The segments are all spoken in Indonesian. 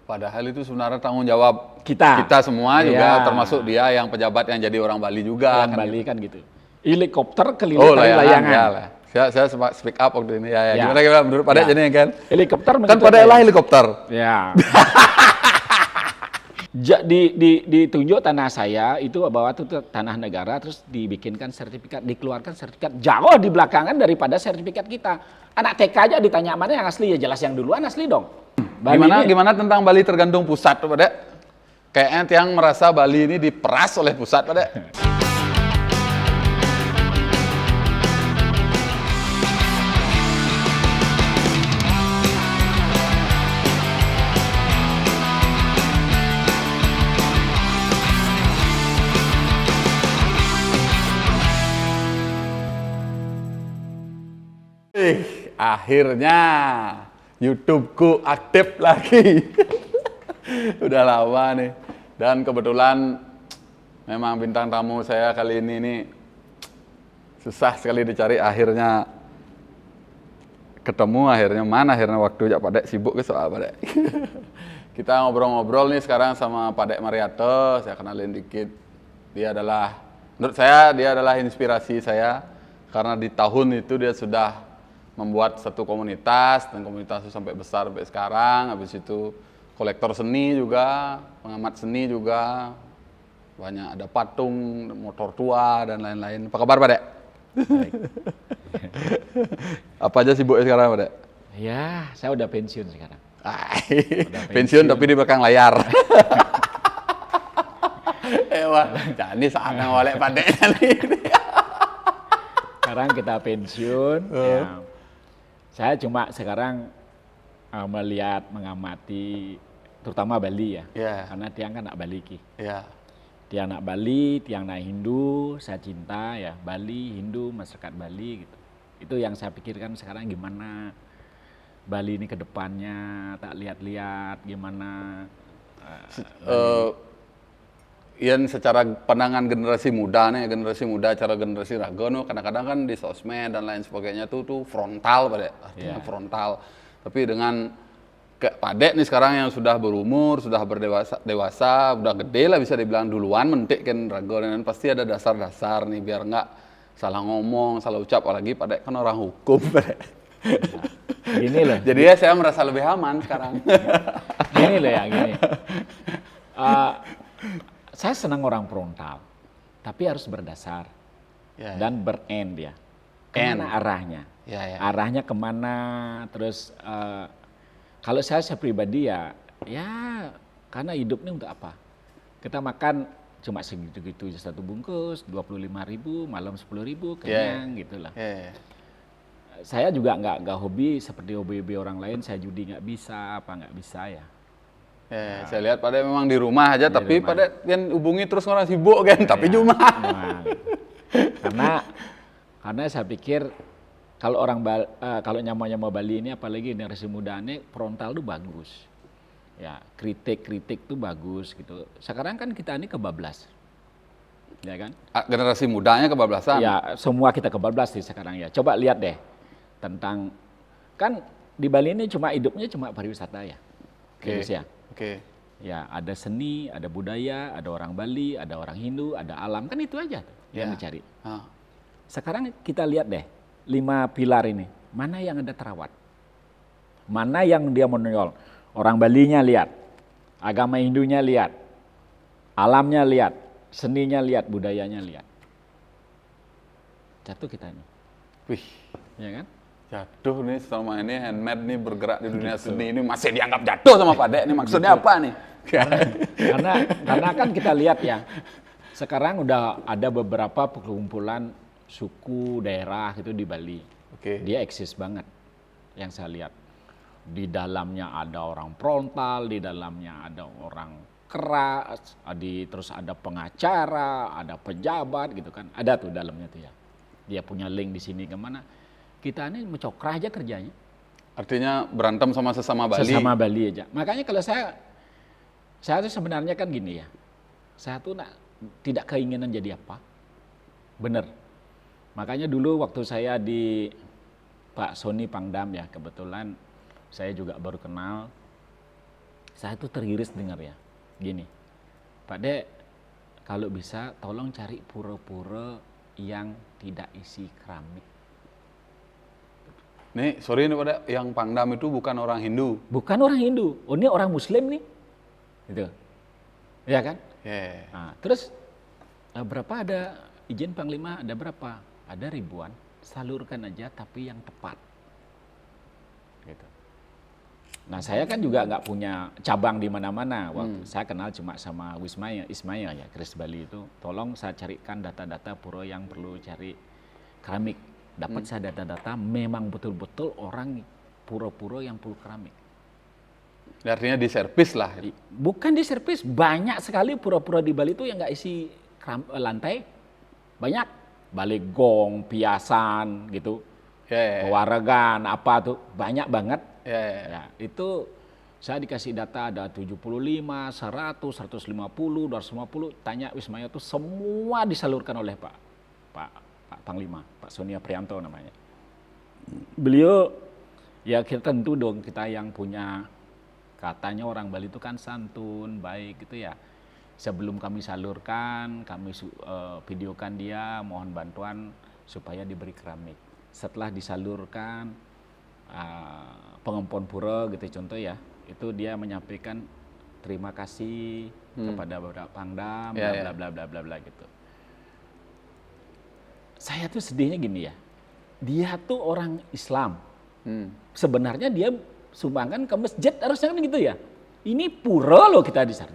Padahal itu sebenarnya tanggung jawab Kita semua juga, Iya. termasuk dia yang pejabat yang jadi orang Bali juga. Orang Bali kan gitu. Helikopter keliling Oh, tari layangan. ya lah. Saya speak up waktu ini. Ya. Ya. Gimana menurut Padek Ya. jadi kan? Helikopter Kan begitu Padek aja. lah helikopter. Ya. Ditunjuk tanah saya itu bahwa itu tanah negara, terus dibikinkan sertifikat, dikeluarkan sertifikat jauh di belakangan daripada sertifikat kita. Anak TK aja ditanya mana yang asli, ya jelas yang duluan asli dong. Bali ini- Gimana tentang Bali tergantung pusat tuh Padek? Kayaknya tiang merasa Bali ini diperas oleh pusat Padek. Akhirnya YouTubeku aktif lagi. Udah lama nih. Dan kebetulan memang bintang tamu saya kali ini nih susah sekali dicari. Akhirnya ketemu, akhirnya waktu ya Padek sibuk ke soal Padek. Kita ngobrol-ngobrol nih sekarang sama Padek Mariato. Saya kenalin dikit. Menurut saya dia adalah inspirasi saya karena di tahun itu dia sudah membuat satu komunitas, dan komunitas itu sampai besar sampai sekarang. Habis itu kolektor seni juga, pengamat seni juga, banyak ada patung, motor tua dan lain-lain. Apa kabar Padek? Baik. Apa aja sibuknya sekarang Padek? Ya, saya udah pensiun sekarang. Pensiun tapi di belakang layar. Wah, jadi saat ngolek Padek nih. Sekarang kita pensiun. Ya. Saya cuma sekarang melihat, mengamati, terutama Bali ya. Ya. Karena tiang kan anak Bali ki. Ya. Tiang anak Bali, tiang anak Hindu, saya cinta ya Bali, Hindu, masyarakat Bali gitu. Itu yang saya pikirkan sekarang gimana Bali ini ke depannya, tak lihat-lihat gimana. Yang secara pandangan generasi muda, cara generasi ragono, kadang-kadang kan di sosmed dan lain sebagainya tuh frontal Padek, artinya frontal. Tapi dengan Padek nih sekarang yang sudah berumur, sudah dewasa, udah gede lah bisa dibilang duluan mentik kan ragono, dan pasti ada dasar-dasar nih biar nggak salah ngomong, salah ucap, apalagi Padek kan orang hukum Padek. Gini loh. Jadi ya saya merasa lebih aman sekarang. Gini loh ya, gini. Saya senang orang frontal, tapi harus berdasar dan berend ya. Kemana arahnya? Ya. Arahnya kemana? Terus kalau saya pribadi ya karena hidup ini untuk apa? Kita makan cuma segitu-gitu satu bungkus 25.000, malam 10.000, kenyang gitulah. Saya juga nggak hobi seperti hobi orang lain. Saya judi nggak bisa, nggak bisa ya. Saya lihat Padek memang di rumah aja, tapi Padek kan hubungi terus orang sibuk kan, tapi cuma. Karena saya pikir kalau kalau nyama Bali ini, apalagi generasi muda ini, frontal tuh bagus. Ya, kritik tuh bagus gitu. Sekarang kan kita ini kebablas. Ya kan? Generasi mudanya kebablasan. Ya, semua kita kebablas sih sekarang ya. Coba lihat deh tentang, kan di Bali ini hidupnya cuma pariwisata ya. Indonesia. Ya, ada seni, ada budaya, ada orang Bali, ada orang Hindu, ada alam, kan itu aja yang dicari. Sekarang kita lihat deh 5 pilar ini, mana yang ada terawat, mana yang dia menonjol. Orang Balinya lihat, agama Hindunya lihat, alamnya lihat, seninya lihat, budayanya lihat. Jatuh kita ini. Wih, ya kan? Jatuh nih selama ini handmade nih bergerak di dunia seni ini masih dianggap jatuh sama Padek nih, maksudnya apa nih? Karena kan kita lihat ya, sekarang udah ada beberapa perkumpulan suku daerah gitu di Bali. Dia eksis banget yang saya lihat. Di dalamnya ada orang frontal, di dalamnya ada orang keras, terus ada pengacara, ada pejabat gitu kan. Ada tuh dalamnya tuh ya. Dia punya link di sini kemana. Kita ini mencokrah aja kerjanya. Artinya berantem sama sesama Bali. Sesama Bali aja. Makanya kalau saya tuh sebenarnya kan gini ya. Saya tuh tidak keinginan jadi apa. Bener. Makanya dulu waktu saya di Pak Sony Pangdam ya, kebetulan saya juga baru kenal. Saya tuh teriris dengar ya. Gini, Pak Dek, kalau bisa tolong cari pura-pura yang tidak isi keramik. Nih, sorry nih pada yang Pangdam itu bukan orang Hindu. Bukan orang Hindu, oh ini orang Muslim nih. Gitu. Ya kan? Yeah. Nah, terus berapa ada izin Panglima? Ada berapa? Ada ribuan. Salurkan aja tapi yang tepat. Gitu. Nah, saya kan juga nggak punya cabang di mana-mana. Waktu saya kenal cuma sama Ismail ya, Kris Bali itu. Tolong saya carikan data-data pura yang perlu cari keramik. Dapat saya data-data memang betul-betul orang pura-pura yang perlu keramik. Artinya diservis lah. Bukan diservis, banyak sekali pura-pura di Bali itu yang nggak isi lantai. Banyak, balik gong, piasan gitu. Waragan, apa tuh, banyak banget. Ya, itu saya dikasih data ada 75, 100, 150, 250. Tanya Wismaya itu semua disalurkan oleh Pak Panglima, Pak Sonia Prianto namanya. Beliau, ya kita tentu dong kita yang punya, katanya orang Bali itu kan santun, baik gitu ya. Sebelum kami salurkan, kami videokan dia, mohon bantuan supaya diberi keramik. Setelah disalurkan, pengempon pura gitu contoh ya, itu dia menyampaikan terima kasih kepada Bapak Pangdam, bla bla bla bla bla gitu. Saya tuh sedihnya gini ya, dia tuh orang Islam. Sebenarnya dia sumbangkan ke masjid harusnya kan gitu ya. Ini pura loh kita di sana.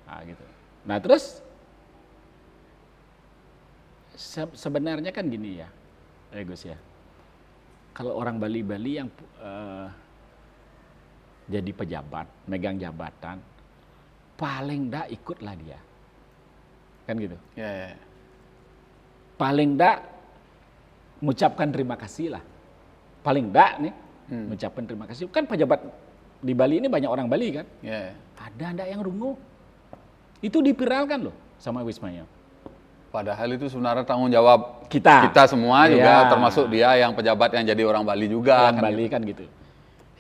Nah, gitu. Nah terus sebenarnya kan gini ya, Gus ya. Kalau orang Bali-Bali yang jadi pejabat, megang jabatan, paling enggak ikutlah dia. Kan gitu. Paling enggak mengucapkan terima kasih lah. Paling enggak nih, mengucapkan terima kasih. Kan pejabat di Bali ini banyak orang Bali kan. Ada enggak yang rungu? Itu dipiralkan loh sama Wismaya. Padahal itu sebenarnya tanggung jawab kita semua juga, termasuk dia yang pejabat yang jadi orang Bali juga. Orang Bali kan gitu.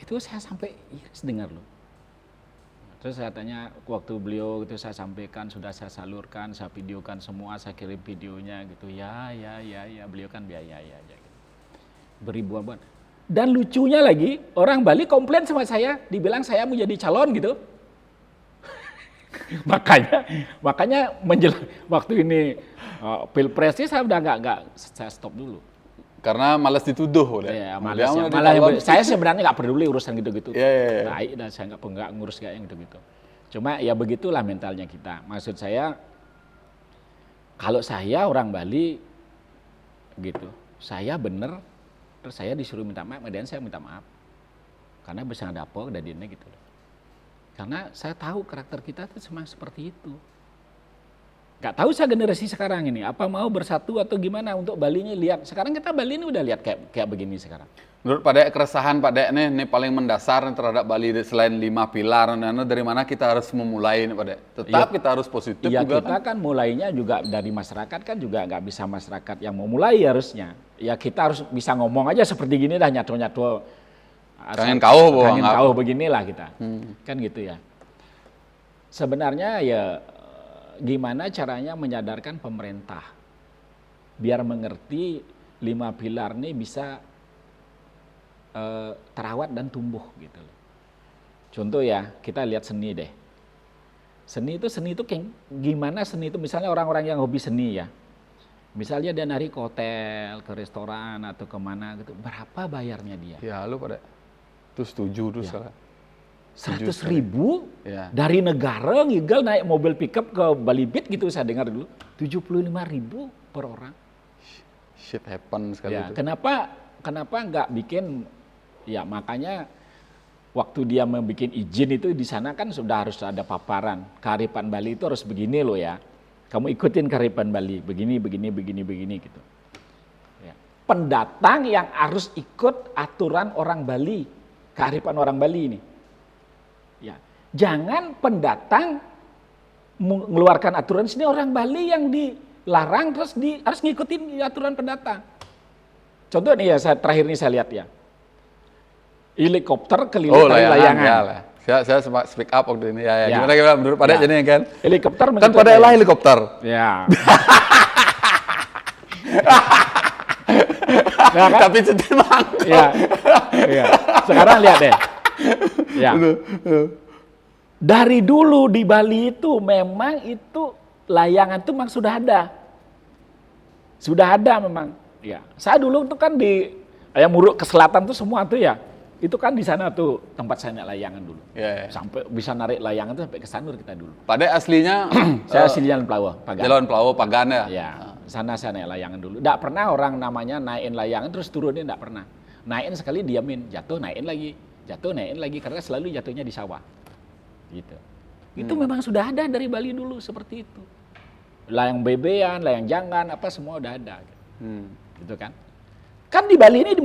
Itu saya sampai iris dengar loh. Terus saya tanya, waktu beliau itu saya sampaikan, sudah saya salurkan, saya videokan semua, saya kirim videonya gitu. Ya, beliau kan biaya gitu. Beribuan-buan. Dan lucunya lagi, orang Bali komplain sama saya, dibilang saya mau jadi calon gitu. makanya waktu ini pilpres ini saya udah nggak saya stop dulu. Karena malas dituduh udah. Iya, malah saya sebenarnya nggak peduli urusan gitu-gitu. Baik, dan saya nggak ngurus kayak yang gitu-gitu. Cuma ya begitulah mentalnya kita. Maksud saya, kalau saya orang Bali gitu, saya bener, terus saya disuruh minta maaf, kemudian saya minta maaf. Karena bisa ngadapo kedadiannya gitu. Karena saya tahu karakter kita itu memang seperti itu. Gak tahu saya generasi sekarang ini, apa mau bersatu atau gimana untuk Bali ini lihat. Sekarang kita Bali ini udah lihat kayak begini sekarang. Menurut Pak Dek, keresahan Pak Dek ini paling mendasar terhadap Bali selain 5 pilar, dari mana kita harus memulai ini Pak Dek? Tetap kita harus positif juga kita kan mulainya juga dari masyarakat kan juga nggak bisa masyarakat yang memulai harusnya. Ya kita harus bisa ngomong aja seperti gini dah nyato-nyato. Kangen kau beginilah kita. Kan gitu ya. Sebenarnya ya gimana caranya menyadarkan pemerintah biar mengerti 5 pilar ini bisa terawat dan tumbuh gitu. Contoh ya, kita lihat seni deh. Seni itu gimana seni itu, misalnya orang-orang yang hobi seni ya. Misalnya dia narik ke hotel, ke restoran atau kemana gitu, berapa bayarnya dia? Ya lu pada itu setuju tuh salah. 100.000 dari negara ngigal naik mobil pickup ke Bali Beat gitu, saya dengar dulu 75.000 per orang. Shit happen sekali itu. Kenapa nggak bikin, ya makanya waktu dia membuat izin itu di sana kan sudah harus ada paparan kearifan Bali itu harus begini loh ya. Kamu ikutin kearifan Bali begini gitu. Ya. Pendatang yang harus ikut aturan orang Bali, kearifan orang Bali ini. Ya, jangan pendatang mengeluarkan aturan sini orang Bali yang dilarang terus harus ngikutin aturan pendatang. Contoh nih ya, terakhir ini saya lihat ya, helikopter keliling tari layangan. Saya speak up waktu ini. Ya. Ya. Gimana menurut Pak Dek Ya. jadi kan? Helikopter Kan Pak Dek lah helikopter. Ya. Nah, kan? Tapi cuti mangkok. Ya. Ya. Sekarang lihat deh. Ya. Dari dulu di Bali itu memang itu layangan itu memang sudah ada. Sudah ada memang. Ya. Saya dulu tuh kan di yang Muruk ke selatan tuh semua tuh ya. Itu kan di sana tuh tempat saya naik layangan dulu. Ya. Sampai bisa narik layangan tuh sampai ke Sanur kita dulu. Pak Dek aslinya Saya asli Jalan Pelawa, Pagan. Jalan Pelawo Pagan ya. Ya, sana saya naik layangan dulu. Nggak pernah orang namanya naikin layangan terus turunin, nggak pernah. Naikin sekali diamin, jatuh naikin lagi karena selalu jatuhnya di sawah. Gitu. Itu memang sudah ada dari Bali dulu seperti itu. Layang bebean, layang janggan, apa semua udah ada. Gitu kan? Kan di Bali ini di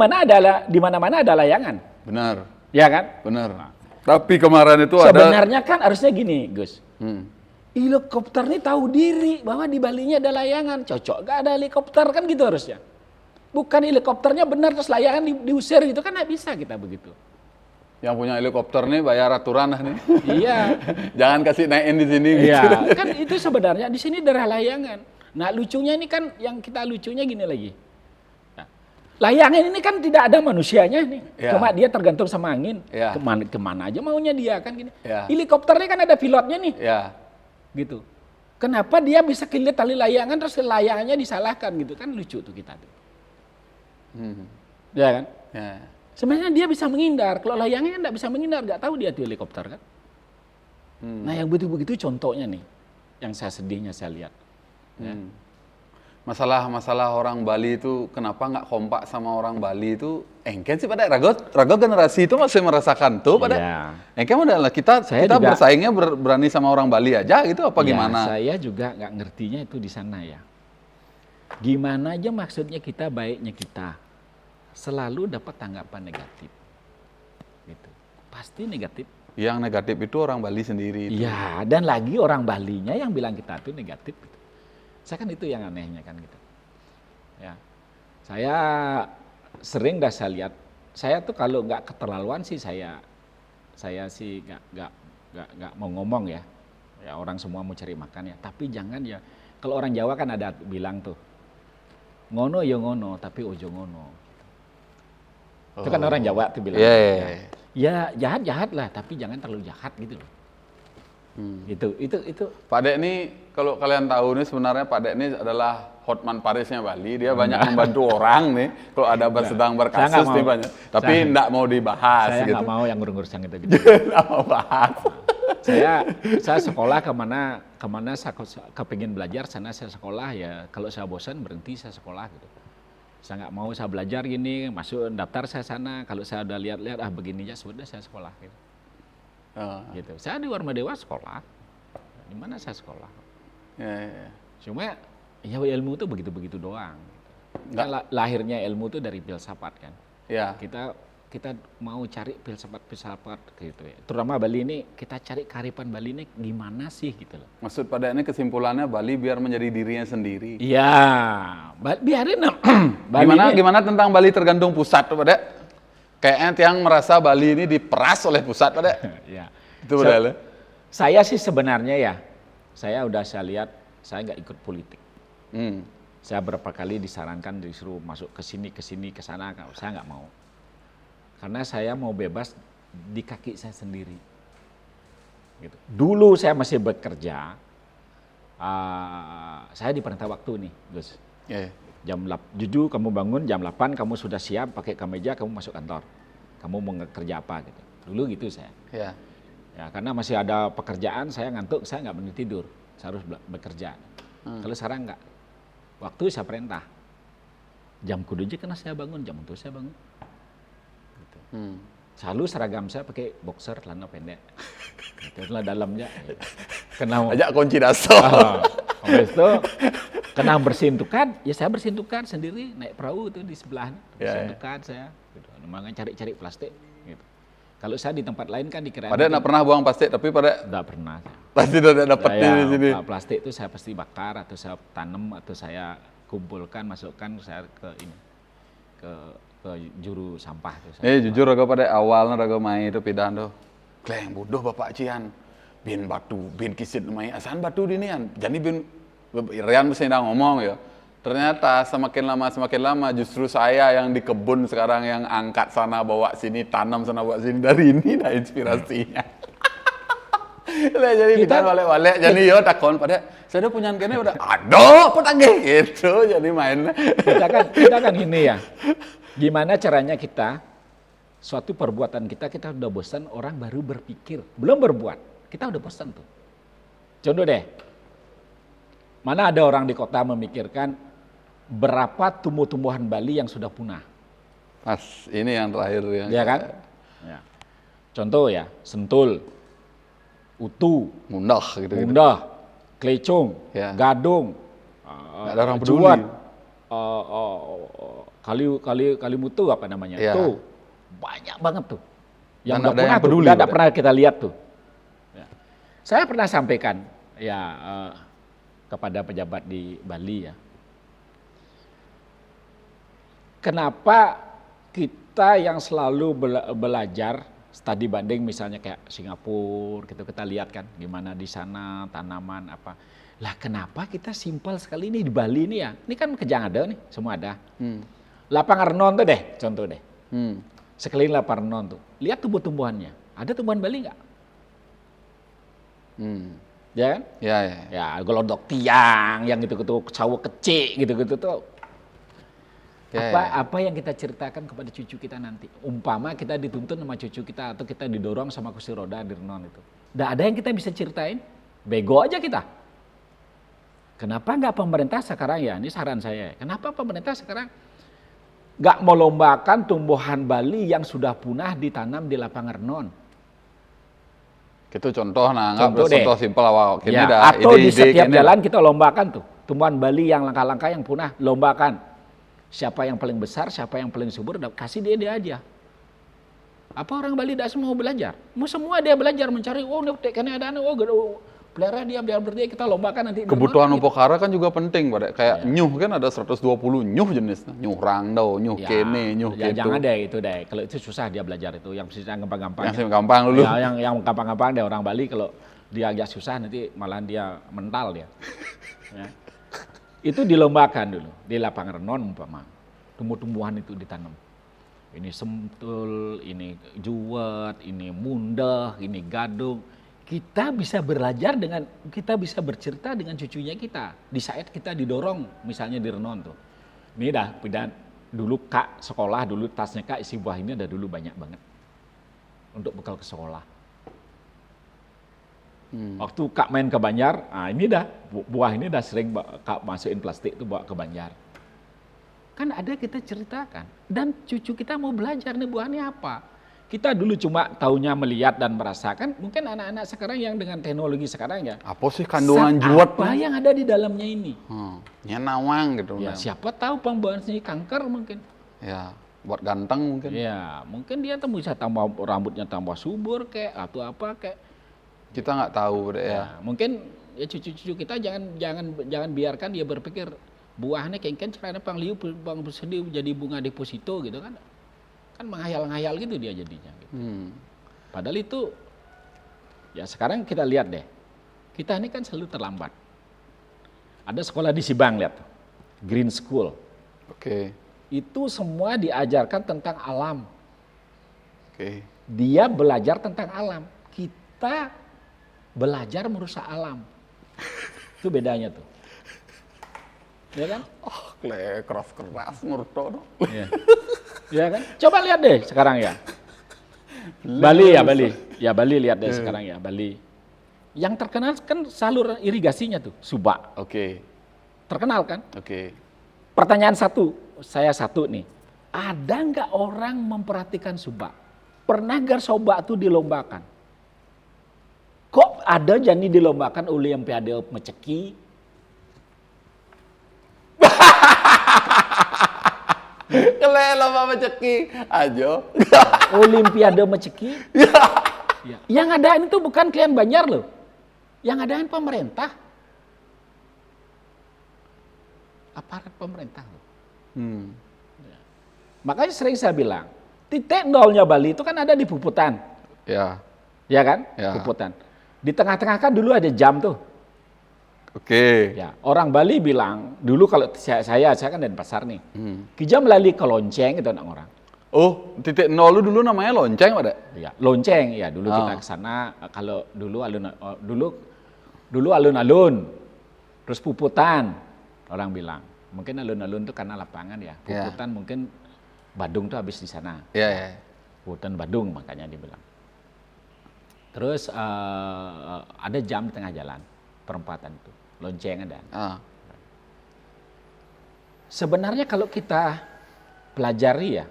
mana-mana ada layangan. Benar. Ya kan? Benar. Tapi kemarin itu Sebenarnya kan harusnya gini, Gus. Helikopter ini tahu diri bahwa di Balinya ada layangan. Cocok gak ada helikopter kan gitu harusnya. Bukan helikopternya benar terus layangan diusir gitu kan nggak bisa kita begitu. Yang punya helikopter nih bayar aturan lah nih. Iya. Jangan kasih naikin di sini gitu. Iya, kan itu sebenarnya di sini daerah layangan. Nah, lucunya ini kan yang kita lucunya gini lagi. Nah, layangan ini kan tidak ada manusianya nih. Ya. Cuma dia tergantung sama angin. Ya. Kemana aja maunya dia kan gini. Ya. Helikopternya kan ada pilotnya nih. Ya. Gitu. Kenapa dia bisa kelihatan tali layangan terus layangannya disalahkan gitu kan lucu tuh kita tuh. Ya kan? Ya. Sebenarnya dia bisa menghindar. Kalau layangnya nggak bisa menghindar, nggak tahu dia tuh helikopter kan. Nah yang begitu-begitu contohnya nih, yang saya sedihnya saya lihat. Ya. Masalah orang Bali itu kenapa nggak kompak sama orang Bali itu engken sih pada Rago generasi itu masih merasakan tuh pada engken adalah kita juga, bersaingnya berani sama orang Bali aja gitu apa gimana? Saya juga nggak ngertinya itu di sana ya. Gimana aja maksudnya kita baiknya kita selalu dapat tanggapan negatif. Gitu. Pasti negatif. Yang negatif itu orang Bali sendiri. Iya, dan lagi orang Balinya yang bilang kita itu negatif. Gitu. Saya kan itu yang anehnya kan gitu. Ya, saya sering saya lihat. Saya tuh kalau nggak keterlaluan sih saya sih nggak mau ngomong ya. Ya orang semua mau cari makan ya. Tapi jangan ya. Kalau orang Jawa kan ada bilang tuh ngono ya ngono, tapi ojo ngono. Itu kan orang Jawa tuh bilang. Ya jahat lah, tapi jangan terlalu jahat gitu loh. Itu. Pak Dek ini kalau kalian tahu nih sebenarnya Pak Dek ini adalah Hotman Parisnya Bali. Dia banyak membantu orang nih. Kalau ada sedang berkasus nih banyak. Tapi enggak mau dibahas. Saya gitu. nggak mau yang ngurus yang itu. Nggak mau bahas. Saya sekolah kemana saya kepingin belajar sana saya sekolah ya. Kalau saya bosan berhenti saya sekolah gitu. Saya nggak mau saya belajar gini, masuk daftar saya sana. Kalau saya udah lihat-lihat begini aja sudah saya sekolah gitu. Gitu. Saya di Warma Dewa sekolah. Di mana saya sekolah? Ya. Cuma ya ilmu tuh begitu-begitu doang. Kan lahirnya ilmu tuh dari filsafat kan. Ya. Kita mau cari filsafat gitu ya. Terutama Bali ini kita cari kearifan Bali ini gimana sih gitu loh. Maksud pada ini kesimpulannya Bali biar menjadi dirinya sendiri. Iya, biarin. Gimana tentang Bali tergantung pusat tuh pada? Kayaknya tiang merasa Bali ini diperas oleh pusat pada. Ya. Itu benar. Saya sih sebenarnya ya, saya lihat saya nggak ikut politik. Saya berapa kali disarankan disuruh masuk ke sini ke sana, saya nggak mau. Karena saya mau bebas di kaki saya sendiri. Gitu. Dulu saya masih bekerja, saya diperintah waktu nih, Gus. Jam 7 kamu bangun, jam 8 kamu sudah siap pakai kemeja, kamu masuk kantor. Kamu mau kerja apa gitu. Dulu gitu saya. Ya, karena masih ada pekerjaan, saya ngantuk, saya nggak berani tidur. Saya harus bekerja. Kalau sekarang nggak. Waktu saya perintah. Jam kudu aja karena saya bangun, jam itu saya bangun. Gitu. Selalu seragam saya pakai boxer, celana pendek. Itulah dalamnya. Kena ajak kunci dasar. Habis itu kena bersihin tukan, ya saya bersihin tukan sendiri naik perahu tuh di sebelahnya. Bersihin tukan saya. Gitu. Makanya cari-cari plastik. Gitu. Kalau saya di tempat lain kan dikira. Pada nggak pernah buang plastik, tapi pada nggak pernah. Pasti udah dapat di sini. Plastik itu saya pasti bakar atau saya tanam atau saya kumpulkan, masukkan saya ke ini ke juru sampah. Jujur raga pada awalnya raga main itu pindahan tuh. kleng bodoh Bapak Cian. Bin batu, bin kisit mai asan batu dinian. Jadi bin Rian mesti ngomong ya. Ternyata semakin lama justru saya yang di kebun sekarang yang angkat sana bawa sini, tanam sana bawa sini, dari ini dah inspirasinya. Lah jadi kita balik-balik jadi yo takon pada saya punya kene udah aduh apa tagih gitu jadi main. Kita kan ini ya. Gimana caranya kita suatu perbuatan kita udah bosan, orang baru berpikir, belum berbuat. Kita udah bosan tuh. Contoh deh. Mana ada orang di kota memikirkan berapa tumbuh-tumbuhan Bali yang sudah punah? Pas ini yang terakhir ya. Iya kan? Ya. Contoh ya, sentul, utu, mundah gitu. Mundah, kelecung, ya. gadung, ada orang peduli. juat, kali mutu apa namanya? Ya. Tuh banyak banget tuh. Yang udah udah punah yang peduli, tuh, udah pernah kita lihat tuh. Ya. Saya pernah sampaikan ya kepada pejabat di Bali ya. Kenapa kita yang selalu belajar studi banding misalnya kayak Singapura gitu kita lihat kan gimana di sana tanaman apa. Lah kenapa kita simpel sekali ini di Bali ini ya. Ini kan Kejang ada nih, semua ada. Lapang Renon tuh deh, contoh deh. Sekeliling Lapang Renon tuh. Lihat tumbuh-tumbuhannya. Ada tumbuhan Bali nggak? Ya kan? Ya. Ya, gelodok tiang yang gitu-gitu, cawu kecik gitu-gitu tuh. Apa yang kita ceritakan kepada cucu kita nanti? Umpama kita dituntun sama cucu kita atau kita didorong sama kursi roda di Renon itu. Nggak ada yang kita bisa ceritain, bego aja kita. Kenapa nggak pemerintah sekarang ya? Ini saran saya. Kenapa pemerintah sekarang nggak melombakan tumbuhan Bali yang sudah punah ditanam di Lapang Renon? Itu contoh contoh simpel awal. Ya, atau di setiap jalan kita lombakan tuh tumbuhan Bali yang langka-langka yang punah, lombakan. Siapa yang paling besar, siapa yang paling subur, kasih dia aja. Apa orang Bali tidak semua belajar? Mau semua dia belajar mencari, karena ada pelihara dia biar berdua kita lombakan nanti. Kebutuhan upokara kan juga penting, pada kayak nyuh kan ada 120 nyuh jenis, nyuh rangdau, nyuh kene, nyuh gitu. Jangan deh itu deh, kalau itu susah dia belajar itu, yang gampang-gampang. Yang gampang dulu. Ya, yang gampang-gampang deh orang Bali kalau dia agak susah nanti malah dia mental dia. Ya. Itu dilombakan dulu di Lapang Renon umpama tumbuh-tumbuhan itu ditanam. Ini sentul, ini juwet, ini mundah, ini gadung. Kita bisa belajar kita bisa bercerita dengan cucunya kita di saat kita didorong misalnya di Renon tuh. Ini dah dulu Kak sekolah dulu tasnya Kak isi buah ini ada dulu banyak banget untuk bekal ke sekolah. Waktu Kak main ke Banjar, ini dah buah ini dah sering Kak masukin plastik itu bawa ke Banjar. Kan ada kita ceritakan dan cucu kita mau belajar nih buahnya apa. Kita dulu cuma taunya melihat dan merasakan. Mungkin anak-anak sekarang yang dengan teknologi sekarang ya. Apa sih kandungan juwet? Apa yang ada di dalamnya ini? Nyenawang gitu. Ya, siapa tahu pembawaannya kanker mungkin. Ya, buat ganteng mungkin. Ya, mungkin dia tuh bisa tambah rambutnya tambah subur kayak atau apa kayak. Kita nggak tahu deh ya. Mungkin ya cucu-cucu kita jangan biarkan dia berpikir buahnya kengken caranya pangliu bang bersedih jadi bunga deposito gitu kan. Kan menghayal-ngayal gitu dia jadinya. Gitu. Padahal itu ya sekarang kita lihat deh. Kita ini kan selalu terlambat. Ada sekolah di Sibang lihat. Green School. Oke. Itu semua diajarkan tentang alam. Oke. Dia belajar tentang alam. Kita belajar merusak alam. Itu bedanya tuh. Ya kan? Oh, keras ngurto dong. Iya. Ya kan? Coba lihat deh sekarang ya. Bali ya, Bali. Ya Bali lihat deh sekarang ya, Bali. Yang terkenal kan saluran irigasinya tuh, Subak. Oke. Terkenal kan? Oke. Pertanyaan saya satu nih. Ada nggak orang memperhatikan Subak? Pernah nggak Subak tuh dilombakan? Kok ada jadi dilombakan Olimpiade Meceki? Lomba Meceki aja. Olimpiade Meceki? Ya. Yang ngadain itu bukan klien Banjar loh. Yang ngadain pemerintah. Aparat pemerintah loh. Ya. Makanya sering saya bilang, titik nolnya Bali itu kan ada di Puputan. Ya. Ya kan? Ya. Puputan. Di tengah-tengah kan dulu ada jam tuh. Oke. Ya, orang Bali bilang, dulu kalau saya kan dari pasar nih. Kijam melalui ke lonceng itu anak orang. Oh, titik nol lu dulu namanya lonceng, Pak Dek? Ya, lonceng ya dulu kita ke sana kalau dulu alun-alun. Terus puputan. Orang bilang, mungkin alun-alun itu karena lapangan ya. Puputan mungkin Badung tuh habis di sana. Iya, iya. Puputan Badung makanya dibilang. Terus ada jam di tengah jalan, perempatan itu, lonceng ada. Sebenarnya kalau kita pelajari ya,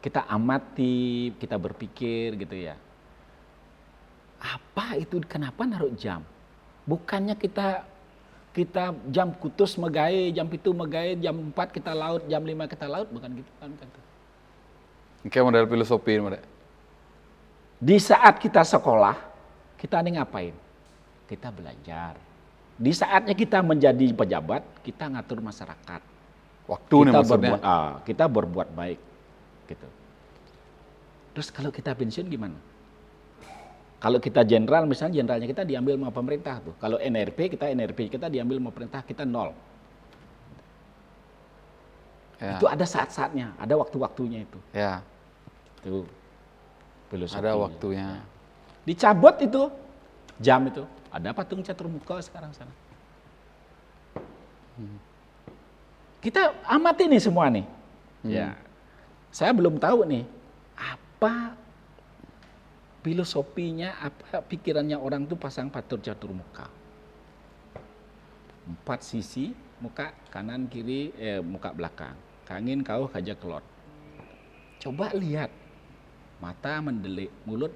kita amati, kita berpikir gitu ya. Apa itu, kenapa naruh jam? Bukannya kita jam kutus megai, jam itu megai, jam 4 kita laut, jam 5 kita laut, bukan gitu kan. Kayak model filosofi, Pak Dek. Di saat kita sekolah, kita ini ngapain? Kita belajar. Di saatnya kita menjadi pejabat, kita ngatur masyarakat. Waktu nih maksudnya. Kita berbuat baik. Gitu. Terus kalau kita pensiun gimana? Kalau kita jenderal, misalnya jenderalnya kita diambil sama pemerintah tuh. Kalau NRP kita diambil sama pemerintah, kita nol. Ya. Itu ada saat-saatnya, ada waktu-waktunya itu. Ya. Itu filosofi. Ada waktunya. Ya. Dicabut itu jam itu. Ada patung caturmuka sekarang sana. Kita amati nih semua nih. Ya. Saya belum tahu nih apa filosofinya, apa pikirannya orang tuh pasang patung caturmuka. 4 sisi, muka kanan kiri, muka belakang. Kangin kau kajak kelot. Coba lihat. Mata mendelik, mulut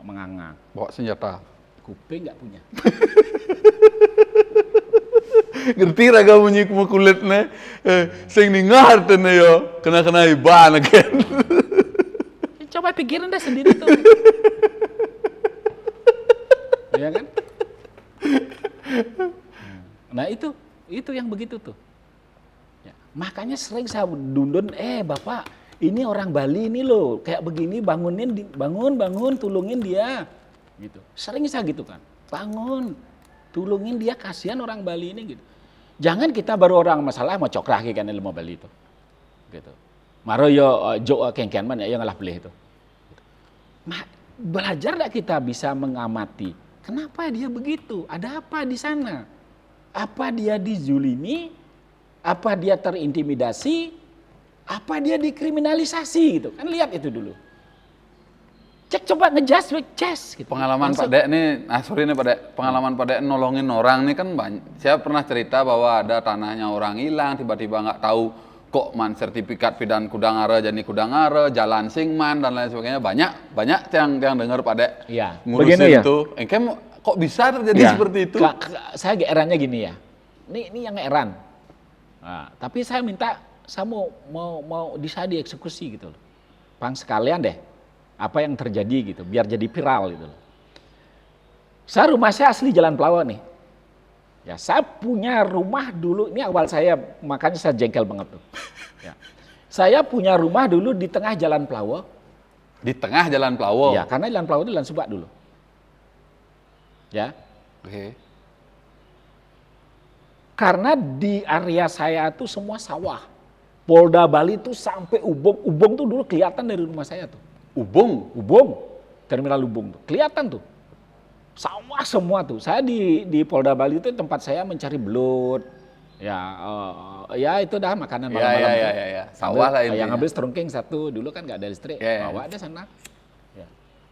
mengangang. Bawa senjata. Kuping nggak punya. Ngerti raga bunyi kulitnya. Sing ningar tene yo, kena iban kan. Coba pikirin deh sendiri tuh. Ya kan? Nah itu yang begitu tuh. Ya, makanya sering saya dundun, Bapak, ini orang Bali ini loh, kayak begini bangun, tulungin dia. Gitu. Sering saya gitu kan. Bangun, tulungin dia, kasihan orang Bali ini gitu. Jangan kita baru orang masalah mau cokrah kan ilmu Bali itu. Gitu. Maro yo jo kengkian man ya ngalah beli itu. Belajar enggak kita bisa mengamati kenapa dia begitu? Ada apa di sana? Apa dia dizulimi? Apa dia terintimidasi? Apa dia dikriminalisasi gitu? Kan lihat itu dulu. Cek coba ngejas, gitu. Pengalaman Pak Dek nih, sorry nih Pak Dek, pengalaman Pak Dek nolongin orang nih kan banyak. Saya pernah cerita bahwa ada tanahnya orang hilang, tiba-tiba nggak tahu kok man sertifikat pidan kudangare jadi kudangare, jalan singman dan lain sebagainya. Banyak yang dengar Pak Dek ngurusin ya? itu. Kok bisa terjadi seperti itu? Saya gerannya gini ya. Ini yang geran. Nah, tapi saya minta saya mau bisa dieksekusi gitu loh. Pang sekalian deh. Apa yang terjadi gitu, biar jadi viral gitu loh. Rumah saya asli Jalan Plawa nih. Ya, saya punya rumah dulu, ini awal saya, makanya saya jengkel banget tuh. Ya. Saya punya rumah dulu di tengah Jalan Plawa. Di tengah Jalan Plawa? Ya, karena Jalan Plawa itu Jalan Subak dulu. Ya. Oke. Karena di area saya tuh semua sawah. Polda Bali tuh sampai Ubung tuh dulu kelihatan dari rumah saya tuh. Ubung, terminal Ubung tuh, kelihatan tuh, sawah semua tuh. Saya di Polda Bali itu tempat saya mencari belut, ya itu dah makanan malam-malam. Ya. Sawah lah ini. Yang ngambil serungking satu, dulu kan nggak ada listrik, bawa ada sana. Ya.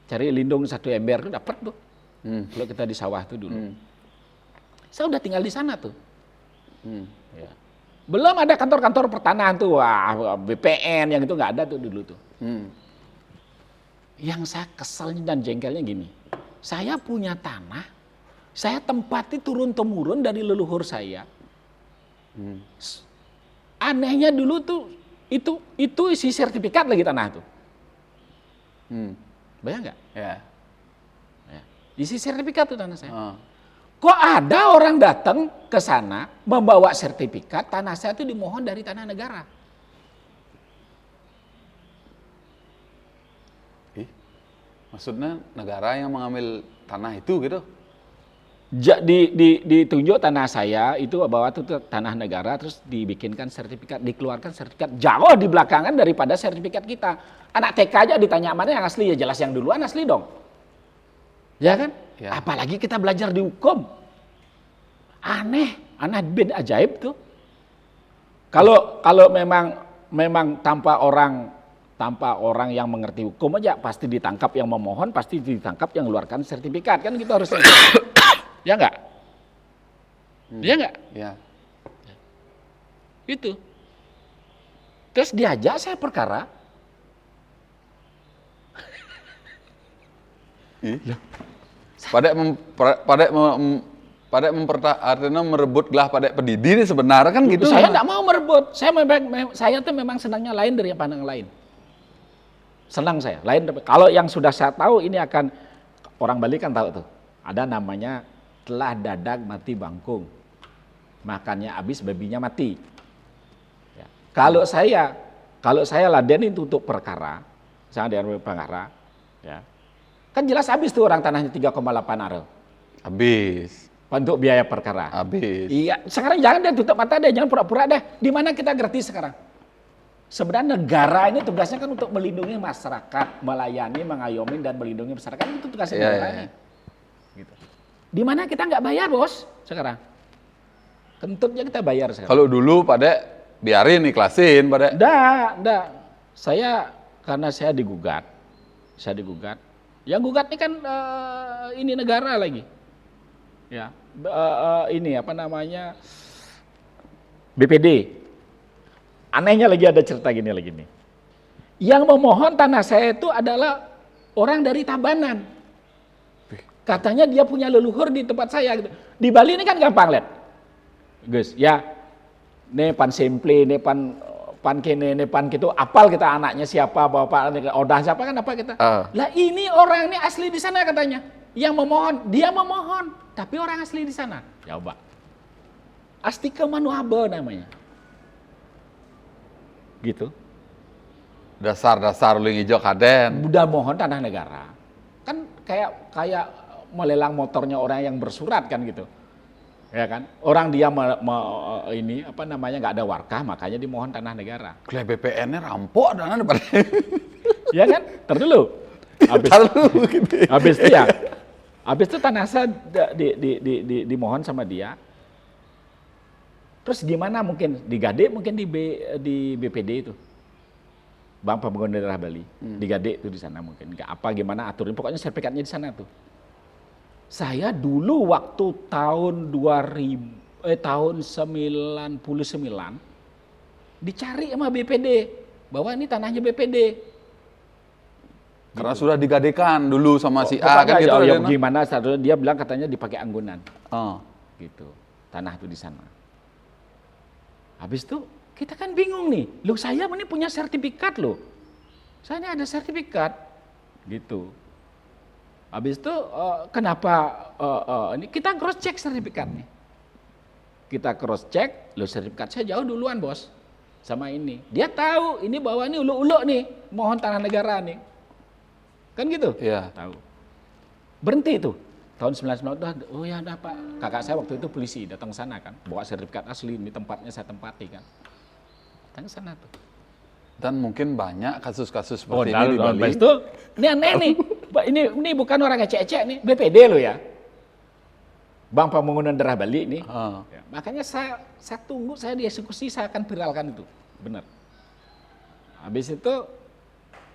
Cari lindung 1 ember tuh dapat tuh, kalau kita di sawah tuh dulu. Saya udah tinggal di sana tuh. Ya. Belum ada kantor-kantor pertanahan tuh, BPN yang itu nggak ada tuh dulu tuh. Yang saya keselnya dan jengkelnya gini, saya punya tanah, saya tempati turun-temurun dari leluhur saya. Anehnya dulu tuh, itu isi sertifikat lagi tanah tuh. Bayang nggak? Ya. Isi sertifikat tuh tanah saya. Kok ada orang datang ke sana membawa sertifikat tanah saya itu dimohon dari tanah negara. Maksudnya negara yang mengambil tanah itu gitu? Ditunjuk tanah saya itu bahwa itu tanah negara, terus dibikinkan sertifikat, dikeluarkan sertifikat jauh di belakangan daripada sertifikat kita. Anak TK aja ditanya mana yang asli, ya jelas yang duluan asli dong. Ya kan? Ya. Apalagi kita belajar di hukum. Aneh bin ajaib tuh. Kalau memang tanpa orang yang mengerti hukum aja pasti ditangkap yang memohon, pasti ditangkap yang mengeluarkan sertifikat, kan gitu harusnya. Ya enggak? Dia enggak? Ya. Itu. Terus diajak saya perkara. Artinya merebut gelah padek pendidi ini sebenarnya kan gitu. Saya enggak mau merebut. Saya tuh memang senangnya lain dari yang pandang lain. Senang saya. Lain. Kalau yang sudah saya tahu ini akan orang Bali kan tahu tuh. Ada namanya telah dadag mati bangkung, makannya habis babinya mati. Ya. Kalau saya laden itu untuk perkara, misalnya dia perkara, ya, kan jelas habis tuh orang tanahnya 3,8 are. Habis. Untuk biaya perkara. Habis. Iya, sekarang jangan deh tutup mata deh, jangan pura-pura deh. Di mana kita gratis sekarang? Sebenarnya negara ini tugasnya kan untuk melindungi masyarakat, melayani, mengayomi dan melindungi masyarakat, itu tugasnya negara ini. Gitu. Di mana kita nggak bayar bos sekarang, kentutnya kita bayar sekarang. Kalau dulu pada biarin ikhlasin pada. Nggak. Karena saya digugat, yang gugat ini kan ini negara lagi, ya ini apa namanya BPD. Anehnya lagi ada cerita gini lagi nih, yang memohon tanah saya itu adalah orang dari Tabanan. Katanya dia punya leluhur di tempat saya gitu. Di Bali ini kan gampang lihat. Guys, ya. Ne pan simple, ne pan kene, ne pan gitu, apal kita anaknya siapa, bapak Odah siapa kan apa kita. Lah ini orang ini asli di sana katanya. Yang memohon, dia memohon, tapi orang asli di sana. Coba. Astika Manuabe namanya. Gitu. Dasar lu hijau kaden. Udah mohon tanah negara. Kan kayak melelang motornya orang yang bersurat kan gitu, ya kan? Orang dia ini apa namanya nggak ada warkah, makanya dimohon tanah negara. Kle BPN-nya rampok dana depan. Ya kan? Terdulu. Habis itu tanah saya dimohon sama dia. Terus gimana mungkin digade mungkin di BPD itu. Bank Pembangunan Daerah Bali, digade itu di sana mungkin. Nggak apa gimana aturin, pokoknya sertifikatnya di sana tuh. Saya dulu waktu tahun 99 dicari sama BPD bahwa ini tanahnya BPD. Karena sudah digadekan dulu sama si A kan gitu. Ya gimana? Dia bilang katanya dipakai anggunan. Gitu. Tanah itu di sana. Habis itu kita kan bingung nih. Loh saya ini punya sertifikat loh. Saya ini ada sertifikat. Gitu. Habis itu kenapa ini kita cross check sertifikatnya. Kita cross check, lo sertifikat saya jauh duluan bos sama ini. Dia tahu ini bahwa ini ulu-ulu nih, mohon tanah negara nih. Kan gitu? Iya. Tahu. Berhenti itu. Tahun 99 oh ya ada Pak. Kakak saya waktu itu polisi datang sana kan, bawa sertifikat asli, ini tempatnya saya tempati kan. Datang sana tuh. Dan mungkin banyak kasus-kasus seperti ini di Bali. Ini aneh nih. Ini bukan orang ecek-ecek nih, BPD lo ya. Bank Pembangunan Daerah Bali ini. Ya, makanya saya tunggu, saya dieksekusi, saya akan viralkan itu. Benar. Habis itu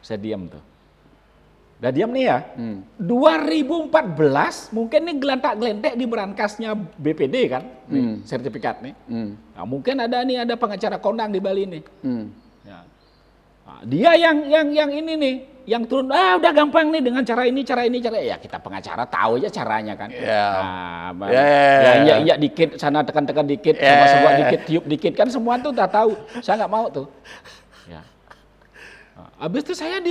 saya diam tuh. Udah diam nih ya. 2014 mungkin nih gelantak-gelentek di berangkasnya BPD kan, nih, sertifikat nih. Nah, mungkin ada pengacara kondang di Bali nih. Ya. Nah, dia yang ini nih, yang turun, udah gampang nih dengan cara ini. Ya kita pengacara tahu aja caranya kan. Ya dikit, sana tekan-tekan dikit, coba dikit, tiup dikit, kan semua tuh udah tahu. Saya nggak mau tuh. Ya. Nah, habis itu saya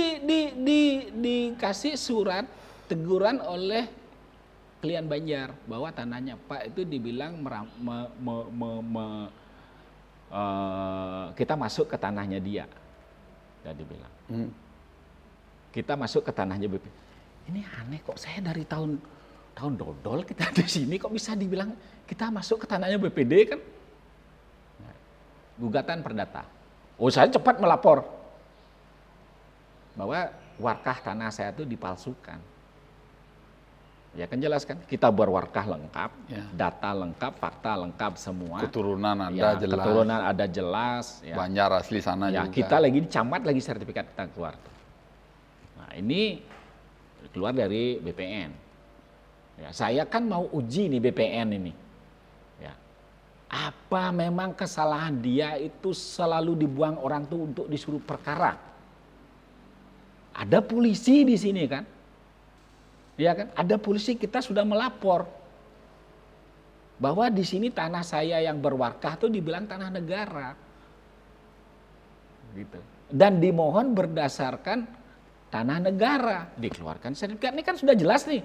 dikasih surat teguran oleh klien Banjar bahwa tanahnya Pak itu dibilang kita masuk ke tanahnya dia. Dia dibilang. Kita masuk ke tanahnya BP. ini aneh kok saya dari tahun dodol kita di sini kok bisa dibilang kita masuk ke tanahnya BPD kan? Gugatan perdata. Oh saya cepat melapor bahwa warkah tanah saya itu dipalsukan. Ya kan jelas kan? Kita berwarkah lengkap, data lengkap, fakta lengkap semua. Keturunan ada jelas. Keturunan ada jelas. Ya. Banjar asli sana juga. Kita lagi camat lagi sertifikat kita keluar. Nah ini keluar dari BPN. Ya, saya kan mau uji nih BPN ini. Ya. Apa memang kesalahan dia itu selalu dibuang orang tuh untuk disuruh perkara? Ada polisi di sini kan? Ya kan? Ada polisi, kita sudah melapor bahwa di sini tanah saya yang berwarkah tuh dibilang tanah negara. Gitu. Dan dimohon berdasarkan tanah negara, dikeluarkan sertifikat. Ini kan sudah jelas nih.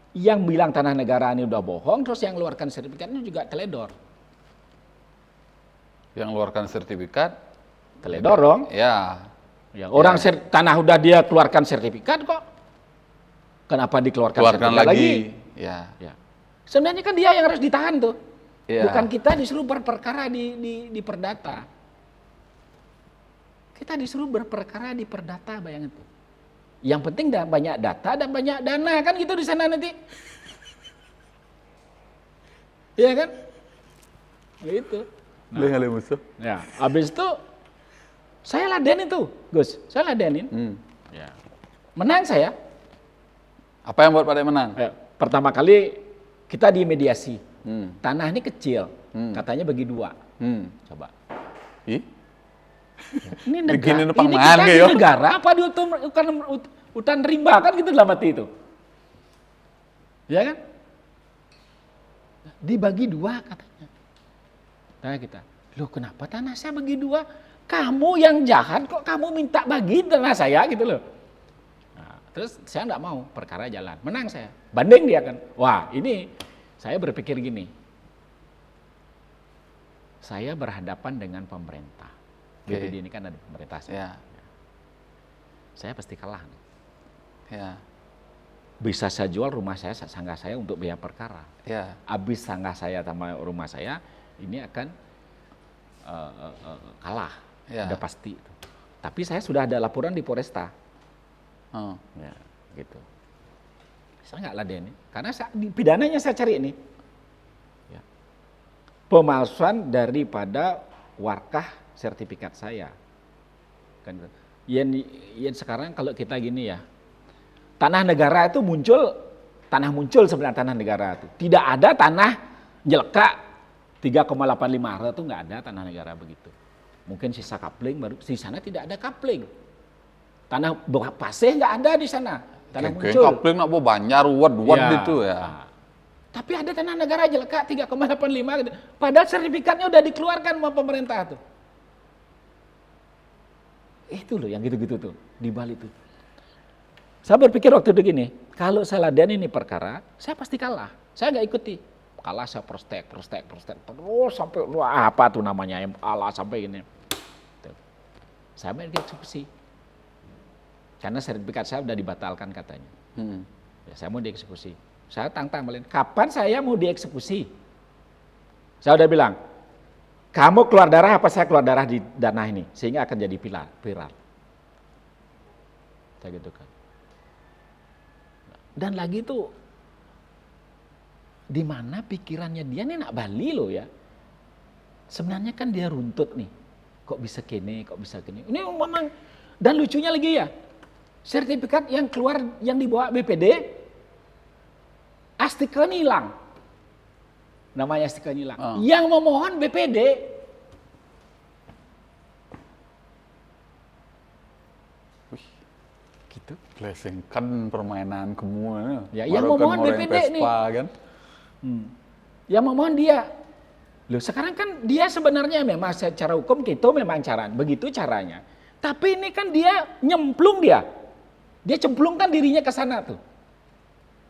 Yang bilang tanah negara ini udah bohong, terus yang keluarkan sertifikatnya juga teledor. Yang keluarkan sertifikat teledor dong. Ya. Orang tanah udah dia keluarkan sertifikat kok. Kenapa dikeluarkan sertifikat lagi? Ya. Sebenarnya kan dia yang harus ditahan tuh. Ya. Bukan kita disuruh berperkara di perdata. Kita disuruh berperkara di perdata, bayangin tuh. Yang penting banyak data dan banyak dana kan gitu di sana nanti. Iya kan? Itu. Nah, musuh. Ya, habis itu saya ladenin tuh, Gus. Saya ladenin. Ya. Menang saya. Apa yang buat Pak Dek menang? Ya, pertama kali kita di mediasi. Tanah ini kecil, katanya bagi 2. Coba. Ih? Ya, ini negara, ini kita di negara apa di hutan rimba kan gitu dalam arti itu. Ya kan? Dibagi 2 katanya. Tanya kita, loh kenapa tanah saya bagi 2? Kamu yang jahat kok kamu minta bagi tanah saya gitu loh. Nah, terus saya enggak mau, perkara jalan. Menang saya. Banding dia kan. Wah ini saya berpikir gini. Saya berhadapan dengan pemerintah. BPD ini kan ada pemerintah. Saya pasti kalah. Ya. Bisa saya jual rumah saya, sanggah saya untuk biaya perkara. Ya. Habis sanggah saya sama rumah saya, ini akan kalah. Udah pasti. Tapi saya sudah ada laporan di Polresta. Ya, gitu. Saya nggak ladenin, karena pidananya saya cari ini. Ya. Pemalsuan daripada warkah sertifikat saya. Kan yang sekarang kalau kita gini ya, tanah negara itu muncul sebenarnya tanah negara itu. Tidak ada tanah jeleka 3,85 ha itu nggak ada tanah negara begitu. Mungkin sisa kapling baru, di sana tidak ada kapling. Tanah pasir nggak ada di sana. Tanah muncul. Kapling nak bawa banyak ruwet gitu ya. Nah, tapi ada tanah negara jeleka 3,85 gitu. Padahal sertifikatnya udah dikeluarkan sama pemerintah tuh. Itu loh yang gitu-gitu tuh di Bali tuh. Saya berpikir waktu itu gini, kalau saya laden ini perkara, saya pasti kalah. Saya nggak ikuti. Kalah saya prostek, terus sampai apa tuh namanya yang kalah sampai gini. Tuh. Saya main eksekusi. Karena sertifikat saya udah dibatalkan katanya. Ya, saya mau dieksekusi. Saya tantang Malin, kapan saya mau dieksekusi? Saya udah bilang, kamu keluar darah apa saya keluar darah di dana ini sehingga akan jadi viral. Saya gitu kan. Dan lagi tuh di mana pikirannya dia nih nak Bali loh ya. Sebenarnya kan dia runtut nih. Kok bisa gini, kok bisa gini. Ini memang dan lucunya lagi ya. Sertifikat yang keluar yang dibawa BPD astikan hilang. Namanya astikan hilang. Yang memohon BPD. Wih, gitu. Gelesengkan permainan kamu. Ya, yang memohon BPD nih. Kan? Yang memohon dia. Loh, sekarang kan dia sebenarnya memang secara hukum itu memang begitu caranya. Tapi ini kan dia nyemplung dia. Dia cemplungkan dirinya ke sana tuh.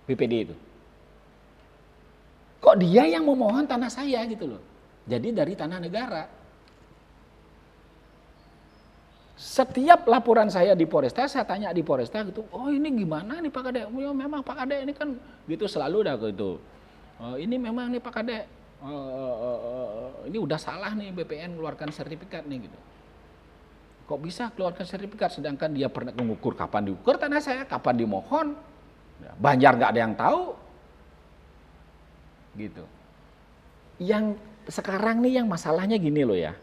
BPD itu. Kok dia yang memohon tanah saya gitu loh. Jadi dari tanah negara. Setiap laporan saya di Polresta, saya tanya di Polresta gitu, oh ini gimana nih Pak Kadek? Oh, ya memang Pak Kadek ini kan gitu selalu dah gitu. Ini memang nih Pak Kadek, ini udah salah nih BPN keluarkan sertifikat nih gitu. Kok bisa keluarkan sertifikat sedangkan dia pernah mengukur kapan diukur tanah saya, kapan dimohon. Banjar nggak ada yang tahu. Gitu. Yang sekarang nih yang masalahnya gini loh ya.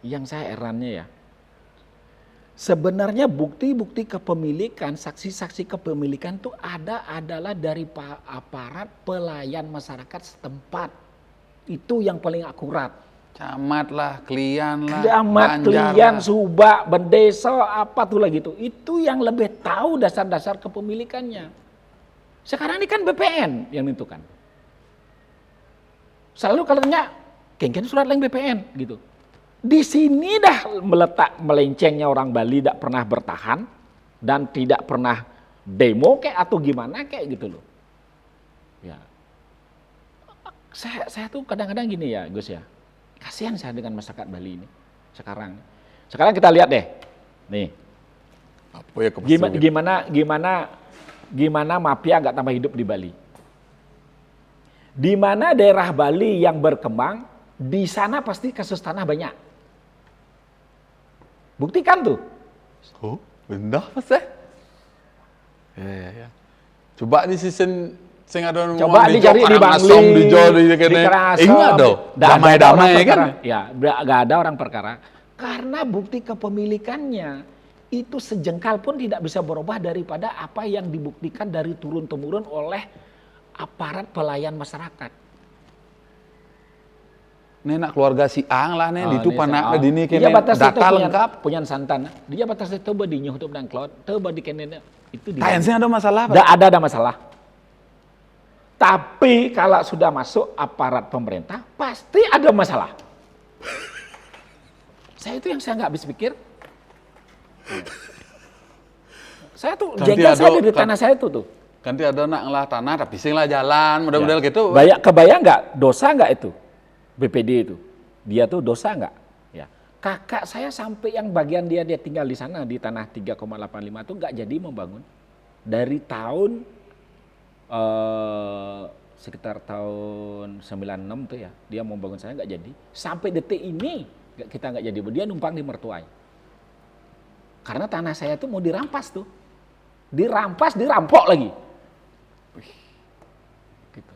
Yang saya herannya ya. Sebenarnya bukti-bukti kepemilikan, saksi-saksi kepemilikan itu adalah dari aparat pelayan masyarakat setempat. Itu yang paling akurat. Camat lah, klian lah, Camat, klian, subak, bendesa, apa tuh lagi itu. Itu yang lebih tahu dasar-dasar kepemilikannya. Sekarang ini kan BPN yang menentukan. Selalu kalau tanya, kengken surat lain BPN gitu. Di sini dah melencengnya orang Bali tidak pernah bertahan dan tidak pernah demo kayak atau gimana kayak gitu loh. Ya, saya tuh kadang-kadang gini ya Gus ya, kasihan saya dengan masyarakat Bali ini sekarang. Sekarang kita lihat deh, nih, apa ya gimana mafia nggak tambah hidup di Bali. Di mana daerah Bali yang berkembang, di sana pasti kasus tanah banyak. Buktikan tuh. Oh, benar Mas ya. Coba di season sing ada coba dicari di Bangli, di Karangasem. Ingat dong, damai-damai kan? Ya, nggak ada orang perkara. Karena bukti kepemilikannya itu sejengkal pun tidak bisa berubah daripada apa yang dibuktikan dari turun-temurun oleh aparat pelayan masyarakat. Nenek keluarga si Ang lah nih itu panak dini kene data lengkap punya santan. Dia batas itu badinya untuk dan cloud, teu badi kene itu di. Kayaknya ada masalah. Ada masalah. Tapi kalau sudah masuk aparat pemerintah pasti ada masalah. Saya itu yang saya nggak habis pikir. Saya tuh jengkel saja di tanah saya itu tuh. Ganti ada nak ngelah tanah tapi sing lah jalan model-model gitu. Kebayang nggak dosa nggak itu? BPD itu, dia tuh dosa nggak? Ya, kakak saya sampai yang bagian dia tinggal di sana di tanah 3,85 tuh nggak jadi membangun dari tahun sekitar tahun 96 tuh ya, dia mau bangun sana nggak jadi. Sampai detik ini kita nggak jadi, dia numpang di mertuai. Karena tanah saya tuh mau dirampas tuh, dirampok lagi. Gitu.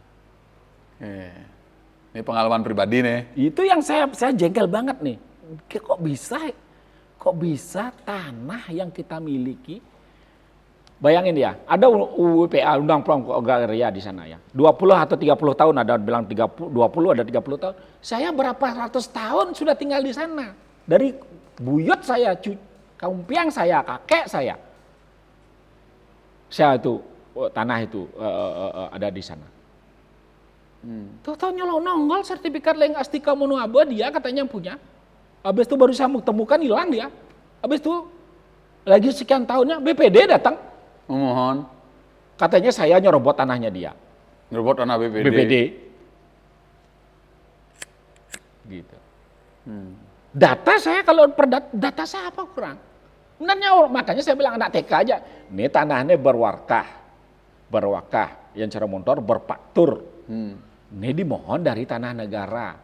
Ini pengalaman pribadi nih. Itu yang saya jengkel banget nih. Kok bisa tanah yang kita miliki, bayangin ya, ada UPA, Undang Pemprov Agraria di sana ya. 20 atau 30 tahun, ada bilang 20 ada 30 tahun. Saya berapa ratus tahun sudah tinggal di sana. Dari buyut saya, kaum piang saya, kakek saya. Saya itu tanah itu ada di sana. Tahu nongol sertifikat leng astika mono aba dia katanya punya. Habis itu baru saya temukan hilang dia. Habis itu lagi sekian tahunnya BPD datang. Memohon. Katanya saya nyerobot tanahnya dia. Nyerobot tanah BPD. Gitu. Data saya kalau data saya apa kurang? Sebenarnya makanya saya bilang anak TK aja. Ini tanahnya berwakah yang cara motor berpaktur. Ini dimohon dari tanah negara.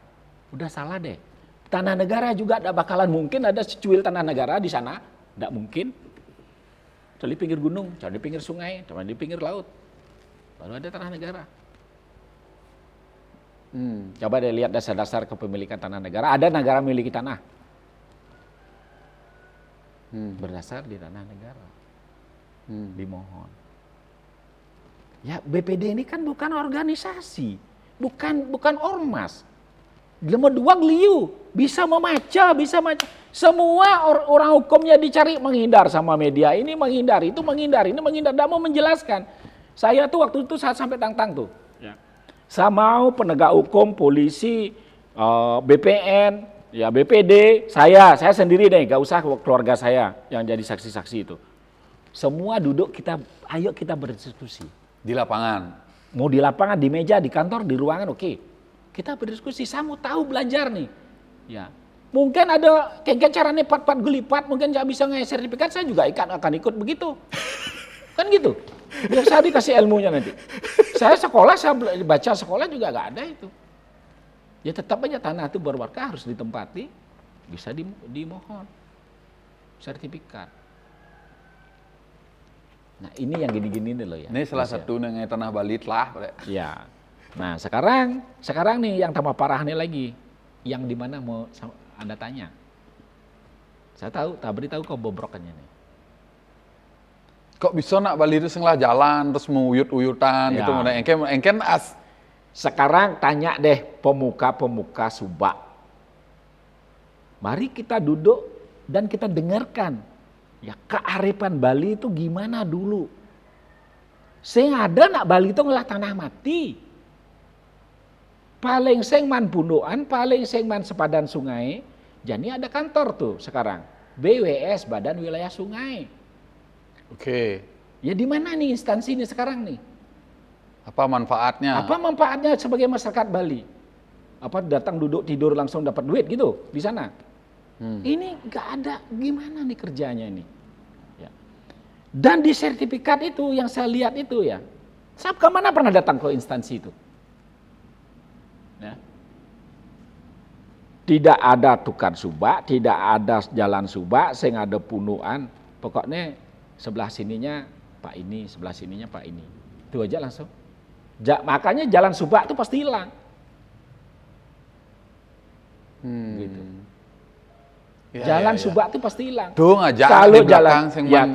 Udah salah deh. Tanah negara juga tidak bakalan mungkin ada secuil tanah negara di sana. Tidak mungkin. Kecuali pinggir gunung, kecuali di pinggir sungai, kecuali di pinggir laut. Baru ada tanah negara. Coba deh lihat dasar-dasar kepemilikan tanah negara. Ada negara memiliki tanah. Berdasar di tanah negara. Dimohon. Ya BPD ini kan bukan organisasi. Bukan ormas. Nomor 2 geliu, bisa memaca. Semua orang hukumnya dicari menghindar sama media. Ini menghindar, itu menghindar, ini menghindar. Tidak mau menjelaskan. Saya tuh waktu itu saat sampai tang-tang tuh. Ya. Saya mau penegak hukum, polisi, BPN, ya BPD, saya sendiri deh, gak usah keluarga saya yang jadi saksi-saksi itu. Semua duduk ayo kita berdiskusi. Di lapangan. Mau di lapangan, di meja, di kantor, di ruangan, oke. Kita berdiskusi, saya mau tahu belajar nih. Ya, Mungkin ada kayak caranya pat-pat gelipat, mungkin saya bisa ngasih sertifikat, saya juga akan ikut begitu. Kan gitu. Biar saya dikasih ilmunya nanti. Saya baca sekolah juga nggak ada itu. Ya tetap aja tanah itu berwarga harus ditempati, bisa dimohon sertifikat. Nah ini yang gini-gini nih loh ya. Ini salah satu nengai tanah Bali lah. Ya. Nah sekarang nih yang tambah parah nih lagi. Yang dimana mau Anda tanya. Saya beritahu kau bobrokannya nih. Kok bisa nak Bali itu senglah jalan terus menguyut-uyutan gitu. Engken as. Sekarang tanya deh pemuka-pemuka Subak. Mari kita duduk dan kita dengarkan. Ya kearifan Bali itu gimana dulu. Sing ada nak Bali itu ngolah tanah mati. Paling sing man punduan, paling sing man sepadan sungai. Jadi ada kantor tuh sekarang. BWS, Badan Wilayah Sungai. Oke. Ya di mana nih instansi ini sekarang nih? Apa manfaatnya? Apa manfaatnya sebagai masyarakat Bali? Apa datang duduk tidur langsung dapat duit gitu di sana? Ini nggak ada, gimana nih kerjanya ini? Ya. Dan di sertifikat itu yang saya lihat itu ya, saya kemana pernah datang ke instansi itu? Ya. Tidak ada tukar subak, tidak ada jalan subak, sehingga ada punuan. Pokoknya sebelah sininya Pak ini, sebelah sininya Pak ini. Itu aja langsung. Makanya jalan subak itu pasti hilang. Gitu. Jalan subak itu pasti hilang. Tuh ngajak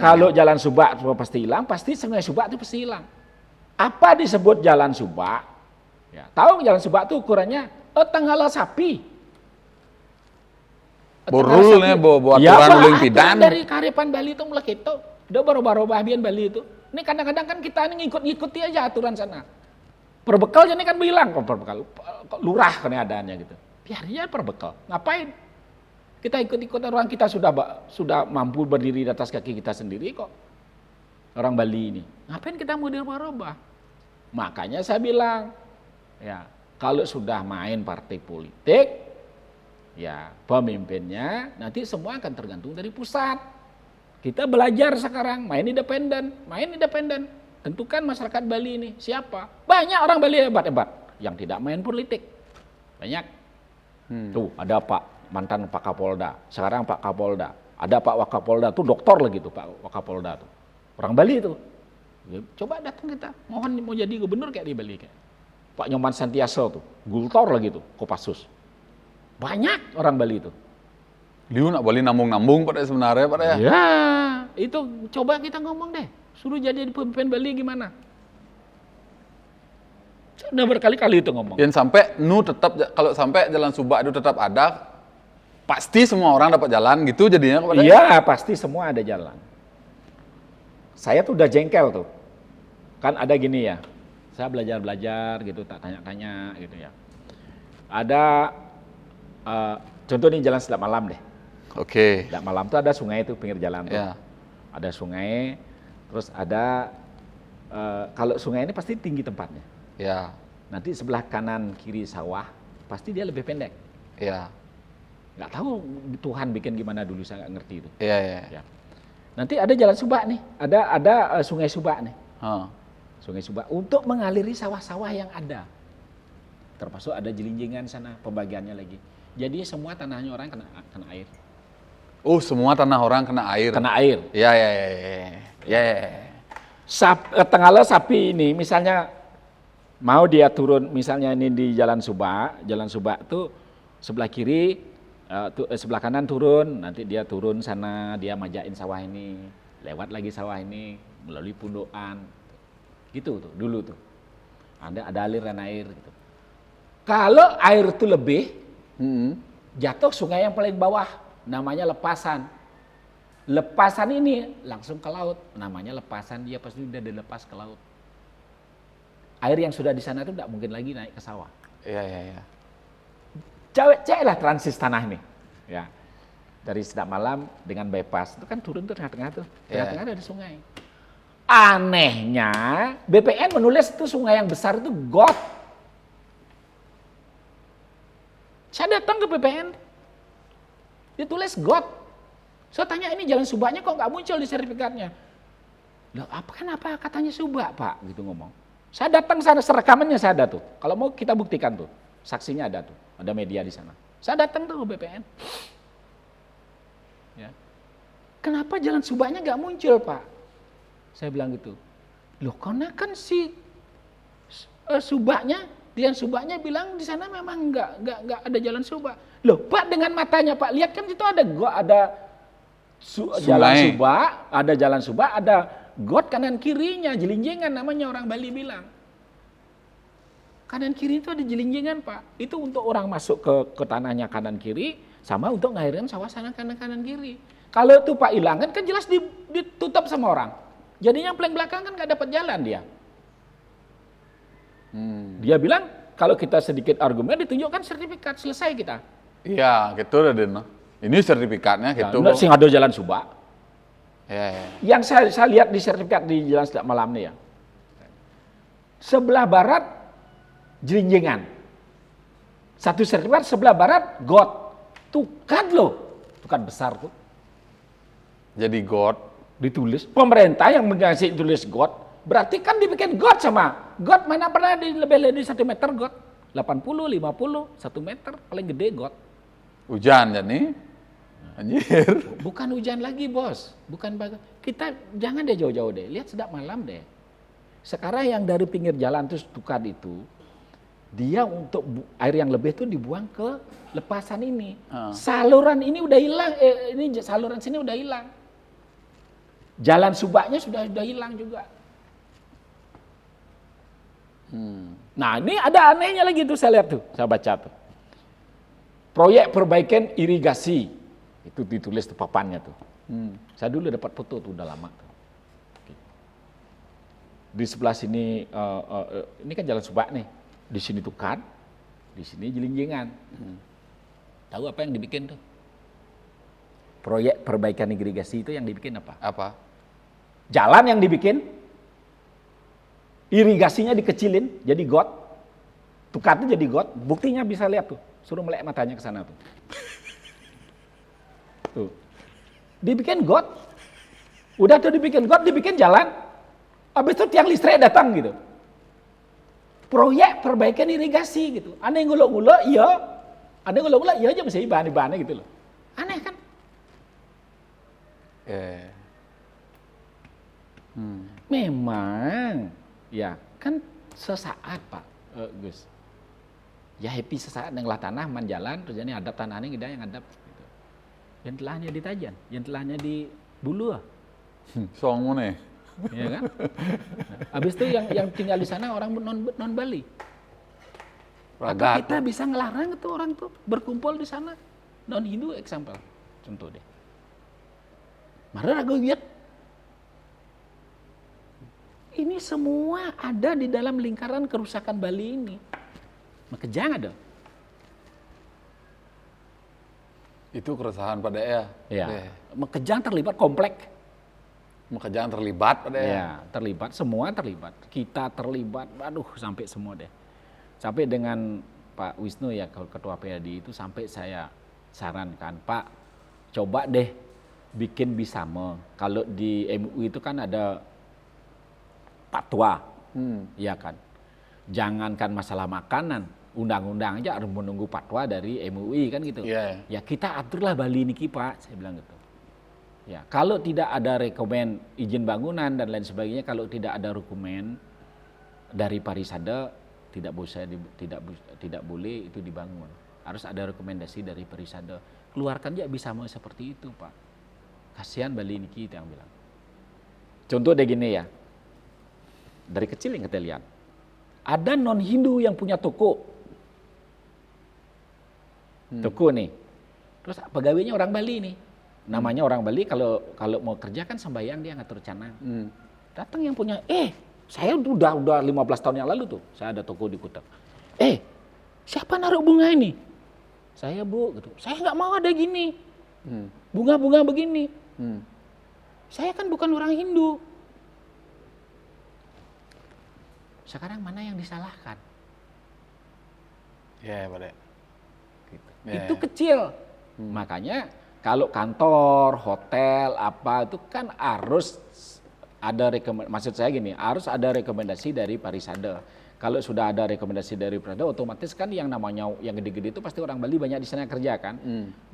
kalau jalan subak itu pasti hilang, pasti sungai subak itu pasti hilang. Apa disebut jalan subak? Ya, tahu jalan subak itu ukurannya tenggalah sapi. Borulnya bawa aturan uling pidan. Dari kearifan Bali itu mulai itu. Udah baru-baru bahagian Bali itu. Ini kadang-kadang kan kita ini ngikut-ngikuti aja aturan sana. Perbekal jadi kan bilang kok perbekal lurah keadaannya gitu. Biar dia perbekal. Ngapain? Kita ikut-ikut orang kita sudah mampu berdiri di atas kaki kita sendiri kok. Orang Bali ini. Ngapain kita mau dirubah-rubah? Makanya saya bilang, ya kalau sudah main partai politik, ya pemimpinnya nanti semua akan tergantung dari pusat. Kita belajar sekarang main independen. Tentukan masyarakat Bali ini siapa? Banyak orang Bali hebat-hebat yang tidak main politik. Banyak. Tuh ada mantan Pak Kapolda, sekarang Pak Kapolda. Ada Pak Wakapolda tuh doktor lagi tuh Pak Wakapolda tuh. Orang Bali tuh. Coba datang kita, mohon mau jadi gubernur kayak di Bali kayak. Pak Nyoman Santiaso tuh, gultor lagi tuh, Kopassus. Banyak orang Bali itu. Liu nak Bali nambung-nambung pada sebenarnya pada ya. Ya, itu coba kita ngomong deh. Suruh jadi pemimpin Bali gimana? Sudah berkali-kali itu ngomong. Yang sampai kalau sampai jalan subak itu tetap ada, pasti semua orang dapat jalan gitu jadinya kepada. Iya, pasti semua ada jalan. Saya tuh udah jengkel tuh. Kan ada gini ya. Saya belajar gitu, tak tanya-tanya gitu ya. Ada contoh nih jalan Sedak Malam deh. Oke. Sedak Malam tuh ada sungai itu pinggir jalan tuh. Ya. Ada sungai, terus ada kalau sungai ini pasti tinggi tempatnya. Ya. Nanti sebelah kanan kiri sawah, pasti dia lebih pendek. Ya. Nggak tahu Tuhan bikin gimana dulu, saya nggak ngerti itu. Iya. Ya. Nanti ada jalan subak nih, ada sungai subak nih. Sungai Subak untuk mengaliri sawah-sawah yang ada. Termasuk ada jelinjingan sana pembagiannya lagi. Jadi semua tanahnya orang kena air. Oh, semua tanah orang kena air. Kena air. Ya. Tenggalah sapi ini misalnya mau dia turun, misalnya ini di Jalan Subak tuh sebelah kiri, sebelah kanan turun, nanti dia turun sana, dia majain sawah ini, lewat lagi sawah ini, melalui pundokan. Gitu tuh, dulu tuh. Ada aliran air gitu. Kalau air itu lebih, jatuh sungai yang paling bawah, namanya lepasan. Lepasan ini langsung ke laut, namanya lepasan, dia pasti udah dilepas ke laut. Air yang sudah di sana itu tidak mungkin lagi naik ke sawah. Iya. Cewek-cewek lah transis tanah ini. Ya. Dari Sedak Malam dengan bypass, itu kan turun tuh tengah-tengah tuh. Tengah-tengah ada sungai. Anehnya, BPN menulis itu sungai yang besar itu got. Saya datang ke BPN, Ditulis God. Saya tanya ini jalan subaknya kok nggak muncul di sertifikatnya? Loh, kenapa katanya subak Pak? Gitu ngomong. Saya datang sana, serekamannya saya ada tuh. Kalau mau kita buktikan tuh, saksinya ada tuh, ada media di sana. Saya datang tuh ke BPN. Ya. Kenapa jalan subaknya nggak muncul Pak? Saya bilang gitu. Loh, karena kan si subaknya, Dian subaknya bilang di sana memang nggak ada jalan subak. Loh Pak, dengan matanya Pak, lihat kan itu ada jalan subak, ada got kanan kirinya, jelinjengan namanya orang Bali bilang. Kanan kiri itu ada jelinjengan Pak. Itu untuk orang masuk ke tanahnya kanan kiri, sama untuk ngairin sawah sana kanan kiri. Kalau itu Pak hilangan kan jelas ditutup sama orang. Jadinya paling belakang kan nggak dapat jalan dia. Dia bilang kalau kita sedikit argumen ditunjukkan sertifikat, selesai kita. Iya, gitu udah Den. Ini sertifikatnya gitu. Nah, sing ada jalan subak. Ya. Yang saya lihat di sertifikat di Jalan Sedak Malam nih ya. Sebelah barat jelinjengan. Satu sertifikat sebelah barat got. Tukat loh. Tukat besar tuh. Jadi got Ditulis. Pemerintah yang mengasih tulis got. Berarti kan dibikin got sama. Got mana pernah lebih dari 1 meter got. 80, 50, 1 meter. Paling gede got. hujan jadi. Anjir. Bukan hujan lagi bos, kita jangan deh jauh-jauh deh, lihat Sedak Malam deh. Sekarang yang dari pinggir jalan terus Tukat itu, dia untuk air yang lebih itu dibuang ke lepasan ini. Saluran ini udah hilang, ini saluran sini udah hilang. Jalan subaknya sudah hilang juga. Nah ini ada anehnya lagi tuh saya lihat tuh, saya baca tuh. Proyek perbaikan irigasi. Itu ditulis di papannya tuh. Saya dulu dapat foto tuh udah lama tuh. Di sebelah sini, ini kan jalan subak nih. Di sini Tukat, di sini jelinjengan. Tahu apa yang dibikin tuh? Proyek perbaikan irigasi itu yang dibikin apa? Apa? Jalan yang dibikin, irigasinya dikecilin, jadi got. Tukatnya jadi got. Buktinya bisa lihat tuh. Suruh melek matanya ke sana tuh. Tuh. Dibikin got. Udah tuh dibikin got, dibikin jalan. Habis itu tiang listrik datang gitu. Proyek perbaikan irigasi gitu. Aneh nguluk-nguluk, iya. Aneh nguluk-nguluk, iya aja masih ibahan-ibahan gitu loh. Aneh kan? Memang, ya kan sesaat Pak Gus. Ya happy sesaat yang lah tanah man jalan, terus jadi adap tanah ini yang adap. Yang telahnya di Tajan, yang telahnya di Bulu. Songo nih. Ya kan? Habis itu yang tinggal di sana orang non Bali. Apa kita bisa ngelarang itu orang tuh berkumpul di sana? Non Hindu example, contoh deh. Marah aku lihat. Ini semua ada di dalam lingkaran kerusakan Bali ini. Makejang ada. Itu keresahan pada ya. Ya. Makejang terlibat komplek. Makejang terlibat pada ya. Ya, terlibat, semua terlibat. Kita terlibat, aduh sampai semua deh. Sampai dengan Pak Wisnu ya, Ketua PAD itu sampai saya sarankan, Pak, coba deh bikin bisama. Kalau di MUI itu kan ada fatwa, ya kan. Jangankan masalah makanan, undang-undang aja harus menunggu fatwa dari MUI kan gitu. Ya kita aturlah Bali niki Pak, saya bilang gitu. Ya, kalau tidak ada rekomen izin bangunan dan lain sebagainya, kalau tidak ada rekomen dari Parisade tidak boleh itu dibangun. Harus ada rekomendasi dari Parisade. Keluarkan aja bisa mau seperti itu, Pak. Kasihan Bali niki yang bilang. Contoh deh gini ya. Dari kecil yang kita lihat. Ada non-Hindu yang punya toko. Toko nih. Terus pegawainya orang Bali nih. Namanya orang Bali kalau mau kerja kan sembahyang dia ngatur canang. Datang yang punya, saya udah 15 tahun yang lalu tuh, saya ada toko di Kutek. Siapa naruh bunga ini? Saya Bu, gitu. Saya nggak mau ada gini. Bunga-bunga begini. Saya kan bukan orang Hindu. Sekarang mana yang disalahkan? Ya, Pak. Gitu. Itu kecil. Makanya Kalau kantor, hotel, apa itu kan harus ada maksud saya gini, harus ada rekomendasi dari Parisade. Kalau sudah ada rekomendasi dari Parisade, otomatis kan yang namanya yang gede-gede itu pasti orang Bali banyak di sana kerja kan.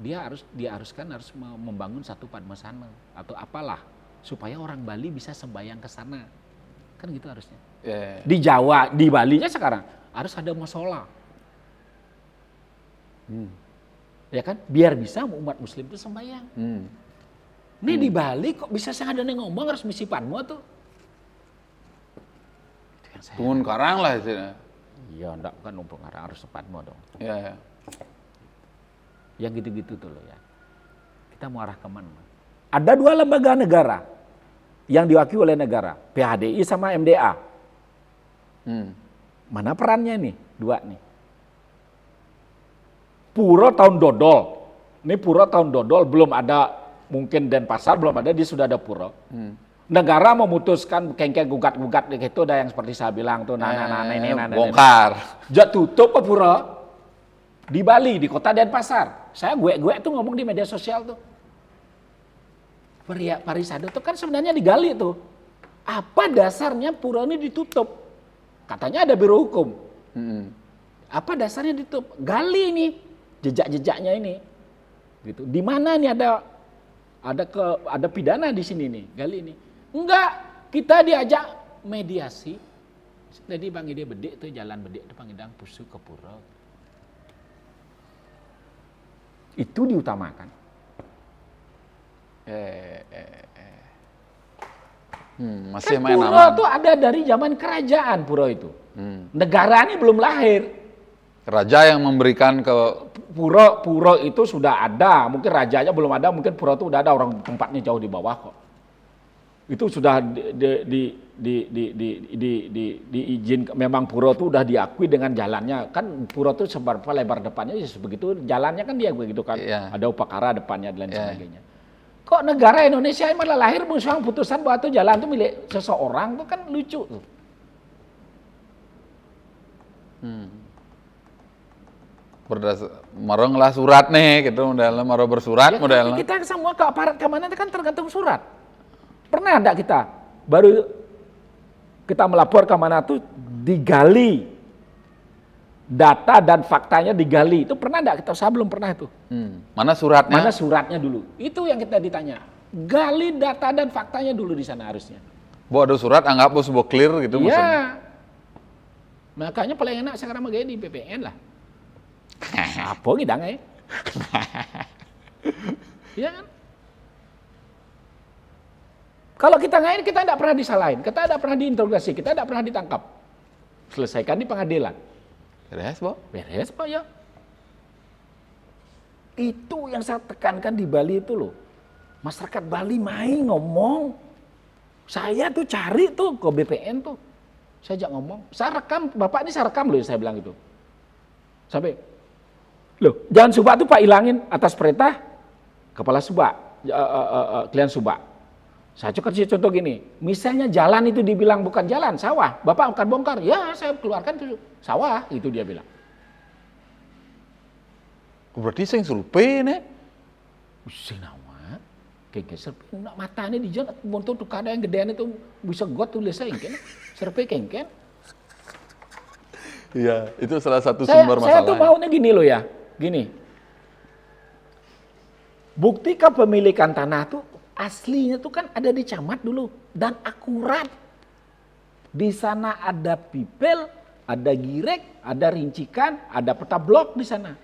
Dia harus membangun satu padmasana atau apalah supaya orang Bali bisa sembahyang ke sana. Kan gitu harusnya. Di Jawa, di Balinya sekarang harus ada musola. Ya kan? Biar bisa umat muslim itu sembahyang. Ini di Bali kok bisa ada yang ngomong harus misi padmo tuh. Tunggu karang lah istilahnya. Iya, enggak kan numpuk karang harus padmo dong. Iya. Yang gitu-gitu tuh loh ya. Kita mau arah kemana? Ada 2 lembaga negara yang diwakili oleh negara, PHDI sama MDA. Mana perannya nih? 2 nih. Puro Tahun Dodol. Ini Puro Tahun Dodol belum ada, mungkin Denpasar belum ada, dia sudah ada puro. Negara memutuskan kengkeng gugat-gugat gitu, ada yang seperti saya bilang tuh, ini bongkar. Dia tutup ke puro di Bali, di kota Denpasar. Saya gue tuh ngomong di media sosial tuh. Parisade tuh kan sebenarnya digali tuh. Apa dasarnya puro ini ditutup? Katanya ada biro hukum. Apa dasarnya ditutup? Gali nih. Jejak-jejaknya ini, gitu. Di mana nih ada pidana di sini nih, gali ini. Enggak, kita diajak mediasi. Jadi Bang Ide bedik tuh jalan bedik itu pangidang pusu ke pura. Itu diutamakan. Masih kan main pura tuh ada dari zaman kerajaan pura itu. Negara ini belum lahir. Raja yang memberikan ke Pura itu sudah ada, mungkin rajanya belum ada, mungkin pura itu udah ada, orang tempatnya jauh di bawah kok. Itu sudah diizin, memang pura itu udah diakui dengan jalannya. Kan pura itu seberapa lebar depannya, ya begitu jalannya kan dia begitu kan. Ada upakara depannya dan lain sebagainya. Kok negara Indonesia malah lahir musuhan putusan bahwa itu jalan itu milik seseorang, itu kan lucu tuh. Maronglah surat nih gitu modelnya, maro bersurat ya, modelnya. Kita semua ke aparat keamanan itu kan tergantung surat. Pernah enggak kita baru kita melapor ke mana tuh digali data dan faktanya digali, itu pernah enggak kita? Saya belum pernah itu. Mana suratnya? Mana suratnya dulu? Itu yang kita ditanya. Gali data dan faktanya dulu di sana harusnya. Bu ada surat anggap bu sebuah clear gitu maksudnya. Makanya paling enak sekarang mah di BPN lah. Apa ngidang ya? Iya kan? Kalau kita ngain, kita tidak pernah disalahin, kita tidak pernah diinterogasi, kita tidak pernah ditangkap. Selesaikan di pengadilan. Beres, Bo? Beres, Pak, ya. Itu yang saya tekankan di Bali itu loh. Masyarakat Bali main ngomong. Saya tuh cari tuh ke BPN tuh. Saya ajak ngomong. Saya rekam, Bapak ini saya rekam loh, saya bilang gitu. Sampai loh, jangan subak tuh Pak hilangin atas perintah kepala subak, klien subak. Saya kasih contoh gini, misalnya jalan itu dibilang bukan jalan, sawah, Bapak akan bongkar. Ya, saya keluarkan itu sawah, itu dia bilang. Berarti saya survei nih. Sing nama, kayak survei nak mata ini di jalan, bontot tuh kada yang gedean itu bisa got tulis saya ingin, survei kengken. Iya, itu salah satu sumber masalah. Saya tuh maunya gini loh ya. Gini, bukti kepemilikan tanah tuh aslinya tuh kan ada di camat dulu dan akurat. Di sana ada pipel, ada girek, ada rincikan, ada peta blok di sana.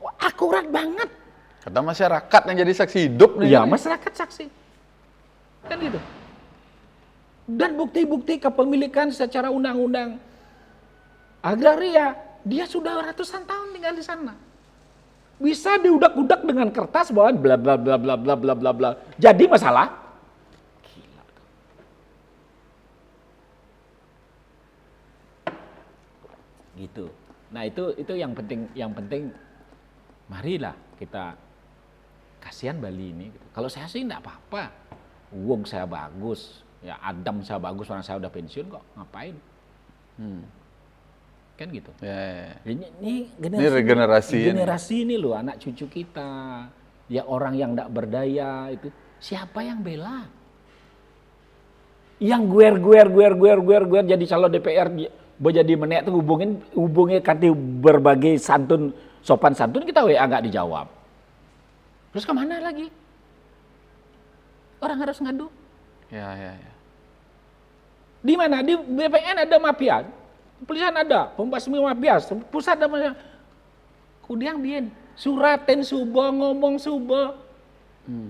Wah, akurat banget. Kata masyarakat yang jadi saksi hidup nih. Iya, masyarakat saksi. Kan gitu. Dan bukti-bukti kepemilikan secara undang-undang agraria. Dia sudah ratusan tahun tinggal di sana. Bisa diudak-udak dengan kertas bahwa bla bla bla bla bla bla bla bla. Jadi masalah. Gila. Gitu. Nah, itu yang penting marilah kita kasihan Bali ini gitu. Kalau saya sih enggak apa-apa. Uang saya bagus, ya Adam saya bagus, orang saya udah pensiun kok, ngapain? kan gitu. Ya. Ini Regenerasi ini loh anak cucu kita, ya orang yang tidak berdaya itu siapa yang bela? Yang guer jadi calon DPR jadi menek tuh hubungi kanti berbagai sopan santun kita WA nggak dijawab. Terus kemana lagi? Orang harus ngadu. Ya. Di mana? Di BPN ada mafia. Kepolisian ada, pembasmi mafia, pusat ada mafia. Kudiang dien, suratin subo, ngomong subo.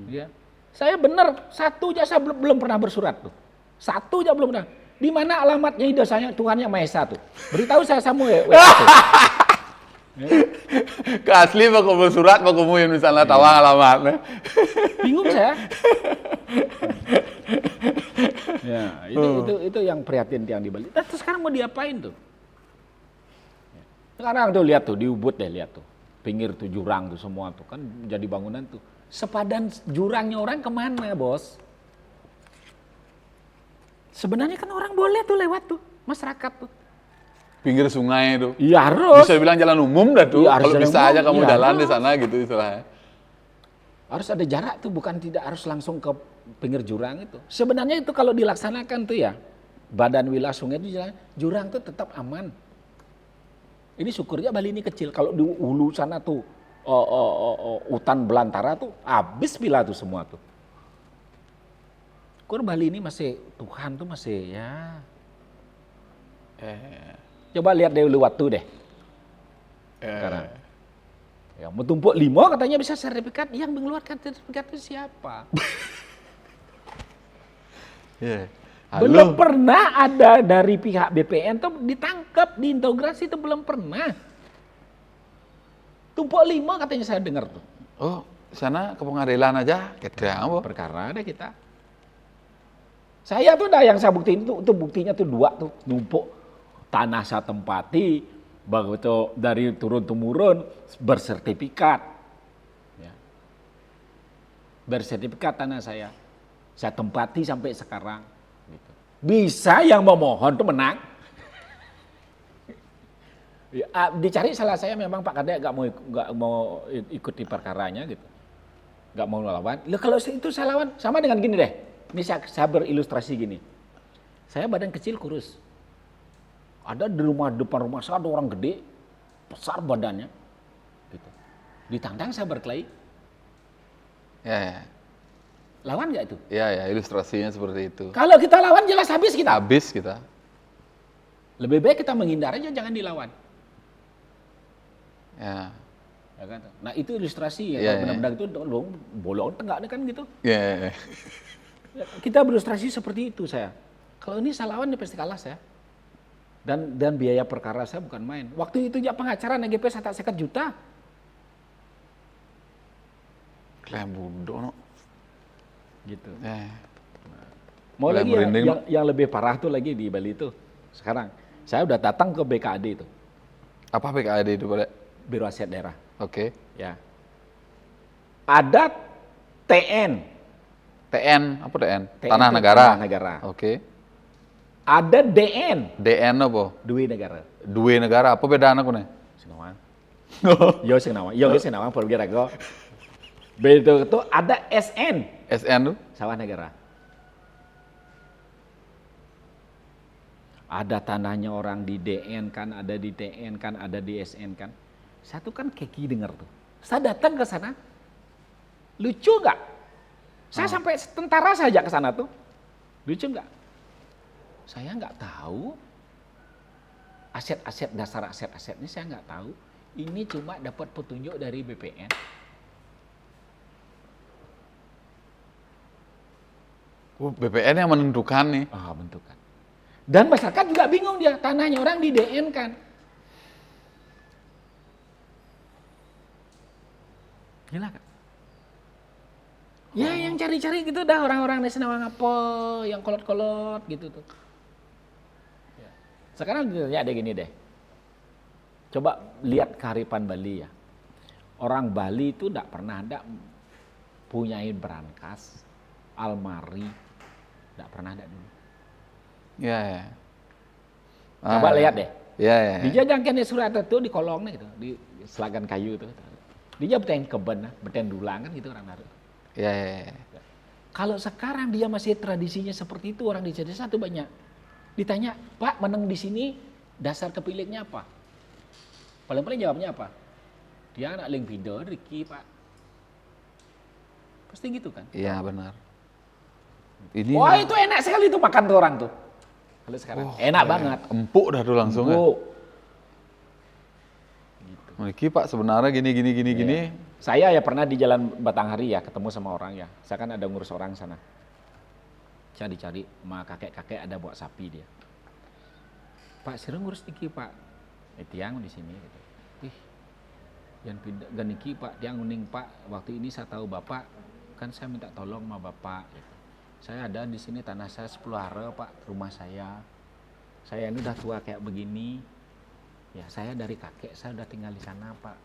Ya. Saya benar, satu aja saya belum pernah bersurat tuh. Satu aja belum pernah. Di mana alamatnya ide saya, Tuhan Yang Maha Esa tuh. Beritahu saya Samuel. Ke asli mau bersurat, mau kemuin misalnya tawang alamatnya. Bingung saya. Ya, itu yang prihatin yang di Bali. Terus sekarang mau diapain tuh? Sekarang tuh lihat tuh di Ubud deh, lihat tuh. Pinggir tuh jurang tuh semua tuh kan jadi bangunan tuh. Sepadan jurangnya orang kemana, Bos? Sebenarnya kan orang boleh tuh lewat tuh, masyarakat tuh. Pinggir sungai tuh. Iya harus. Bisa bilang jalan umum dah tuh. Ya, kalau bisa aja kamu jalan harus. Di sana gitu istilahnya. Harus ada jarak tuh, bukan tidak harus langsung ke pinggir jurang itu. Sebenarnya itu kalau dilaksanakan tuh ya, badan wilayah sungai itu jurang tuh tetap aman. Ini syukurnya Bali ini kecil. Kalau di hulu sana tuh hutan belantara tuh habis bila tuh semua tuh. Kur Bali ini masih Tuhan tuh masih ya. Coba lihat deh waktu deh. Sekarang. Ya, mau tumpuk 5 katanya bisa sertifikat, yang mengeluarkan sertifikat itu siapa? Belum pernah ada dari pihak BPN tuh ditangkap, diintegrasi itu belum pernah. Tumpuk 5 katanya saya dengar tuh. Oh, sana ke pengadilan aja, perkara ada kita. Saya tuh dah yang saya buktiin itu buktinya tuh 2 tuh, numpuk tanah saya tempati. Begitu dari turun-temurun bersertifikat, ya. Bersertifikat tanah saya tempati sampai sekarang. Gitu. Bisa yang memohon tuh menang. Ya, dicari salah saya memang Pak Kadek nggak mau ikuti perkaranya gitu, nggak mau lawan. Loh, kalau itu saya lawan sama dengan gini deh. Ini saya berilustrasi gini. Saya badan kecil kurus. Ada di depan rumah saya ada orang gede, besar badannya, gitu. Ditantang saya berkelahi. Ya. Lawan nggak itu? Ya, ilustrasinya seperti itu. Kalau kita lawan jelas habis kita. Habis kita. Lebih baik kita menghindar aja, jangan dilawan. Ya. Ya kan? Nah itu ilustrasi ya. Benar-benar itu bolong tengah kan gitu. Ya. Kita berilustrasi seperti itu saya. Kalau ini saya lawan ya pasti kalah saya. Dan biaya perkara saya bukan main. Waktu itu ya pengacara NGP saya tak 1 juta. Klaim bodoh no. Gitu. Klaim Mau lagi yang lebih parah tuh lagi di Bali itu. Sekarang saya udah datang ke BKAD itu. Apa BKAD itu, Pak? Biro Aset Daerah. Oke. Ya. Ada TN. Apa TN? Tanah Negara. Tanah Negara. Oke. Ada DN. DN apa? Duit negara. Duit negara. Apa beda anakku nih? Singawang. Yo Singawang pergi rago. Begitu itu ada SN. SN tuh? Sawah negara. Ada tanahnya orang di DN kan, ada di TN kan, ada di SN kan. Satu kan keki dengar tuh. Saya datang ke sana. Lucu nggak? Saya sampai tentara saja ke sana tuh. Lucu nggak? Saya nggak tahu aset-aset dasar aset-aset ini saya nggak tahu. Ini cuma dapat petunjuk dari BPN. BPN yang menentukan nih. Menentukan. Dan masyarakat juga bingung dia, tanahnya orang di DN kan. Gila kan? Ya yang cari-cari gitu dah orang-orang di Senawang apa, yang kolot-kolot gitu tuh. Sekarang ya ada gini deh. Coba lihat kearifan Bali ya. Orang Bali itu tidak pernah ada punyai brankas, almari, tidak pernah ada dulu. Ya. Coba lihat deh. Iya. Dia jangkene surat itu di kolongnya gitu, di selagan kayu itu. Dia beten keben, beten dulang kan gitu orang naruh. Iya. Kalau sekarang dia masih tradisinya seperti itu, orang di desa tuh banyak. Ditanya, Pak menang di sini dasar kepilihnya apa? Paling-paling jawabnya apa? Dia anak ling pindo, Riki Pak. Pasti gitu kan? Iya benar. Wah itu enak sekali tuh makan tuh orang tuh. Kalau sekarang enak banget. Empuk dah tuh langsung ya. Empuk. Gitu. Iki Pak sebenarnya gini. Saya ya pernah di Jalan Batanghari ya ketemu sama orang ya. Saya kan ada ngurus orang sana. Saya dicari sama kakek-kakek ada bawa sapi dia. Pak sering ngurus niki Pak. Tiang di sini gitu. Ih. Yang pindah ganiki Pak, tiang uning Pak. Waktu ini saya tahu Bapak kan saya minta tolong sama Bapak gitu. Saya ada di sini tanah saya 10 are Pak, rumah saya. Saya ini udah tua kayak begini. Ya saya dari kakek saya udah tinggal di sana Pak.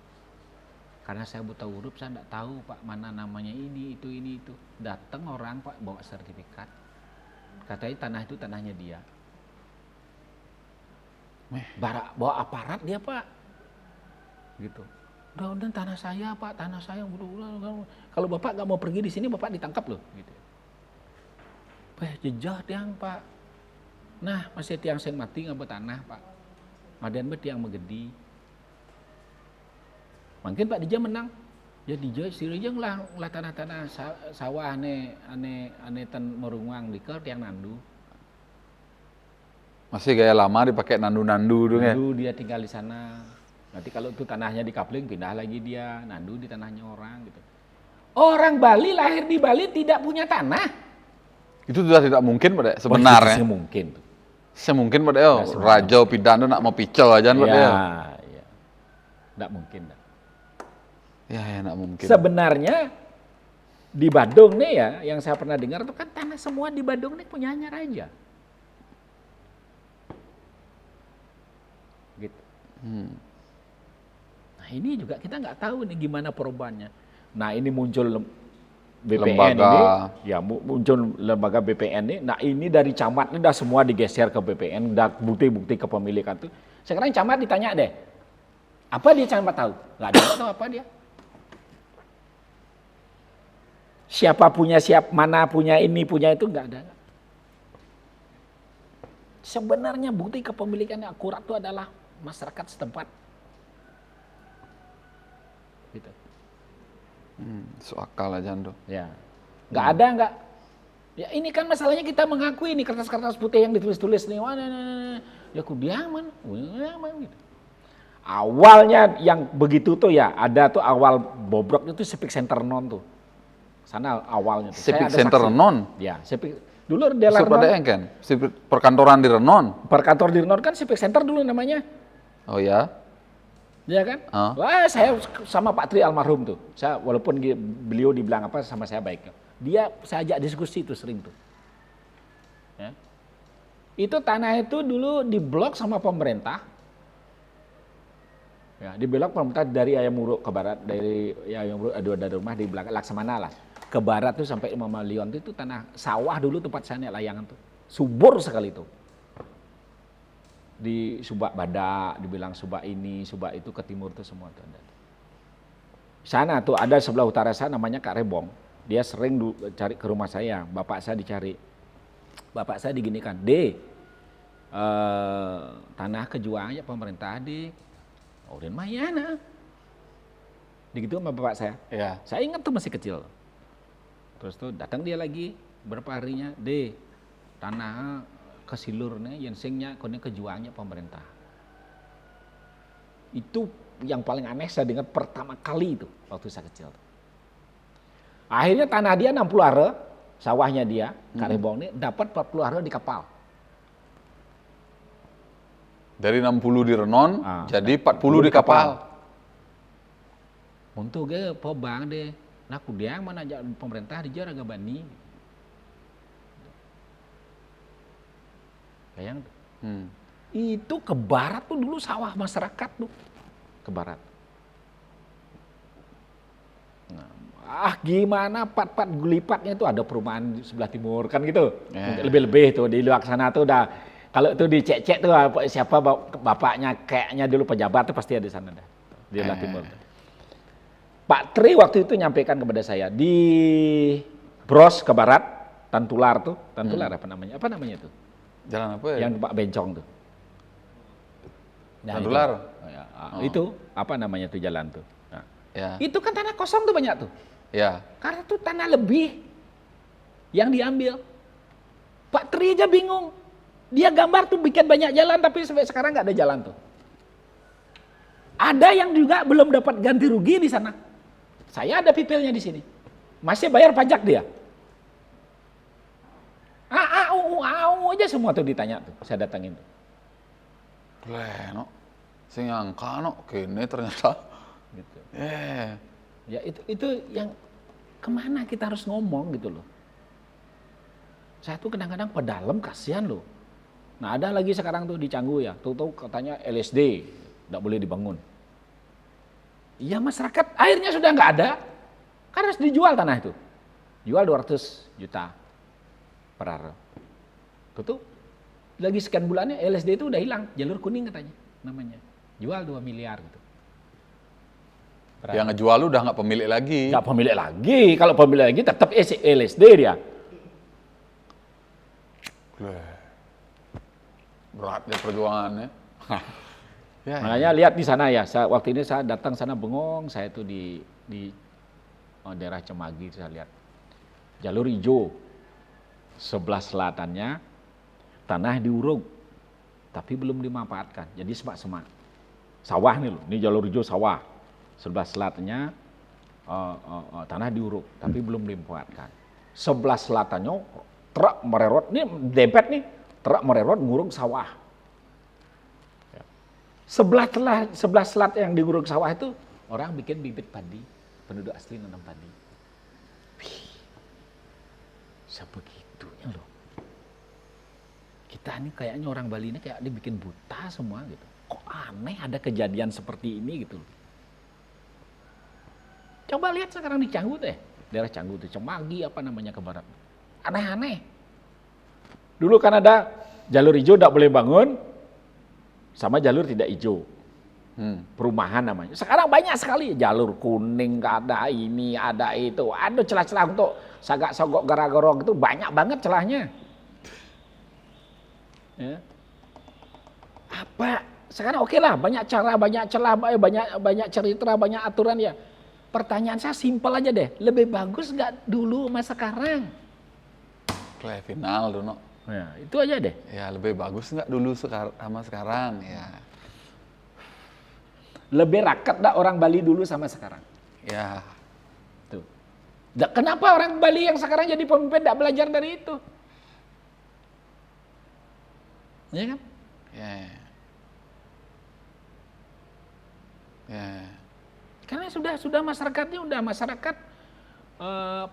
Karena saya buta huruf saya enggak tahu Pak mana namanya ini itu. Datang orang Pak bawa sertifikat. Katanya tanah itu tanahnya dia. Bawa aparat dia Pak. Gitu. Udah tanah saya Pak, tanah saya. Kalau Bapak nggak mau pergi di sini Bapak ditangkap loh. Gitu. Jejah tiang Pak. Nah masih tiang seng mati nggak tanah Pak. Madan bet tiang megedi. Mungkin Pak Dija menang. Ya Dija sirejeng lah tanah-tanah sawah ane tan merungang diker tiang nandu. Masih gaya lama dipakai nandu-nandu dong ya. Nandu dia tinggal di sana. Nanti kalau itu tanahnya di Kapling pindah lagi dia nandu di tanahnya orang gitu. Orang Bali lahir di Bali tidak punya tanah. Itu sudah tidak mungkin pada sebenarnya. Mungkin. Semungkin pada Raja Pidana nak mau picel aja pada ya. Tidak mungkin. Ya, nak mungkin. Sebenarnya di Badung nih ya, yang saya pernah dengar itu kan tanah semua di Badung nih punyanya raja. Gitu. Nah ini juga kita nggak tahu nih gimana perubahannya. Nah ini muncul BPN ini, ya muncul lembaga BPN ini. Nah ini dari camat ini udah semua digeser ke BPN, udah bukti-bukti kepemilikan tuh. Sekarang camat ditanya deh, apa dia camat tahu? Nggak ada tahu apa dia. Siapa punya mana punya ini punya itu nggak ada. Sebenarnya bukti kepemilikan yang akurat itu adalah masyarakat setempat. Gitu. So akal aja tuh. Ya, nggak ada nggak. Ya ini kan masalahnya kita mengakui ini kertas-kertas putih yang ditulis-tulis nih, ya kudiaman, gitu. Awalnya yang begitu tuh ya ada tuh awal bobrok itu Civic Center Non tuh, sana awalnya. Tuh. Civic Center Non. Ya, dulu di Renon. Kan, perkantoran di Renon. Perkantor di Renon kan Civic Center dulu namanya. Oh ya. Ya kan? Wah, saya sama Pak Tri almarhum tuh. Saya walaupun beliau dibilang apa sama saya baik. Saya ajak diskusi itu sering tuh. Ya. Itu tanah itu dulu diblok sama pemerintah. Ya, diblok pemerintah dari Ayamuruk ke barat, dari Ayamuruk ada rumah di belakang Laksamana lah. Ke barat tuh sampai Mama Lion itu tanah sawah dulu tempat saya layangan tuh. Subur sekali tuh. Di Subak Badak, dibilang Subak ini, Subak itu ke timur tuh semua tuh ada. Sana tuh ada sebelah utara sana namanya Kak Rebong. Dia sering cari ke rumah saya, bapak saya dicari. Bapak saya diginikan, tanah kejuang aja pemerintah adik. Oh, dan Mayana. Begitu sama bapak saya. Ya. Saya ingat tuh masih kecil. Terus tuh datang dia lagi berapa harinya, tanah kesilurnya yang singnya kone kejuangnya pemerintah. Itu yang paling aneh saya dengar pertama kali itu waktu saya kecil. Akhirnya tanah dia 60 are, sawahnya dia, Karebong ini dapat 40 are di kapal. Dari 60 di Renon, jadi 40 di kapal. Untuk pobang deh, nah kudiang mana aja pemerintah di Jaraga Bani. Bayang itu ke barat tuh dulu sawah masyarakat tuh ke barat. Nah, gimana pat lipatnya itu ada perumahan di sebelah timur kan gitu. Lebih-lebih tuh di luar sana tuh udah Kalau tuh dicek-cek tuh siapa bapaknya kayaknya dulu pejabat tuh pasti ada di sana dah. Di Belah Timur. Pak Tri waktu itu nyampaikan kepada saya di Bros ke barat, Tantular apa namanya? Apa namanya tuh? Jalan apa ya? Yang Pak Bencong tuh. Nah, Tantular. Itu apa namanya tuh jalan tuh? Nah, Ya. itu kan tanah kosong tuh banyak tuh. Ya. Karena tuh tanah lebih yang diambil. Pak Tri aja bingung. Dia gambar tuh bikin banyak jalan tapi sampai sekarang nggak ada jalan tuh. Ada yang juga belum dapat ganti rugi di sana. Saya ada pipilnya di sini. Masih bayar pajak dia. Au aja semua tuh ditanya tuh. Saya datangin tuh. No. Sing angka no kene ternyata. Gitu. Ya itu yang kemana kita harus ngomong gitu loh. Saya tuh kadang-kadang pedalam kasihan loh. Nah ada lagi sekarang tuh di Canggu ya, tuh katanya LSD, nggak boleh dibangun. Iya masyarakat airnya sudah nggak ada, kan harus dijual tanah itu. Jual 200 juta per ar. Tuh lagi sekian bulannya LSD itu udah hilang, jalur kuning katanya namanya. Jual 2 miliar gitu. Yang ngejual udah nggak pemilik lagi. Nggak pemilik lagi, kalau pemilik lagi tetap LSD dia. Beratnya perjuangannya. Makanya lihat di sana ya, waktu ini saya datang sana bengong, saya tuh di daerah Cemagi saya lihat jalur hijau sebelah selatannya tanah diuruk tapi belum dimanfaatkan, jadi semak-semak sawah nih loh, ini jalur hijau sawah sebelah selatannya tanah diuruk tapi belum dimanfaatkan. Sebelah selatannya truk mererot, ini dempet nih truk mererot nguruk sawah. Sebelah selat yang diguruk sawah itu orang bikin bibit padi, penduduk asli nanam padi. Sebegitunya loh. Kita ini kayaknya orang Bali ini kayak dibikin buta semua gitu. Kok aneh ada kejadian seperti ini gitu. Coba lihat sekarang di Canggu deh, daerah Canggu itu Cemagi apa namanya ke barat. Aneh-aneh. Dulu kan ada jalur hijau tidak boleh bangun, sama jalur tidak hijau. Perumahan namanya. Sekarang banyak sekali jalur kuning, ada ini, ada itu. Ada celah-celah untuk sagak-sogok gara-garong itu banyak banget celahnya. Ya. Apa? Sekarang oke lah, banyak cara, banyak celah, banyak cerita, banyak aturan ya. Pertanyaan saya simpel aja deh, lebih bagus nggak dulu sama sekarang? Kayak final dulu. Ya, itu aja deh. Ya lebih bagus nggak dulu sama sekarang ya. Lebih raket dah orang Bali dulu sama sekarang. Ya. Tuh. Kenapa orang Bali yang sekarang jadi pemimpin tidak belajar dari itu? Iya kan? Ya. Ya. Karena sudah masyarakatnya udah masyarakat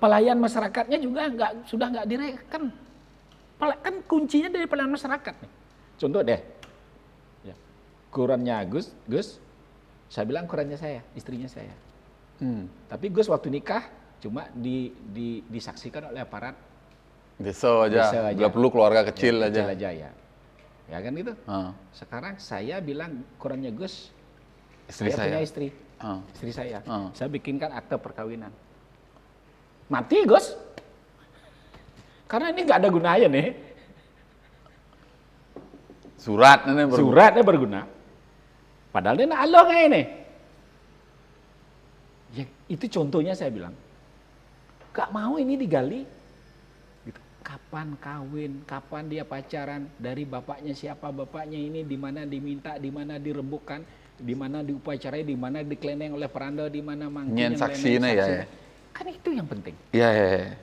pelayan masyarakatnya juga sudah nggak direken. Kan kuncinya dari pelayan masyarakat nih. Contoh deh, ya. Kurannya Gus, saya bilang kurannya saya, istrinya saya. Tapi Gus waktu nikah cuma disaksikan oleh aparat desa aja. Nggak perlu keluarga kecil ya, aja. Kecil aja ya. Ya kan gitu. Sekarang saya bilang kurannya Gus, saya punya istri, istri saya. Saya bikinkan akte perkawinan. Mati Gus. Karena ini nggak ada gunanya nih. Suratnya berguna. Padahal dia nak Allah kayak ini. Ya, itu contohnya saya bilang. Gak mau ini digali. Gitu. Kapan kawin, kapan dia pacaran, dari bapaknya siapa, bapaknya ini di mana diminta, di mana dirembukan, di mana diupacarai, di mana dikleneng oleh peranda, di mana mangkin Nyen saksinya ya. Kan itu yang penting. Iya.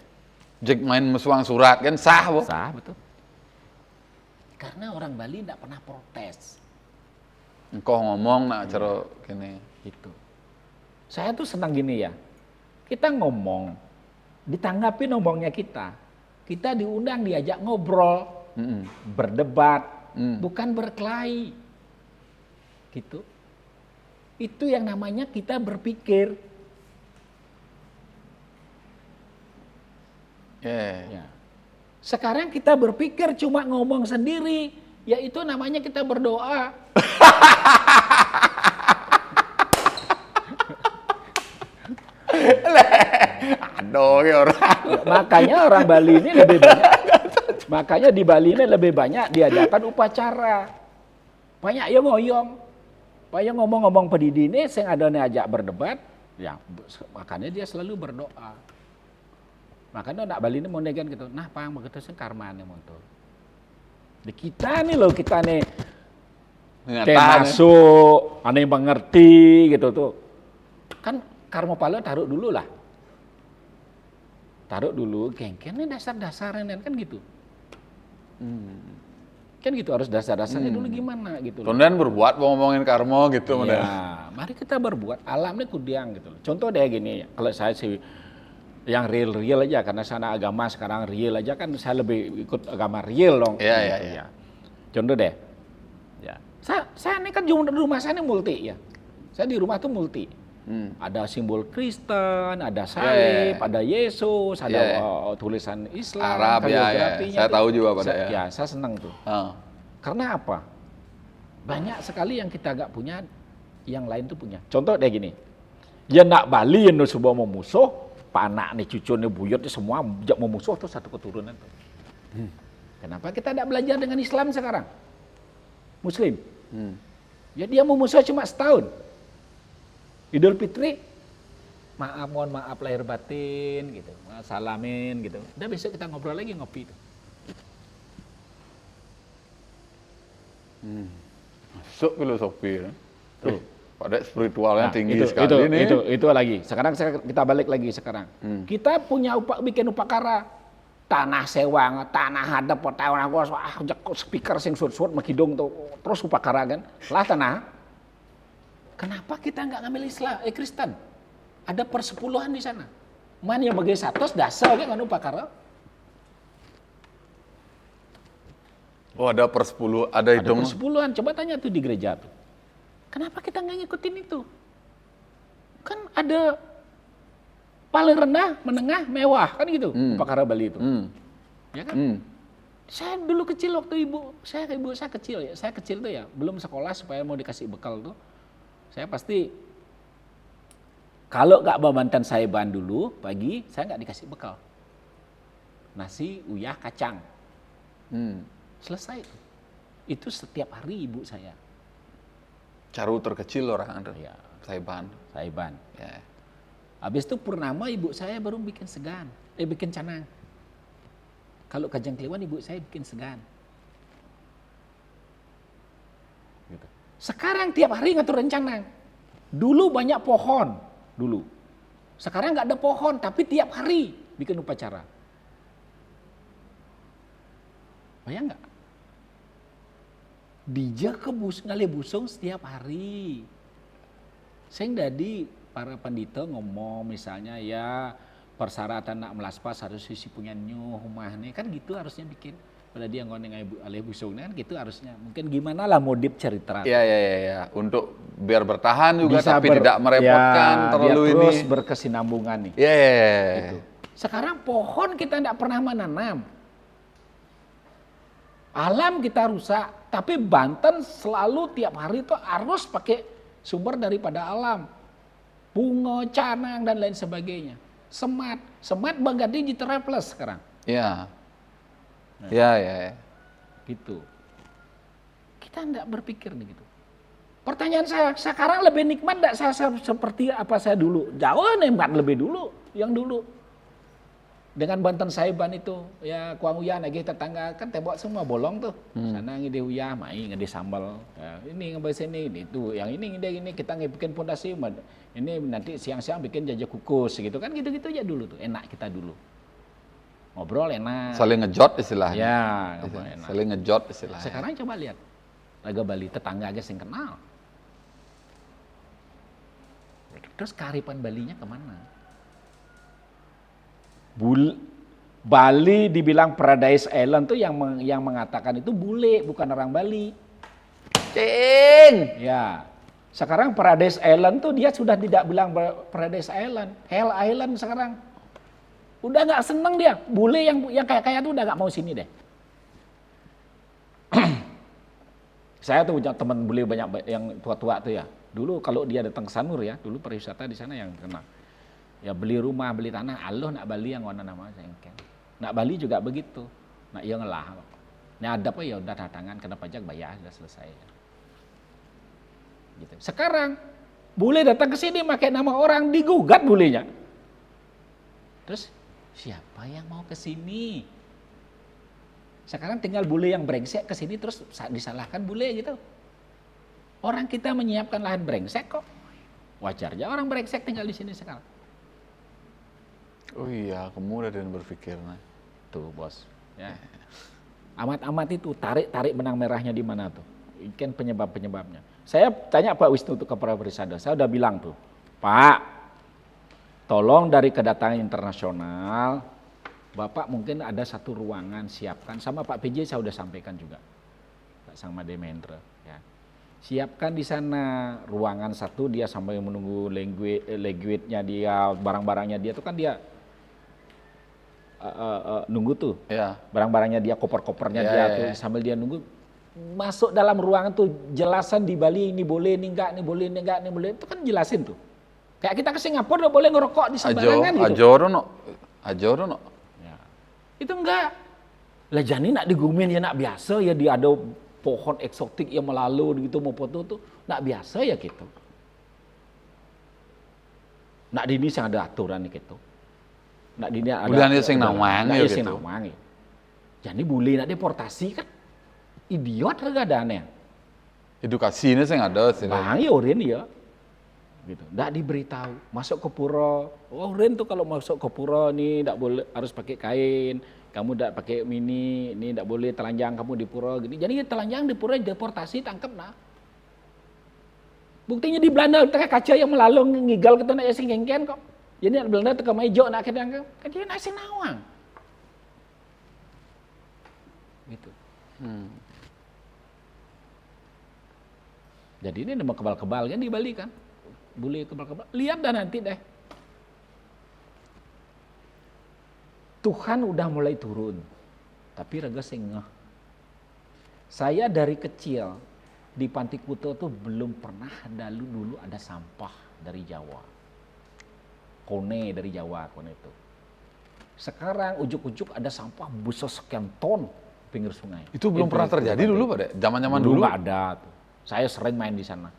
Jek main mesuang surat kan sah, Bu. Sah, betul. Karena orang Bali tidak pernah protes. Engkau ngomong nak cara gini. Itu. Saya tuh senang gini ya. Kita ngomong, ditanggapi ngomongnya kita. Kita diundang diajak ngobrol, berdebat, bukan berkelahi. Gitu. Itu yang namanya kita berpikir. Ya. Sekarang kita berpikir cuma ngomong sendiri, Ya itu namanya kita berdoa. Aduh, ya orang. Makanya orang Bali ini lebih banyak. Makanya di Bali ini lebih banyak diadakan upacara. Banyak yang ngoyong. Banyak ngomong-ngomong pedidi ini, saya ada ajak berdebat. Ya, makanya dia selalu berdoa. Makanya nak Bali ini mau negan gitu. Nah, pang begitu sih karmane monto. Di kita nih loh, kita nih kayak masuk, aneh mengerti gitu tuh. Kan karma pala taruh dulu lah. Taruh dulu, gengken ini dasar-dasarnya kan gitu. Kan gitu, harus dasar-dasarnya dulu gimana gitu. Kemudian berbuat mau ngomongin karma gitu. Ya, mari kita berbuat, alamnya kudiang gitu. Contoh deh gini, kalau saya sih yang real aja, karena sana agama sekarang real aja kan saya lebih ikut agama real dong. Iya. Contoh deh, ya. Saya ini kan di rumah saya ini multi ya. Saya di rumah tuh multi. Ada simbol Kristen, ada salib, ada Yesus, ada tulisan Islam, Arab ya. Saya tahu juga pada ya. Ya, saya senang tuh. Karena apa? Banyak sekali yang kita gak punya, yang lain tuh punya. Contoh deh gini, ya nak Bali yang sebuah memusuh, panak nih cucu nih buyut nih semua memusuh tuh satu keturunan tuh. Kenapa kita tidak belajar dengan Islam sekarang? Muslim. Ya dia memusuh cuma setahun. Idul Fitri, mohon maaf lahir batin gitu, salamin gitu. Udah besok kita ngobrol lagi ngopi itu. Masuk filosofi. Tuh, pada spiritualnya Nah, tinggi sekali nih. Itu lagi. Sekarang kita balik lagi sekarang. Kita punya bikin upakara. Tanah sewang, tanah hadap, tahun aku speaker sing sud-sud makidung tuh terus upakara kan. Lah tanah. Kenapa kita nggak ngambil Islam, Kristen? Ada persepuluhan di sana. Man yang bagi satos dasar kan anu pakara. Oh ada persepuluh, ada hitung. Persepuluhan, coba tanya tuh di gereja tuh. Kenapa kita nggak ngikutin itu? Kan ada paling rendah, menengah, mewah kan gitu. Pakara Bali itu. Ya kan? Saya dulu kecil waktu ibu saya kecil ya. Saya kecil tuh ya, belum sekolah supaya mau dikasih bekal tuh. Saya pasti kalau nggak Banten Saiban dulu pagi, saya nggak dikasih bekal. Nasi, uyah, kacang. Selesai. Itu setiap hari ibu saya. Caru terkecil orang ada. Ya. Saiban. Ya. Habis itu purnama ibu saya baru bikin segan. Bikin canang. Kalau Kajang Kliwon ibu saya bikin segan. Gitu. Sekarang tiap hari ngatur rencana. Dulu banyak pohon, dulu. Sekarang nggak ada pohon, tapi tiap hari bikin upacara. Bayang nggak? Dija ke ngalih busung setiap hari. Saya jadi para pandita ngomong misalnya ya persyaratan nak melaspas harus isi punya nyuh rumah nih kan gitu harusnya bikin. Pada dia ngoneng alih busung kan gitu harusnya. Mungkin gimana lah modif cerita. Iya. Untuk biar bertahan juga bisa tapi tidak merepotkan terlalu biar ini. Terus berkesinambungan nih. Iya. Gitu. Sekarang pohon kita tidak pernah menanam. Alam kita rusak, tapi Banten selalu tiap hari itu harus pakai sumber daripada alam. Bunga, canang dan lain sebagainya. Semat Banggadi di Teraples sekarang. Iya. Ya. Gitu. Kita enggak berpikir nih gitu. Pertanyaan saya, sekarang lebih nikmat enggak saya seperti apa saya dulu? Jauh nikmat lebih dulu, yang dulu. Dengan Banten Saiban itu, ya kuang uyah lagi tetangga kan tembok semua bolong tuh. Sana ngide uyah, mai ngide sambal. Ya, ini ngebahas ini itu, yang ini ngide kita bikin pondasi. Ini nanti siang-siang bikin jajah kukus gitu kan gitu-gitu aja dulu tuh. Enak kita dulu. Ngobrol enak. Saling ngejot istilahnya. Ya, ngobrol enak. Saling ngejot istilahnya. Sekarang coba lihat. Raga Bali tetangga aja sing kenal. Terus kearifan Balinya kemana? Bali dibilang Paradise Island tuh yang mengatakan itu bule, bukan orang Bali. Cing. Ya. Sekarang Paradise Island tuh dia sudah tidak bilang Paradise Island, Hell Island sekarang. Udah nggak seneng dia. Bule yang kaya-kaya tuh udah nggak mau sini deh. Saya tuh punya teman bule banyak yang tua-tua tuh ya. Dulu kalau dia datang ke Sanur ya, dulu pariwisata di sana yang kenal. Ya beli rumah, beli tanah, Allah nak Bali yang warna nama sengken. Nak Bali juga begitu. Nak iya ngelah. Nah ada apa ya udah datangan kena pajak bayar sudah selesai. Gitu. Sekarang bule datang ke sini pakai nama orang digugat bulenya. Terus siapa yang mau ke sini? Sekarang tinggal bule yang brengsek ke sini terus disalahkan bule gitu. Orang kita menyiapkan lahan brengsek kok. Wajar aja orang brengsek tinggal di sini sekarang. Oh iya, kemudian berpikir. Tuh bos. Ya. Amat-amat itu tarik benang merahnya di mana tuh? Ikan penyebabnya. Saya tanya Pak Wisnu untuk kepala Perisada. Saya udah bilang tuh, Pak, tolong dari kedatangan internasional, Bapak mungkin ada satu ruangan siapkan. Sama Pak PJ saya udah sampaikan juga, Pak Sang Mademendra. Ya. Siapkan di sana ruangan satu dia sampai menunggu language-nya dia, barang-barangnya dia tuh kan dia nunggu tuh. Ya. Barang-barangnya dia, koper-kopernya dia tuh sambil dia nunggu. Masuk dalam ruangan tuh jelasan di Bali ini boleh, ini enggak, ini boleh, ini enggak, ini boleh. Itu kan jelasin tuh. Kayak kita ke Singapura udah boleh ngerokok di sembarangan gitu. Ajoro no. Ya. Itu enggak. Lah jani nak digumin ya nak biasa ya dia ada pohon eksotik yang melalu gitu mau foto tuh nak biasa ya gitu. Nak di ini sing ada aturan gitu. Nak di ini ada. Bulan itu sing nawang ya gitu. Jadi boleh nak deportasi kan. Idiot regadane. Edukasinya sing ada sih. Bang ya oren ya. Gitu. Nggak diberitahu. Masuk ke pura. Oh oren tuh kalau masuk ke pura nih nggak boleh harus pakai kain. Kamu nggak pakai mini, ini nggak boleh telanjang kamu di pura gini. Jadi telanjang di pura deportasi tangkap nah. Buktinya di Belanda tengah kaca yang melalung ngigal kita nak sing ngengken kok. Jadi Belanda tengah mejo nak kadang kan dia nasi nawang. Gitu. Jadi ini nama kebal-kebal kan di Bali kan. Boleh kebal-kebal. Lihat dah nanti deh. Tuhan udah mulai turun. Tapi raga sengah. Saya dari kecil di Panti Kuto tuh belum pernah dulu ada sampah dari Jawa. Kone dari Jawa, kone itu. Sekarang ujuk-ujuk ada sampah besar sekian ton pinggir sungai. Itu belum pernah terjadi dulu Pak? Zaman-zaman dulu nggak ada tuh. Saya sering main di sana.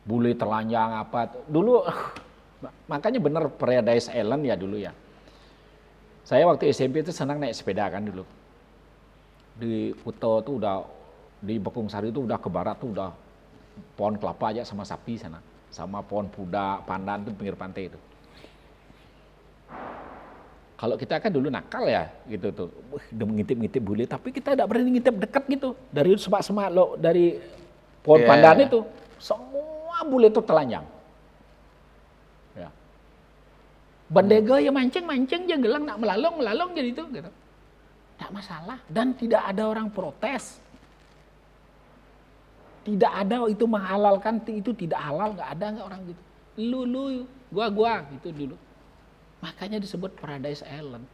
Bule telanjang apa tuh. Dulu makanya bener Paradise Island ya dulu ya. Saya waktu SMP itu senang naik sepeda kan dulu. Di Kuto tuh udah di Bekung Sari itu udah ke barat tuh udah pohon kelapa aja sama sapi sana. Sama pohon puda, pandan tuh pinggir pantai itu. Kalau kita kan dulu nakal ya gitu tuh. Udah ngintip-ngintip bule tapi kita tidak berani ngintip dekat gitu. Dari semak-semak lo dari pohon pandan itu semua bule itu telanjang. Ya. Bandega ya mancing aja gelang nak melalong jadi itu gitu. Tak masalah dan tidak ada orang protes. Tidak ada itu menghalalkan itu tidak halal, nggak ada nggak orang gitu. Lu gua gitu dulu. Makanya disebut Paradise Island.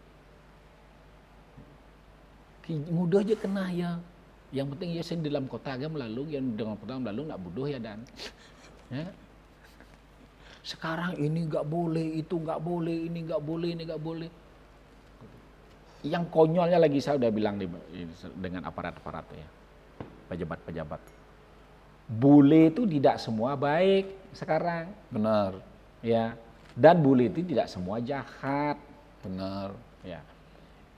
Mudah aja kena ya. Yang penting ya sen dalam kota aja melalui, yang dengan kota melalui nggak bodoh ya dan. Ya. Sekarang ini nggak boleh, itu nggak boleh, ini nggak boleh, ini nggak boleh. Yang konyolnya lagi saya udah bilang dengan aparat-aparat ya, pejabat-pejabat. Bule itu tidak semua baik sekarang. Benar. Ya. Dan bule itu tidak semua jahat. Benar. Ya.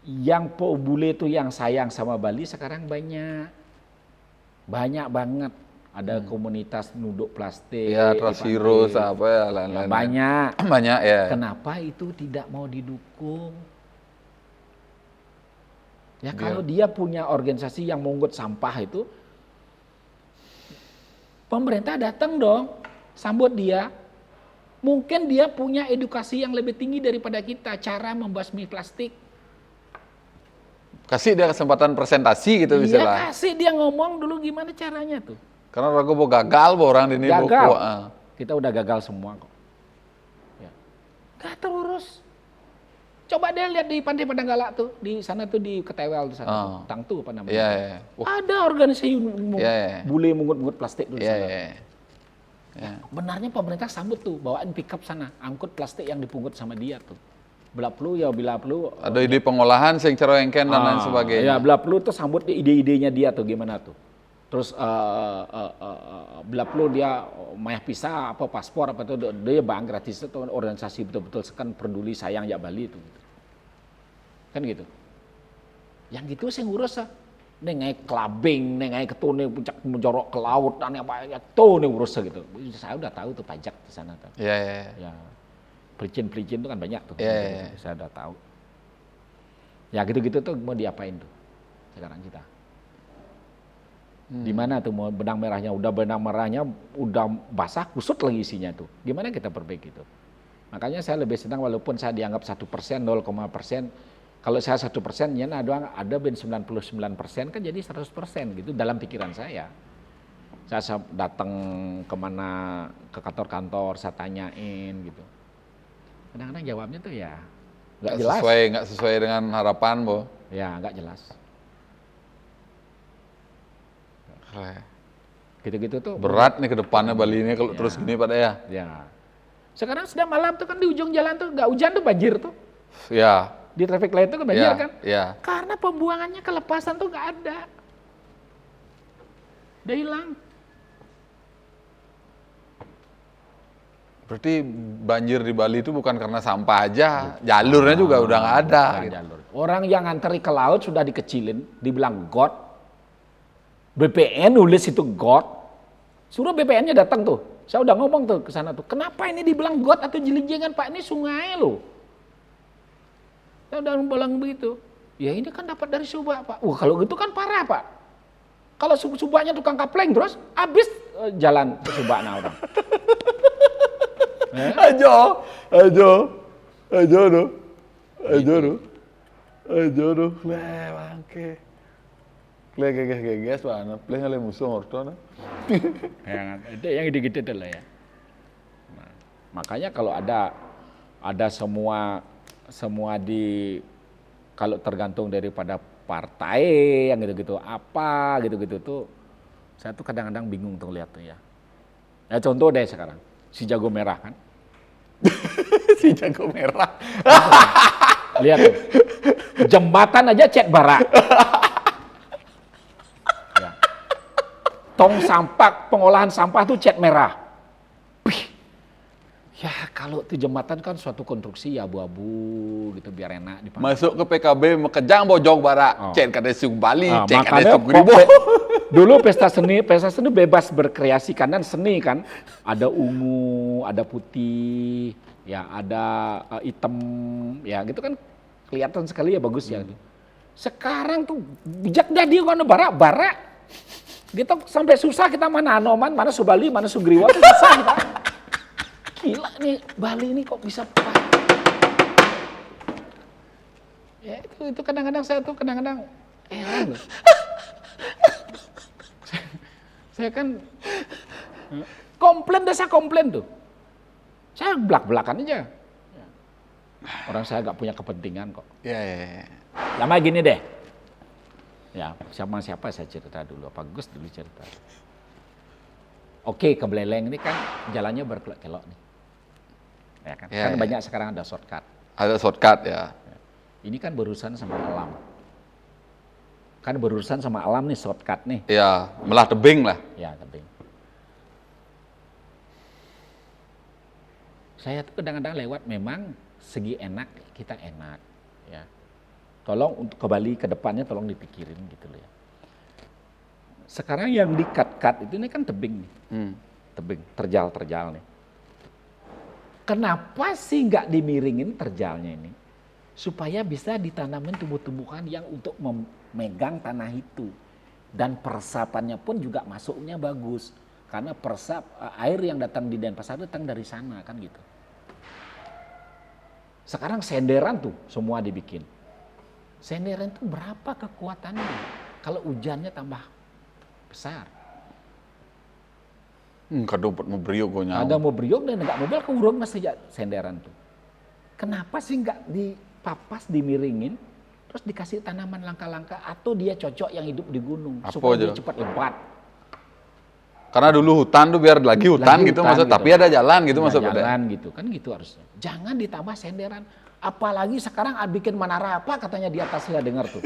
Yang bule itu yang sayang sama Bali sekarang banyak. Banyak banget. Ada komunitas nuduk plastik. Ya, Trasirus apa ya lain-lain. Banyak. Banyak ya. Kenapa itu tidak mau didukung? Ya kalau dia punya organisasi yang mungut sampah itu, pemerintah datang dong, sambut dia. Mungkin dia punya edukasi yang lebih tinggi daripada kita, cara membasmi plastik. Kasih dia kesempatan presentasi gitu misalnya. Iya kasih dia ngomong dulu gimana caranya tuh. Karena ragu mau gagal orang di ini. Gagal. Kita udah gagal semua kok. Ya. Gak terurus. Coba deh lihat di Pantai Padang Galak tuh, di sana tuh di Ketewel di sana, tuh. Tang tuh apa namanya? Iya. Ada organisasi bule mungut-mungut plastik di sana. Iya. Benarnya pemerintah sambut tuh, bawain pickup sana, angkut plastik yang dipungut sama dia tuh. Bila perlu. Ada ide pengolahan sing cerewengken dan lain sebagainya. Ya, bila perlu tuh sambut ide-idenya dia tuh gimana tuh. Terus bila perlu dia mayah pisah apa paspor apa tuh dia bang gratis itu organisasi betul-betul kan peduli sayang ya Bali itu. Kan gitu. Yang gitu saya ngurus ah. Nengai kelabing, nengai ketune puncak menjorok ke laut dan apa ya tuh nih urus gitu. Saya udah tahu tuh pajak di sana tuh. Iya. Ya. Pelicin itu kan banyak tuh. Iya. Saya udah tahu. Ya gitu-gitu tuh mau diapain tuh sekarang kita. Di mana tuh mau benang merahnya udah basah kusut lagi isinya tuh. Gimana kita perbaiki itu? Makanya saya lebih senang walaupun saya dianggap 1%, 0,%. Kalau saya 1%, ya ada ben 99% kan jadi 100% gitu dalam pikiran saya. Saya datang kemana ke kantor-kantor, saya tanyain gitu. Kadang-kadang jawabnya tuh ya nggak jelas. Nggak sesuai dengan harapan, Bo. Ya nggak jelas. Gitu-gitu tuh. Berat nih ke depannya Bali ini kalau terus gini Pak ya. Ya. Sekarang sudah malam tuh kan di ujung jalan tuh nggak hujan tuh banjir tuh. Ya. Di traffic light itu kan banjir kan? Iya. Karena pembuangannya kelepasan tuh nggak ada. Udah hilang. Berarti banjir di Bali itu bukan karena sampah aja, jalurnya juga udah nggak ada. Gitu. Jalur. Orang yang nganteri ke laut sudah dikecilin, dibilang God. BPN nulis itu God. Suruh BPN-nya datang tuh. Saya udah ngomong tuh ke sana tuh. Kenapa ini dibilang God atau jelijengan Pak? Ini sungai loh. Saya udah bilang begitu. Ya ini kan dapat dari Subak Pak. Wah kalau gitu kan parah Pak. Kalau Subaknya tukang kapleng terus habis jalan ke Subak nah orang. Ajo doh. Bangke. Geges mana? Pleh ngale musuh orto. Yang gitu-gitu tuh lah ya. Nah, makanya kalau ada semua kalau tergantung daripada partai yang gitu-gitu apa gitu-gitu tuh saya tuh kadang-kadang bingung tuh lihat tuh ya. Ya contoh deh sekarang si jago merah kan. Si jago merah. Lihat tuh. Jembatan aja cat barak. Ya. Tong sampah, pengolahan sampah tuh cat merah. Ya kalau itu jembatan kan suatu konstruksi abu-abu gitu biar enak dipandang. Masuk ke PKB Mekejang Bojong Barak, cek kade sung Bali, cek kade makanya sung Gribo. Dulu pesta seni bebas berkreasi kan seni kan. Ada ungu, ada putih, ya ada hitam, ya gitu kan kelihatan sekali ya bagus ya. Sekarang tuh bijak dah dia warna barak. Kita sampai susah kita mana Anoman, mana Subali, mana Sugriwa itu susah kita. Gila nih Bali ini kok bisa ya itu kadang-kadang saya tuh kadang-kadang heran loh. saya kan komplain tuh. Saya belak-belakan aja. Orang saya gak punya kepentingan kok. Iya. Lama gini deh. Ya, siapa saya cerita dulu. Apa Gus dulu cerita. Oke, ke Beleleng ini kan jalannya berkelok-kelok nih. Ya kan? Kan banyak sekarang ada shortcut. Ada shortcut ya. Ini kan berurusan sama alam. Kan berurusan sama alam nih shortcut nih. Iya, melah tebing lah. Ya, tebing. Saya tuh kadang-kadang lewat memang segi enak, kita enak. Ya. Tolong untuk ke Bali ke depannya tolong dipikirin gitu loh ya. Sekarang yang di-cut itu ini kan tebing nih. Tebing, terjal nih. Kenapa sih nggak dimiringin terjalnya ini? Supaya bisa ditanamin tumbuh-tumbuhan yang untuk memegang tanah itu. Dan peresapannya pun juga masuknya bagus. Karena air yang datang di Denpasar datang dari sana kan gitu. Sekarang senderan tuh semua dibikin. Senderan tuh berapa kekuatannya? Kalau hujannya tambah besar. Kadang buat mobriok gue nyawa. Ada mobriok dan enggak mobil keurung masih senderan tuh. Kenapa sih enggak papas dimiringin, terus dikasih tanaman langka-langka atau dia cocok yang hidup di gunung Apa supaya aja? dia cepat lebat. Karena dulu hutan tuh biar lagi hutan gitu hutan maksud, gitu. tapi ada jalan gitu Ada maksud Pak Dek. jalan gitu kan gitu harusnya. Jangan ditambah senderan. Apalagi sekarang bikin menara apa katanya di atas saya dengar tuh.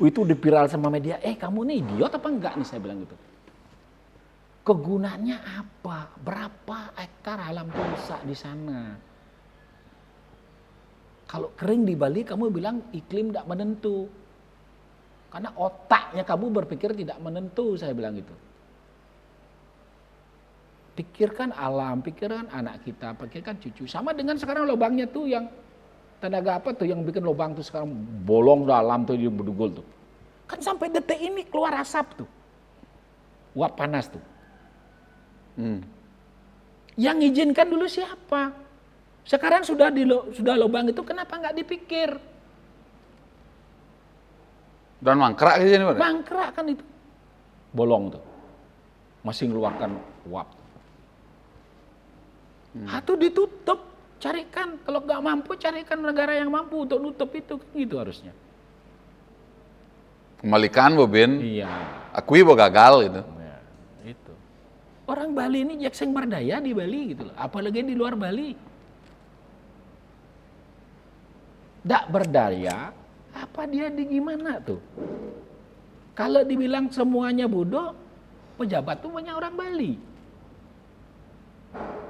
Itu diviral sama media. Kamu nih idiot apa enggak nih saya bilang gitu. Kegunaannya apa? Berapa hektar alam rusak di sana? Kalau kering di Bali kamu bilang iklim tidak menentu. Karena otaknya kamu berpikir tidak menentu, saya bilang gitu. Pikirkan alam, pikirkan anak kita, pikirkan cucu. Sama dengan sekarang lubangnya tuh yang tenaga apa tuh yang bikin lubang tuh sekarang bolong dalam tuh di Bedugul tuh. Kan sampai detik ini keluar asap tuh. Uap panas tuh. Yang izinkan dulu siapa? Sekarang sudah lubang itu kenapa nggak dipikir? Dan mangkrak aja nih Pak Dek. Mangkrak kan itu. Bolong tuh. Masih ngeluarkan uap. Atau ditutup, carikan. Kalau nggak mampu, carikan negara yang mampu untuk nutup itu. Gitu harusnya. Kembalikan Bobin, Iya. akui bahwa gagal gitu. Ya, itu. Orang Bali ini jakseng berdaya di Bali gitu loh. Apalagi di luar Bali. Nggak berdaya, apa dia di gimana tuh? Kalau dibilang semuanya bodoh, pejabat tuh banyak orang Bali.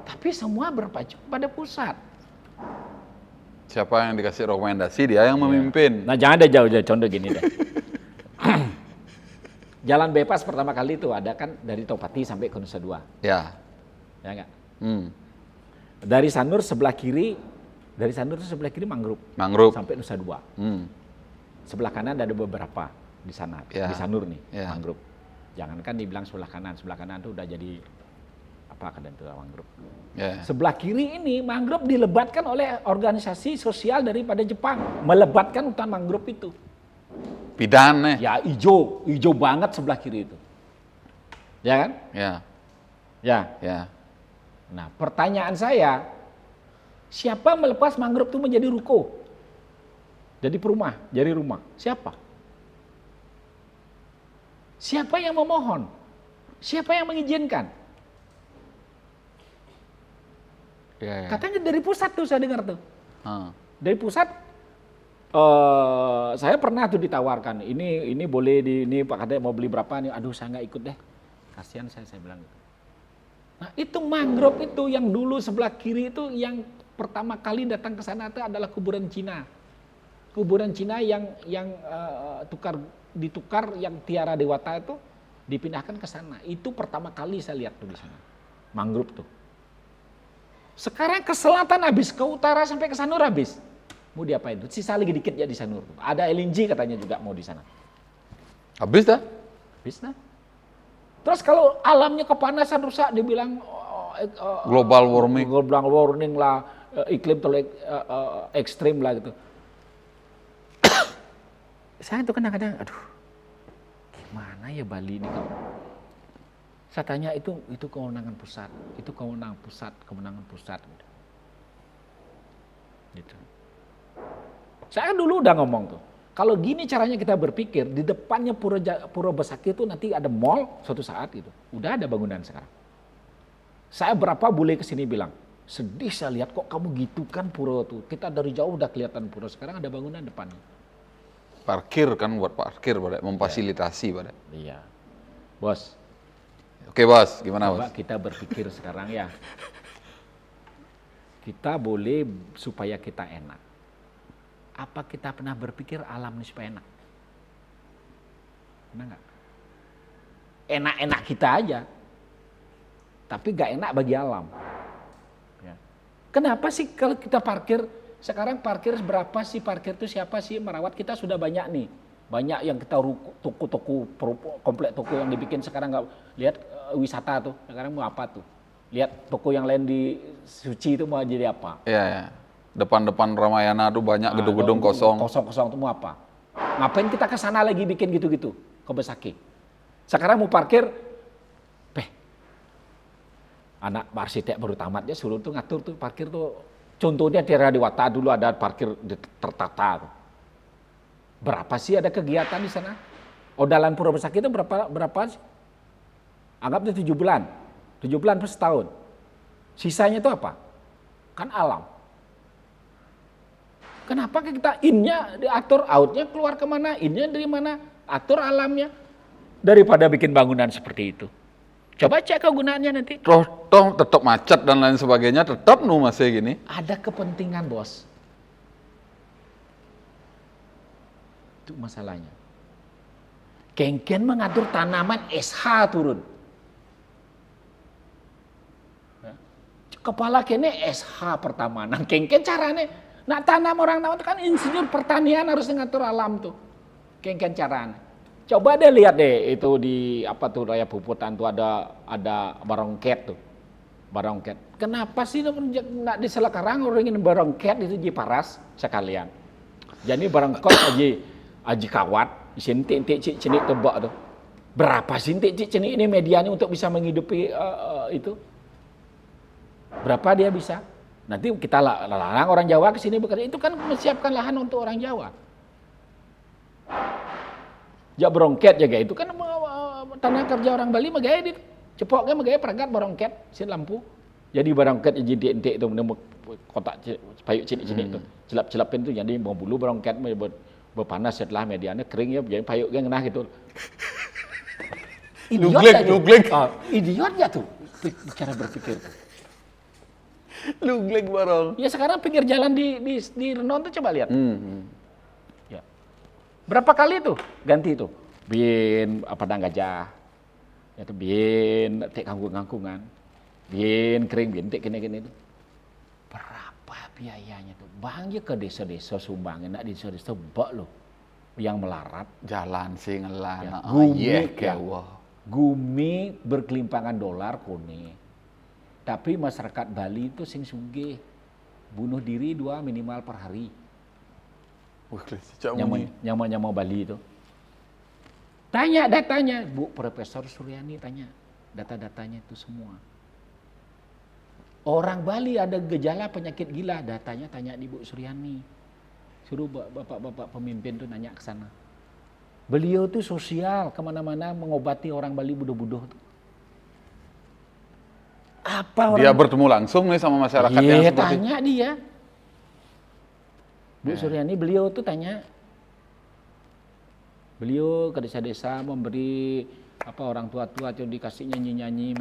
Tapi semua berpacu pada pusat. Siapa yang dikasih rekomendasi dia yang memimpin. Nah jangan ada jauh-jauh, contoh gini deh. Jalan bypass pertama kali itu ada kan dari Topati sampai ke Nusa Dua. Ya. Ya enggak? Dari Sanur sebelah kiri mangrove. Mangrove. Sampai Nusa Dua. Sebelah kanan ada beberapa di sana, Ya. di Sanur nih, Ya. mangrove. Jangankan dibilang sebelah kanan tuh udah jadi apa kan itu mangrove. Ya. Sebelah kiri ini mangrove dilebatkan oleh organisasi sosial daripada Jepang, melebatkan hutan mangrove itu. Pidan nih. Ya hijau banget sebelah kiri itu. Ya kan? Ya. Ya. Ya. Nah, pertanyaan saya, siapa melepas mangrove itu menjadi ruko? Jadi rumah. Siapa? Siapa yang memohon? Siapa yang mengizinkan? Ya. Katanya dari pusat tuh saya dengar tuh. Dari pusat saya pernah tuh ditawarkan, ini boleh ini Pak Kadek mau beli berapa nih? Aduh saya nggak ikut deh. Kasihan saya bilang gitu. Nah, itu mangrove itu yang dulu sebelah kiri itu yang pertama kali datang ke sana itu adalah kuburan Cina. Kuburan Cina yang ditukar yang Tiara Dewata itu dipindahkan ke sana. Itu pertama kali saya lihat tuh di sana. Mangrove tuh. Sekarang ke selatan habis, ke utara sampai ke Sanur habis. Mau diapain tuh? Sisa lagi dikit ya di Sanur. Ada LNG katanya juga mau di sana. Habis dah? Habis dah. Terus kalau alamnya kepanasan rusak dibilang Global warming. Global warming lah, iklim terlalu ekstrim lah gitu. Saya tuh kadang-kadang, aduh, gimana ya Bali ini kalau saya tanya itu kewenangan pusat, itu kewenangan pusat. Gitu. Saya dulu udah ngomong tuh, kalau gini caranya kita berpikir, di depannya Pura Besakih itu nanti ada mall suatu saat gitu. Udah ada bangunan sekarang. Saya berapa bule kesini bilang, sedih saya lihat kok kamu gitu kan pura tuh. Kita dari jauh udah kelihatan pura, sekarang ada bangunan depannya. Parkir kan buat parkir, Pak Dek. Memfasilitasi, Pak Dek. Iya. Bos. Oke, Bos. Gimana, Coba Bos? kita berpikir sekarang ya. Kita boleh supaya kita enak. Apa kita pernah berpikir alam ini supaya enak? Pernah nggak? Enak-enak kita aja. Tapi nggak enak bagi alam. Ya. Kenapa sih kalau kita parkir, sekarang parkir berapa sih parkir itu siapa sih merawat? Kita sudah banyak nih. Banyak yang kita toko-toko, komplek toko yang dibikin sekarang nggak. Lihat wisata tuh, sekarang mau apa tuh? Lihat toko yang lain di Suci itu mau jadi apa? Iya, ya. Depan-depan Ramayana tuh banyak gedung-gedung kosong. Kosong-kosong itu mau apa? Ngapain kita ke sana lagi bikin gitu-gitu? Ke Besakih. Sekarang mau parkir, anak arsitek baru tamat dia suruh tuh ngatur tuh parkir tuh Contohnya di Radiwata dulu ada parkir tertata. Berapa sih ada kegiatan di sana? Odalan Pura Besaki itu berapa sih? Anggap itu 7 bulan. 7 bulan per setahun. Sisanya itu apa? Kan alam. Kenapa kita in-nya diatur, out-nya keluar kemana, in-nya dari mana, atur alamnya. Daripada bikin bangunan seperti itu. Coba cek kegunaannya nanti. Toh tetap macet dan lain sebagainya, tetap masih gini. Ada kepentingan, bos. Itu masalahnya. Kengken mengatur tanaman SH turun. Kepala kene SH pertama. Nah, kengken caranya nak tanam orang nawat kan insinyur pertanian harus ngatur alam tuh. Kengken caranya. Coba deh lihat deh itu di apa tuh Raya Puputan tuh ada barongket tuh. Barongket. Kenapa sih nak di Selakarang orang ingin barongket itu di Paras sekalian. Jadi barongket aji kawat, sintik cenik tebak tuh. Berapa sintik cenik ini medianya untuk bisa menghidupi itu? Berapa dia bisa? Nanti kita larang orang Jawa ke sini bekerja. Itu kan menyiapkan lahan untuk orang Jawa. Jak berongket jaga itu kan tanah kerja orang Bali magaya di cepoknya magaya perangkat berongket sin lampu. Jadi berongket jadi entek itu kotak payuk cinik-cinik itu. Celap-celapin itu jadi mau bulu berongket berpanas setelah medianya kering ya jadi payuknya ngenah gitu. Luglek. Idiot ya tuh cara berpikir tuh. Luglek barong. Ya sekarang pinggir jalan di Renon tuh coba lihat. Ya. Berapa kali tuh ganti tuh? Bin padang gajah. Ya tuh bin tek kangkungan. Bin kering bin tek kene-kene itu. Berapa biayanya tuh? Bangnya ke desa-desa Sumbang, enak di desa-desa bak loh. Yang melarat Jalan sih ngelan. Ya, Gumi berkelimpangan dolar kone. Tapi masyarakat Bali itu sing sugih. Bunuh diri 2 minimal per hari. Nyaman Bali itu. Tanya datanya, Bu Profesor Suryani tanya data-datanya itu semua. Orang Bali ada gejala penyakit gila, datanya tanya di Bu Suryani. Suruh bapak-bapak pemimpin tuh nanya ke sana. Beliau tuh sosial, kemana-mana mengobati orang Bali budoh-budoh tuh. Apa orang... Dia bertemu langsung nih sama masyarakat yang seperti... tanya dia. Bu Suryani beliau tuh tanya. Beliau ke desa-desa memberi orang tua-tua tuh dikasih nyanyi-nyanyi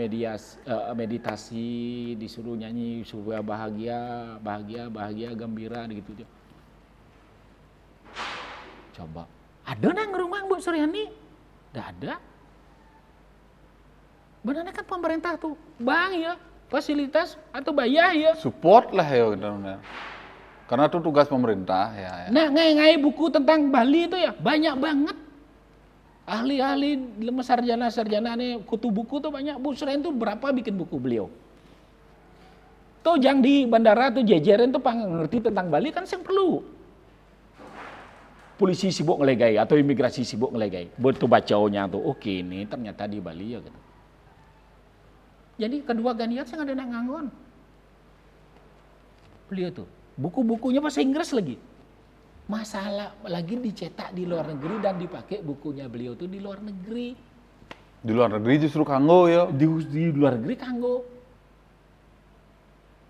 meditasi, disuruh nyanyi supaya bahagia, gembira gitu. Coba. Ada nang rumah Bu Suryani? Nggak ada. Benar kan pemerintah tuh, bang ya, fasilitas atau bayar ya. Support lah ya benar-benar. Karena itu tugas pemerintah ya. Nah, ngai buku tentang Bali itu ya banyak banget. Ahli-ahli sarjana nih kutu buku tuh banyak. Bu Suryani tuh berapa bikin buku beliau. Tuh yang di bandara tuh jejeran tuh ngerti tentang Bali kan yang perlu. Polisi sibuk ngelegai atau imigrasi sibuk ngelegai. Betul bacanya tuh, oke ini ternyata di Bali ya gitu. Jadi kedua ganiat saya ada nganggon. Beliau tuh buku-bukunya bahasa Inggris lagi. Masalah lagi dicetak di luar negeri dan dipakai bukunya beliau tuh di luar negeri. Di luar negeri justru kanggo ya. Di luar negeri kanggo.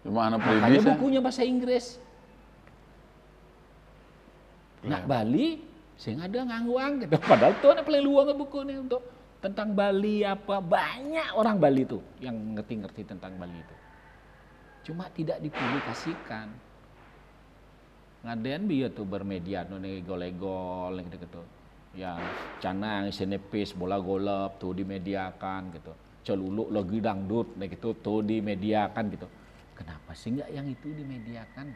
Cuma anak makanya bukunya bahasa Inggris. Nak Bali, saya ada ngangguang gitu. Padahal tuh ada peluang buku nih untuk tentang Bali apa banyak orang Bali tuh yang ngerti tentang Bali itu. Cuma tidak dipublikasikan. Ngaden biar tuh bermedia tuh legol-legol gitu. Ya canang senepis bola golep tuh dimediakan gitu. Celuluk lagi dangdut gitu tuh dimediakan gitu. Kenapa sih enggak yang itu dimediakan?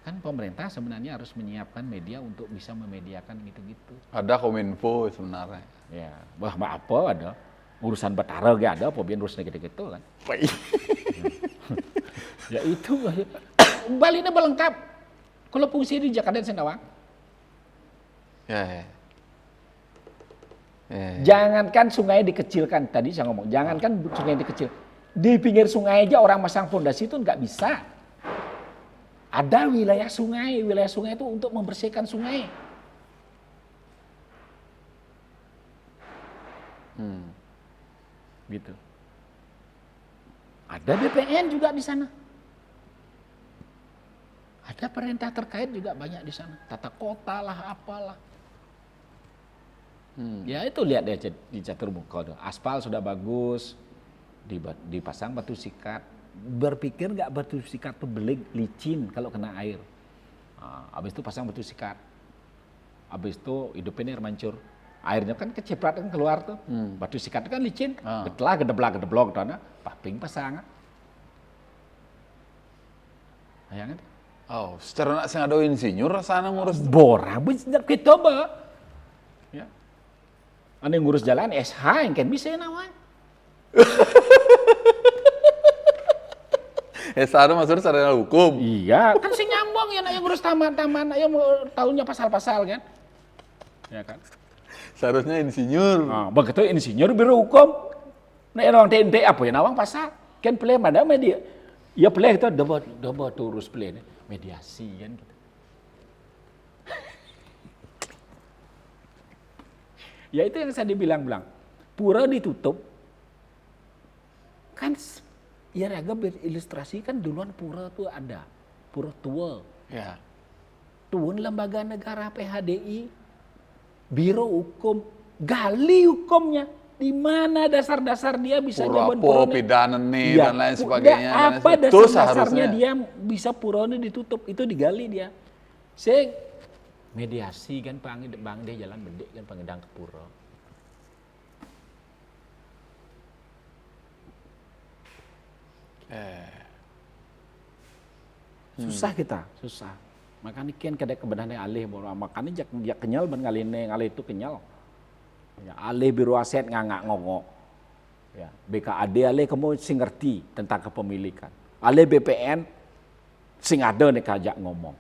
Kan pemerintah sebenarnya harus menyiapkan media untuk bisa memediakan gitu-gitu. Ada Kominfo sebenarnya. Ya, apa ada urusan Batara gak ada, apa biar urusan gitu-gitu kan. Ya itu Bali ini melengkap. Kalau fungsi di Jakarta dan Sendawang. Ya. Jangankan sungai dikecilkan, tadi saya ngomong, jangankan sungai dikecil. Di pinggir sungai aja orang masang fondasi itu nggak bisa. Ada wilayah sungai itu untuk membersihkan sungai. Gitu. Ada BPN juga di sana. Ada perintah terkait juga banyak di sana. Tata kota lah, apalah. Ya itu lihat deh di Caturmuka. Aspal sudah bagus, dipasang batu sikat. Berpikir nggak batu sikat tuh belik, licin kalau kena air. Habis itu pasang batu sikat. Habis itu hidupin air mancur. Airnya kan kecipratan kan keluar tuh. Batu sikat kan licin. Gedeblak, tanah, paping pasang. Ayangan. Oh, secara nak sing ada insinyur sana ngurus borang kita ba. Ya. Ane ngurus jalan SH yang kan bisa nawan. sana maksudnya secara hukum. Iya, kan sing nyambung ya yang ngurus taman-taman, yang tahunnya pasal-pasal kan. Ya kan. Seharusnya insinyur. Begitu insinyur biro hukum. Nah, orang TNT apa ya nawang pasal. Kan play mana media. Ya play itu double turus play mediasi kan gitu. Ya itu yang saya dibilang. Pura ditutup. Kan ya Raga berilustrasi kan duluan pura tuh ada. Pura tua. Ya. Tuan lembaga negara PHDI, Biro Hukum, gali hukumnya. Di mana dasar-dasar dia bisa jaban pura pidana nih dan lain sebagainya. Apa dasar-dasarnya dia bisa purone ditutup, itu digali dia. Saya mediasi kan bang dia jalan bedek kan pangedang ke pura. Susah. Makanya kian kadek kebenaran alih, makanya jak kenyal ban ngalih itu kenyal. Ya, alih biro aset ngangak ngongok. Ya, BKAD alih kamu sing ngerti tentang kepemilikan. Alih BPN sing ada nih kajak ngomong.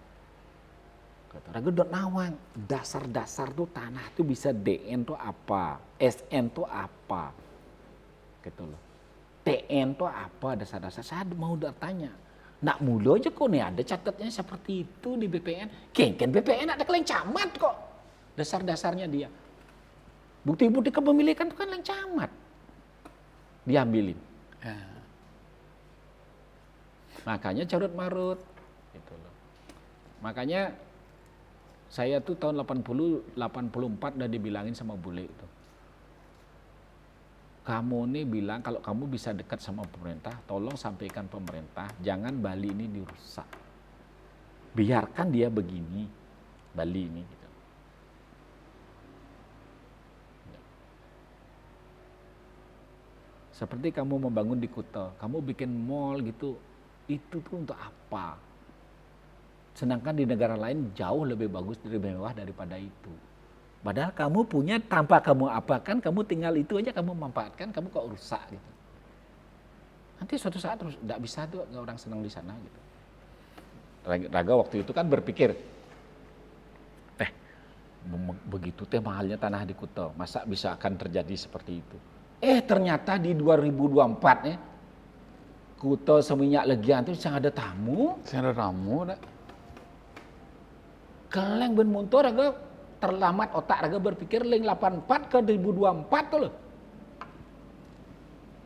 Kata raga dot nawang, dasar-dasar tuh tanah tuh bisa DN tuh apa, SN tuh apa. Gitu loh. TN tuh apa dasar-dasar. Saya mau tanya. Nak mulu aja kok nih ada catatnya seperti itu di BPN. Kan BPN ada keleng camat kok. Dasar-dasarnya dia. Bukti-bukti kepemilikan itu kan yang camat. Diambilin. Makanya carut marut. Gitu loh. Makanya saya tuh tahun 84 udah dibilangin sama bule itu. Kamu nih bilang kalau kamu bisa dekat sama pemerintah, tolong sampaikan pemerintah, jangan Bali ini dirusak. Biarkan dia begini, Bali ini. Gitu. Seperti kamu membangun di Kuta, kamu bikin mall gitu, itu tuh untuk apa? Sedangkan di negara lain jauh lebih bagus, lebih mewah daripada itu. Padahal kamu punya tanpa kamu apakan, kamu tinggal itu aja kamu manfaatkan, kamu kok rusak gitu. Nanti suatu saat terus tidak bisa tuh orang senang di sana gitu. Raga waktu itu kan berpikir, begitu teh mahalnya tanah di Kuta, masa bisa akan terjadi seperti itu? Ternyata di 2024 ya, Kuta Seminyak Legian itu sangat ada tamu. Keleng ben muntur raga terlambat otak raga berpikir leng 84 ke 2024 tuh loh.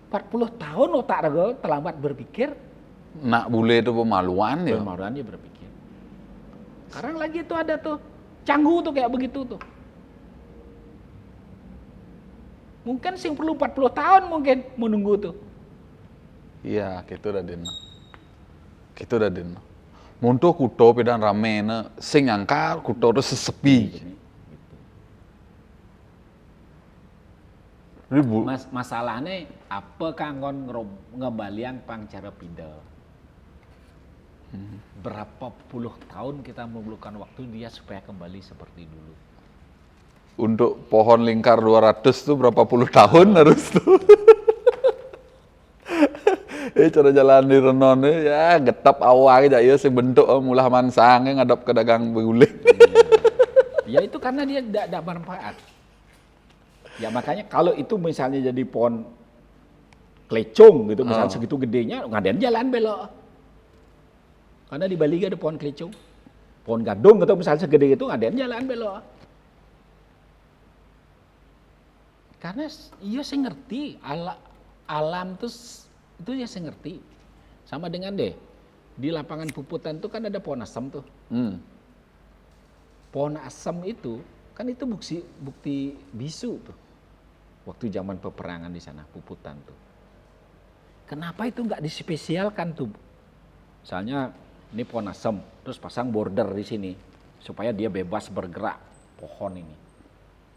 40 tahun otak raga terlambat berpikir. Nak bule itu pemaluan ya. Pemaluan dia berpikir. Sekarang lagi tuh ada tuh Canggu tuh kayak begitu tuh. Mungkin sing perlu 40 tahun mungkin menunggu tuh. Iya, gitu dah den. Muntuh Kuto pedan rame na sing nyangka Kuto itu sesepi. Masalahnya apa kanggon ngebaliang pang cara pindah. Berapa puluh tahun kita memerlukan waktu dia supaya kembali seperti dulu. Untuk pohon lingkar 200 tuh berapa puluh tahun harus tuh. Cara jalan di Renon ya getap awal aja ya sing bentuk mulah mansang ngadap ke dagang beguling. Ya itu karena dia tidak bermanfaat. Ya makanya kalau itu misalnya jadi pohon kelecung gitu, misalnya segitu gedenya, ngadain jalan belok. Karena di Bali ada pohon kelecung, pohon gadung gitu, misalnya segede itu ngadain jalan belok. Karena iya saya ngerti, alam itu ya saya ngerti. Sama dengan deh, di lapangan Puputan itu kan ada pohon asam tuh. Pohon asam itu, kan itu bukti bisu tuh. Waktu zaman peperangan di sana, Puputan tuh. Kenapa itu nggak dispesialkan tuh? Misalnya ini pohon asam, terus pasang border di sini supaya dia bebas bergerak pohon ini.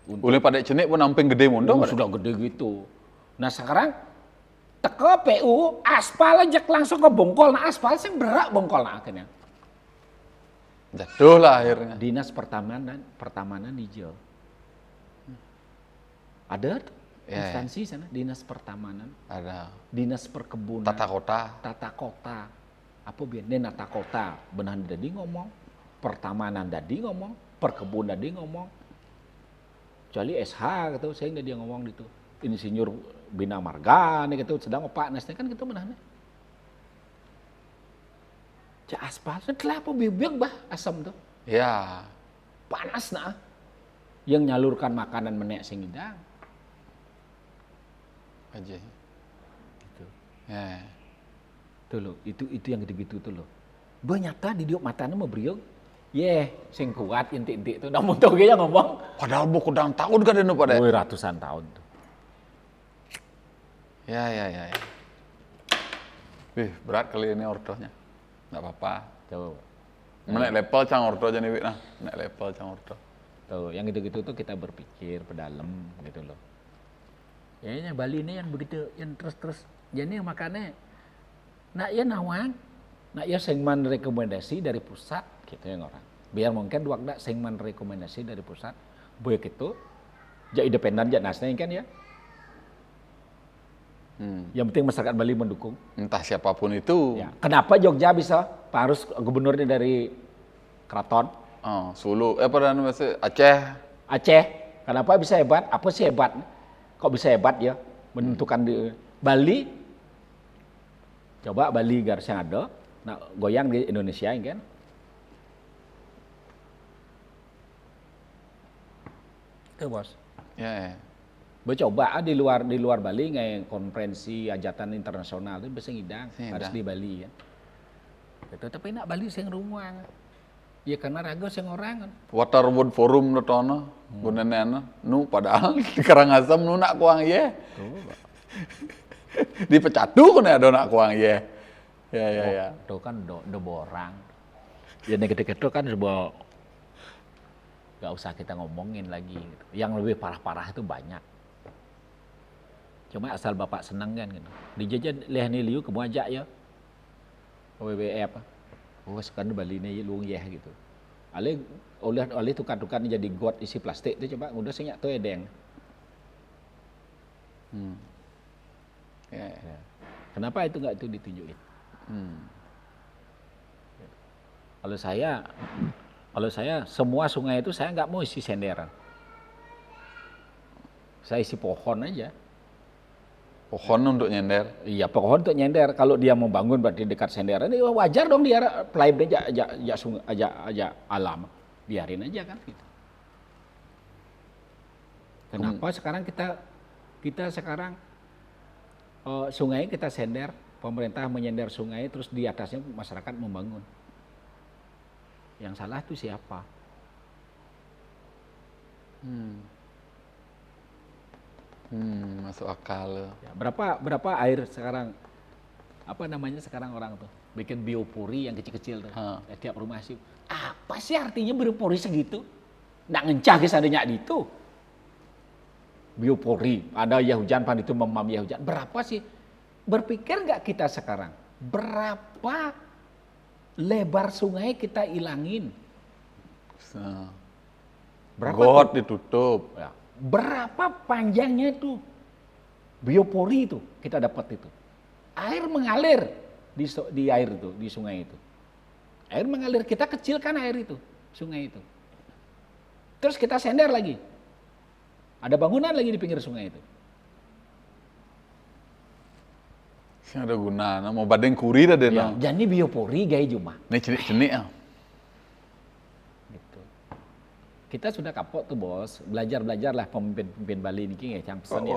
Oleh pada cenik pun namping gede mondong. Sudah gede gitu. Nah sekarang teko PU aspal aja langsung ke bongkol, nah aspal sih berak bongkol nah akhirnya. Jatuh lah akhirnya. Dinas pertamanan hijau. Ada tuh instansi sana, dinas pertamanan. Ada. Dinas perkebunan. Tata kota. Apa biar? Nata kota. Benahan tadi ngomong. Pertamanan tadi ngomong. Perkebunan tadi ngomong. Kecuali SH gitu, saya dia ngomong gitu. Insinyur Bina Marga nih gitu, sedang Pak Nasnya kan gitu benahan. Cak aspal, kenapa bibir bah asam tuh? Ya. Panas nah. Yang nyalurkan makanan menek sing hidang. Aja. Gitu. Ya. Tuh loh, itu yang gitu-gitu tuh loh. Nyata di diuk matanya mau beriuk. Sing kuat intik-intik tuh. Namun tuh dia ngomong. Padahal buku udang tahun kan itu pada. Ratusan tahun tuh. Ya. Wih, berat kali ini ordonya. Nggak apa-apa. Tuh. Menaik level cang ordo aja nih, nah. Naik level cang ordo. Tuh, yang gitu-gitu tuh kita berpikir pedalam gitu loh. Kayaknya Bali ini yang begitu, yang terus-terus. Jadi makanya, nak ya nawang, nak ya sengman rekomendasi dari pusat, gitu yang orang. Biar mungkin wakda sengman rekomendasi dari pusat, baik itu, jadi independen, jadi nasnya kan ya. Yang penting masyarakat Bali mendukung. Entah siapapun itu. Ya. Kenapa Jogja bisa? Pak Harus gubernurnya dari keraton. Sulu, apa namanya Aceh. Aceh. Kenapa bisa hebat? Apa sih hebat? Kok bisa hebat ya? Menentukan di Bali. Coba Bali garisnya ada. Nah, goyang di Indonesia kan? Itu bos. Ya. Coba di luar Bali kayak konferensi hajatan internasional itu bisa ngidang harus di Bali ya. Gitu. Tapi nak Bali sing rumuang. Ya karena ragu sing orang kan. Water World Forum nu tono, gunanya nu padahal di Karangasem nu nak kuang ye. Di Pecatu kan ada nak kuang ye. Ya. Itu kan do borang. Ya gitu kan sebuah gak usah kita ngomongin lagi gitu. Yang lebih parah-parah itu banyak. Cuma asal Bapak senang kan gitu. Dijajah lehni liu kemu ajak ya. WWF. Sekarang Bali ini luang ya gitu. Oleh tukar-tukar jadi got isi plastik itu coba udah senyak tuh edeng. Ya. Kenapa itu nggak itu ditunjukin? Kalau saya semua sungai itu saya nggak mau isi senderan. Saya isi pohon aja. Pohon untuk nyender. Iya, pohon untuk nyender. Kalau dia mau bangun berarti dekat senderan, ya wajar dong dia play aja alam. Biarin aja kan gitu. Kenapa sekarang kita sekarang sungai kita sender, pemerintah menyender sungai terus di atasnya masyarakat membangun. Yang salah itu siapa? Masuk akal. Ya, berapa air sekarang? Apa namanya sekarang orang tuh? Bikin biopori yang kecil-kecil tuh. Tiap rumah sih. Apa sih artinya biopori segitu? Nggak ngencah kesadanya itu. Biopori, ada ya hujan pan itu memam ya hujan. Berapa sih? Berpikir nggak kita sekarang? Berapa lebar sungai kita ilangin? Berapa got ditutup? Ya. Berapa panjangnya itu biopori itu kita dapat itu. Air mengalir di air itu, di sungai itu. Air mengalir, kita kecilkan air itu, sungai itu. Terus kita sender lagi. Ada bangunan lagi di pinggir sungai itu. Yang ada guna, mau badeng kuri dah Ya, deh. jadi biopori gaya cuma. Nih cenik-cenik ah. Gitu. Kita sudah kapok tuh bos, belajar-belajarlah pemimpin Bali ini kayak yang pesan ya.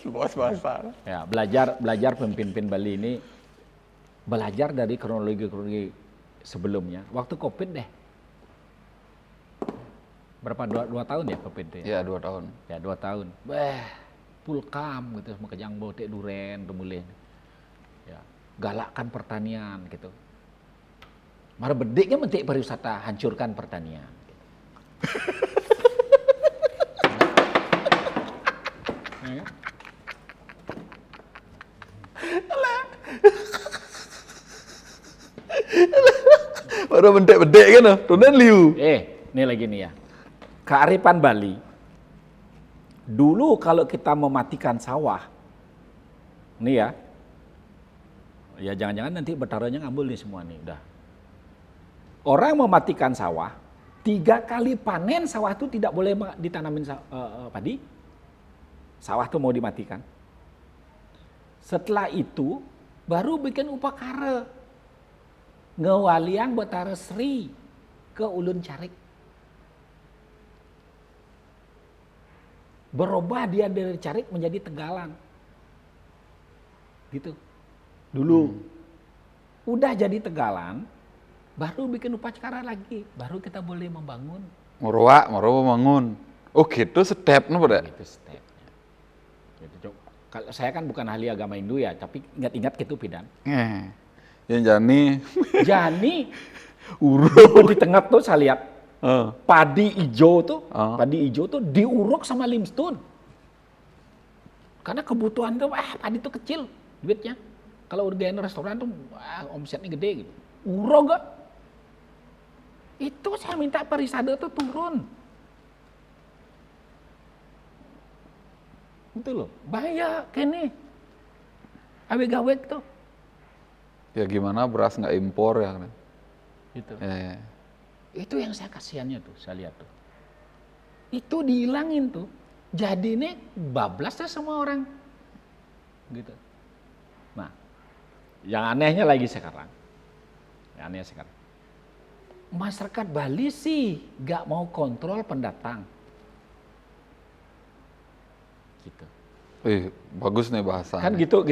Bos bahasa. Ya, belajar pemimpin Bali ini, belajar dari kronologi sebelumnya. Waktu COVID deh. Berapa, 2 tahun ya COVID itu ya? Ya 2 tahun. Ya 2 tahun. Pulkam gitu, sama kejang botek duren, remulih. Ya, galakkan pertanian gitu. Mara bediknya mentik pariwisata, hancurkan pertanian. Ya. Baru bedek-bedek kan, tunen liu. Ini lagi nih ya. Kearifan Bali. Dulu kalau kita mematikan sawah, nih ya. Ya jangan-jangan nanti betaranya ngambul nih semua nih, udah. Orang mematikan sawah, 3 kali panen sawah itu tidak boleh ditanamin padi. Sawah tuh mau dimatikan. Setelah itu baru bikin upakara. Ngewaliang Betara Sri ke Ulun Carik. Berubah dia dari Carik menjadi Tegalan. Gitu. Dulu. Udah jadi Tegalan, baru bikin upacara lagi. Baru kita boleh membangun. Merua bangun. Oh gitu step no pada. Itu stepnya. Gitu, Cok. Kalau saya kan bukan ahli agama Hindu ya, tapi ingat-ingat gitu pidan. Yang jani Jani uruk di tengah tuh saya lihat padi hijau tuh diuruk sama limestone. Karena kebutuhan tuh padi tuh kecil duitnya. Kalau urgen restoran tuh omsetnya gede gitu. Uruk gak? Itu saya minta parisade tuh turun. Itu loh, bahaya kene. Awek-awek tuh. Ya gimana beras nggak impor ya kan? Gitu. Ya. Itu yang saya kasihannya tuh, saya lihat tuh. Itu dihilangin tuh. Jadi ini bablas lah semua orang. Gitu. Nah, yang anehnya lagi sekarang. Masyarakat Bali sih gak mau kontrol pendatang. Gitu. Bagus nih bahasa. Kan gitu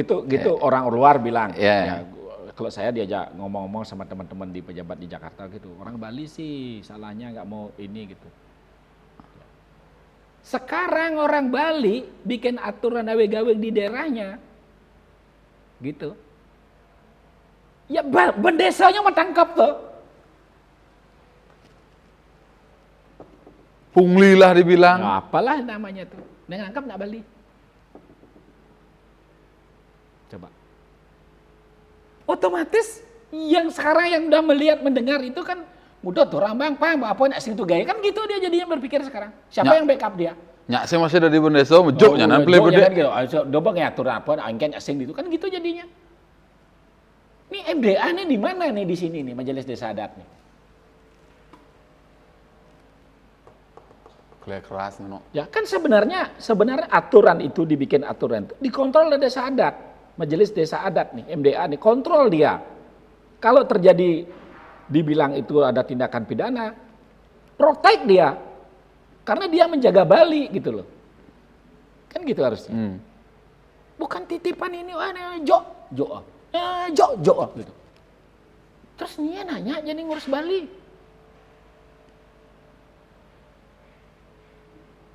orang luar bilang. Ya. Kalau saya diajak ngomong-ngomong sama teman-teman di pejabat di Jakarta gitu, orang Bali sih salahnya nggak mau ini gitu. Sekarang orang Bali bikin aturan aweg-aweg di daerahnya, gitu. Ya bendesanya mau tangkap tuh. Pungli lah dibilang. Ya, apalah namanya tuh, nangkap nak Bali. Coba. Otomatis yang sekarang yang udah melihat mendengar itu kan udah tuh orang paham apa nak sing tuh gaya kan gitu dia jadinya berpikir sekarang. Siapa yang backup dia? Nyak saya masih ada di Bendeso, mejoknya nan play kan gitu. Dobang ya aturan apa angken asing itu kan gitu jadinya. Ini MDA nih di mana nih di sini nih Majelis Desa Adat nih. Kelihatan keras no. Ya kan sebenarnya aturan itu dibikin aturan itu dikontrol oleh Desa Adat. Majelis Desa Adat nih, MDA nih, kontrol dia. Kalau terjadi dibilang itu ada tindakan pidana, protect dia. Karena dia menjaga Bali gitu loh. Kan gitu harusnya. Bukan titipan ini, jok gitu. Terus dia nanya jadi ngurus Bali.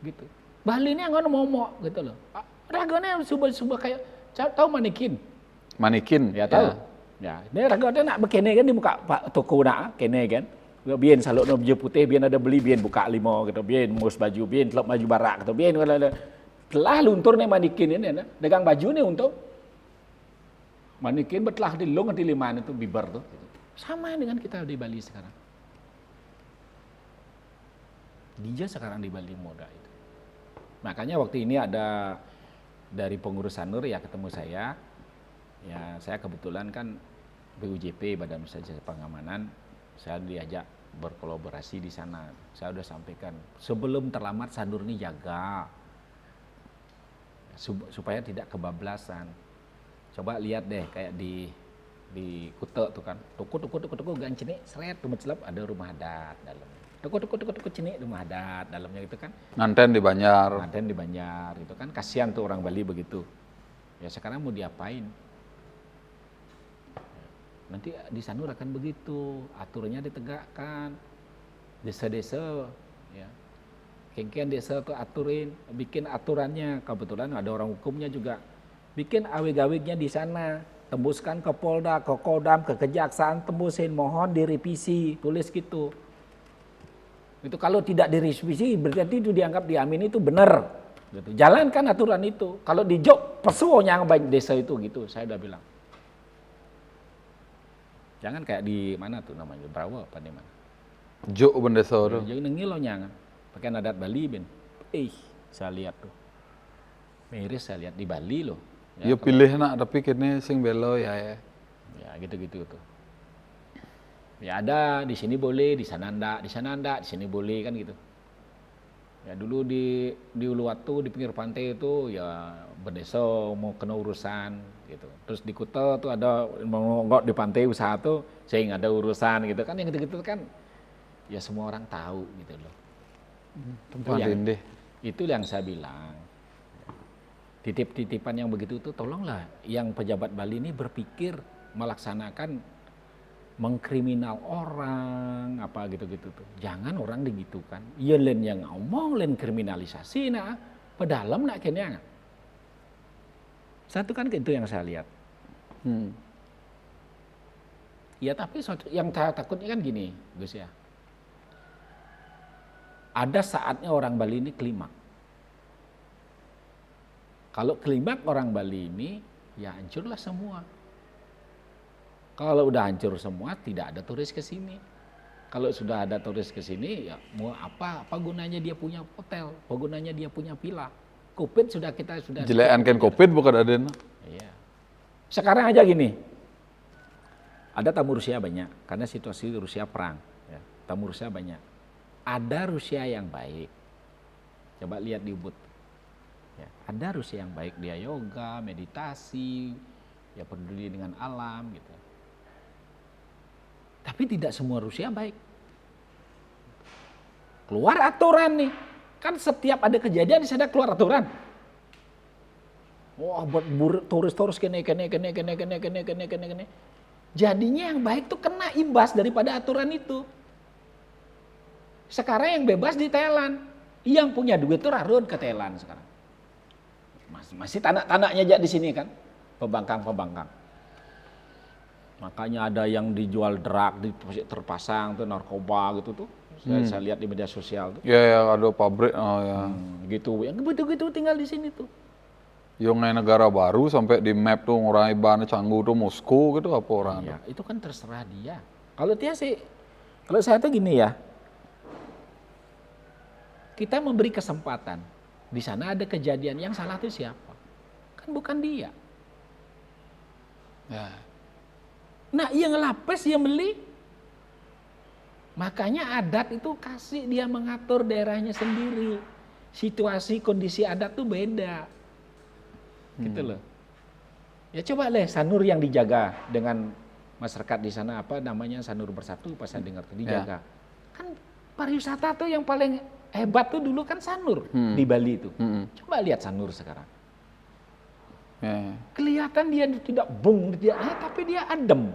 Gitu. Bali ini nggak mau gitu loh. Raganya subah kayak tahu manikin? Manikin? Ya tahu. Ya, ini raga nak bekene kan di muka Pak toko nak kene kan. Biyen saluk no baju putih, biyen ada beli, biyen buka 5 gitu, biyen mus baju, biyen telok baju barak gitu, biyen telah luntur nih manikin ini nah. Dagang baju nih untuk manikin betlah di long di 5 itu bibar tuh. Sama dengan kita di Bali sekarang. Dia sekarang di Bali moda itu. Makanya waktu ini ada dari pengurus Sanur ya ketemu saya. Ya saya kebetulan kan BUJP Badan Usaha Jasa Pengamanan, saya diajak berkolaborasi di sana. Saya udah sampaikan sebelum terlambat Sanur ini jaga supaya tidak kebablasan. Coba lihat deh kayak di Kuta tuh kan. Tuku gancini seret rumah celap ada rumah adat dalam. Tuku cini rumah adat dalamnya gitu kan. Nganten di Banjar. Nganten di Banjar itu kan kasihan tuh orang Bali begitu. Ya sekarang mau diapain? Nanti di Sanur akan begitu, aturannya ditegakkan. Desa-desa ya. Kengkian desa tuh aturin, bikin aturannya. Kebetulan ada orang hukumnya juga. Bikin awig-awignya di sana, tembuskan ke Polda, ke Kodam, ke Kejaksaan, tembusin, mohon direvisi, tulis gitu. Itu kalau tidak direvisi berarti itu dianggap diamini itu benar. Gitu. Jalankan aturan itu. Kalau di jok pesuonya yang baik desa itu gitu, saya udah bilang. Jangan kayak di mana tuh namanya, Brawa apa di mana? Juk bendesa tuh. Jadi nengilo nyang, pakai adat Bali ben. Saya lihat tuh. Miris saya lihat di Bali loh. Ya pilih nak tapi kini sing belo ya. Ya gitu-gitu tuh. Ya ada di sini boleh, di sana enggak, di sini boleh kan gitu. Ya dulu di Uluwatu di pinggir pantai itu ya berdesa mau kena urusan gitu. Terus di Kuta tuh ada mau nggak di pantai usaha tuh saya nggak ada urusan gitu kan yang gitu-gitu kan ya semua orang tahu gitu loh. Tempat ini. Itu yang saya bilang. Titip-titipan yang begitu itu tolonglah yang pejabat Bali ini berpikir melaksanakan mengkriminal orang apa gitu-gitu tuh. Jangan orang digitukan. Iya len yang ngomong len kriminalisasi nah pedalam nak kena. Satu kan itu yang saya lihat. Ya tapi yang saya takutnya kan gini, Gus ya. Ada saatnya orang Bali ini klimak. Kalau klimak orang Bali ini, ya hancurlah semua. Kalau udah hancur semua, tidak ada turis ke sini. Kalau sudah ada turis ke sini, ya mau apa gunanya dia punya hotel, apa gunanya dia punya villa. Covid sudah Jelekan kan Covid bukan ada. Iya. Sekarang aja gini, ada tamu Rusia banyak, karena situasi Rusia perang. Ya, tamu Rusia banyak. Ada Rusia yang baik. Coba lihat di Ubud. Ya, ada Rusia yang baik, dia yoga, meditasi, ya peduli dengan alam gitu. Tapi tidak semua Rusia baik. Keluar aturan nih, kan setiap ada kejadian di sana keluar aturan. Wah, buat turis kene. Jadinya yang baik tuh kena imbas daripada aturan itu. Sekarang yang bebas di Thailand, yang punya duit tuh rarun ke Thailand sekarang. Masih tanah-tanahnya aja di sini kan, pembangkang. Makanya ada yang dijual drug, terpasang tuh narkoba gitu tuh. Saya lihat di media sosial tuh. Ya ada pabrik, ya. Gitu, yang begitu tinggal di sini tuh. Yang negara baru sampai di map tuh ngurangi bahan Canggu tuh Moskow gitu apa orang? Ya, itu kan terserah dia. Kalau dia sih, kalau saya tuh gini ya, kita memberi kesempatan. Di sana ada kejadian yang salah itu siapa? Kan bukan dia. Ya. Nah, yang ngelapes, yang beli. Makanya adat itu kasih dia mengatur daerahnya sendiri. Situasi, kondisi adat tuh beda. Gitu loh. Ya coba deh Sanur yang dijaga dengan masyarakat di sana apa namanya Sanur Bersatu pas saya dengar tuh dijaga. Ya. Kan pariwisata tuh yang paling hebat tuh dulu kan Sanur di Bali itu. Coba lihat Sanur sekarang. Ya. Kelihatan dia tidak tapi dia adem.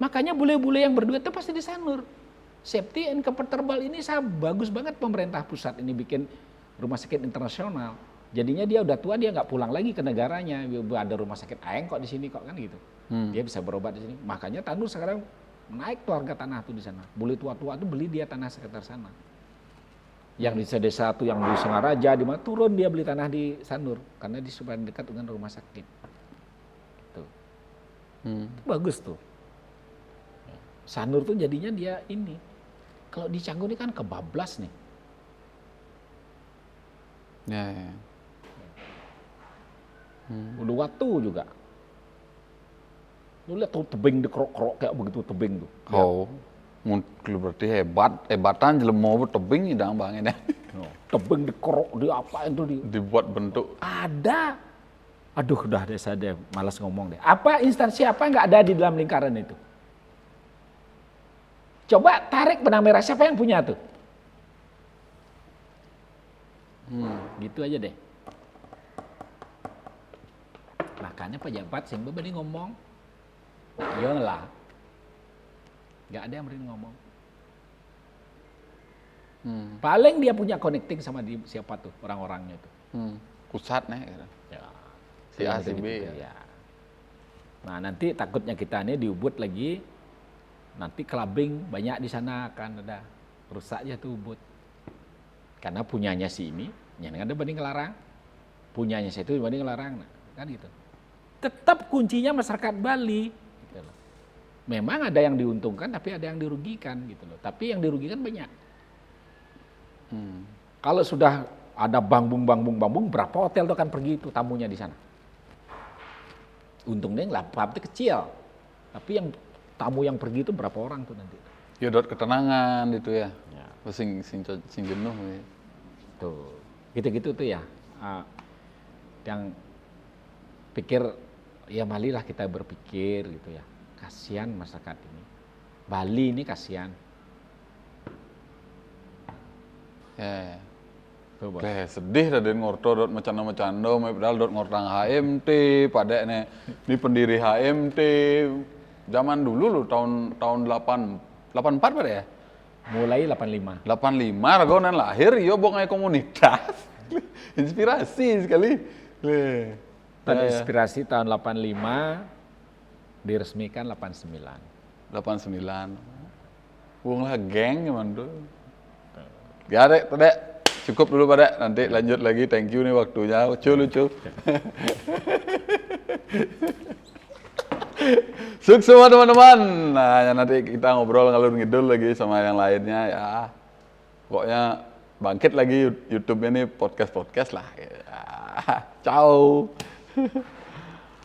Makanya bule-bule yang berduit itu pasti di Sanur. Safety and comfortable ini bagus banget pemerintah pusat ini bikin rumah sakit internasional. Jadinya dia udah tua dia nggak pulang lagi ke negaranya. Ada rumah sakit Aeng kok di sini kok kan gitu. Dia bisa berobat di sini. Makanya Sanur sekarang naik tuh harga tanah tuh di sana. Bule tua-tua tuh beli dia tanah sekitar sana. Yang di desa tuh yang di Sengaraja di mana turun dia beli tanah di Sanur karena di supaya dekat dengan rumah sakit. Tuh. Itu bagus tuh. Sanur tuh jadinya dia ini. Kalau di Canggu ini kan kebablas nih. Ya. Uluwatu juga. Lu lihat tuh tebing dikerok-kerok kayak begitu tebing tuh. Oh, berarti hebatan jelema tebing idang bangin ya. Tebing dikerok di apa itu dibuat bentuk. Ada. Aduh, udah deh, saya deh malas ngomong deh. Apa instansi apa nggak ada di dalam lingkaran itu? Coba tarik benang merah, siapa yang punya tuh? Gitu aja deh. Makanya pejabat sing berani ngomong, iyalah, nggak ada yang berani ngomong. Paling dia punya connecting sama siapa tuh orang-orangnya tuh. Pusat nih. Ya. Si A si B ya. Nah nanti takutnya kita ini di Ubud lagi, nanti clubbing banyak di sana akan ada rusaknya tuh Ubud. Karena punyanya si ini, yang ada banding kelarang, punyanya si itu banding kelarang, nah, kan gitu. Tetap kuncinya masyarakat Bali. Gitu loh. Memang ada yang diuntungkan, tapi ada yang dirugikan gitu loh. Tapi yang dirugikan banyak. Kalau sudah ada bangbung, berapa hotel tuh akan pergi itu tamunya di sana? Untungnya yang lapar itu kecil, tapi yang tamu yang pergi itu berapa orang tuh nanti? Ya dot ketenangan itu ya. Sing jenuh. Ya. Tuh, gitu-gitu tuh ya. Yang pikir ya marilah kita berpikir gitu ya. Kasihan masyarakat ini. Bali ini kasihan. Ya. Sedih tadi ngorto dot macanda-macanda, padahal dot ngortang HMT, padek ini pendiri HMT. Zaman dulu loh tahun 84 pada ya? Mulai 85. 85 ragonan lahir yo bongai komunitas. Inspirasi sekali. Inspirasi tahun 85 diresmikan 89. 89. Wong lah geng gimana tuh. Ya dek, cukup dulu pada nanti lanjut lagi. Thank you nih waktunya. Lucu. Sukses semua teman-teman. Nah, nanti kita ngobrol ngalur ngidul lagi sama yang lainnya ya. Pokoknya bangkit lagi YouTube ini podcast lah. Ya. Ciao.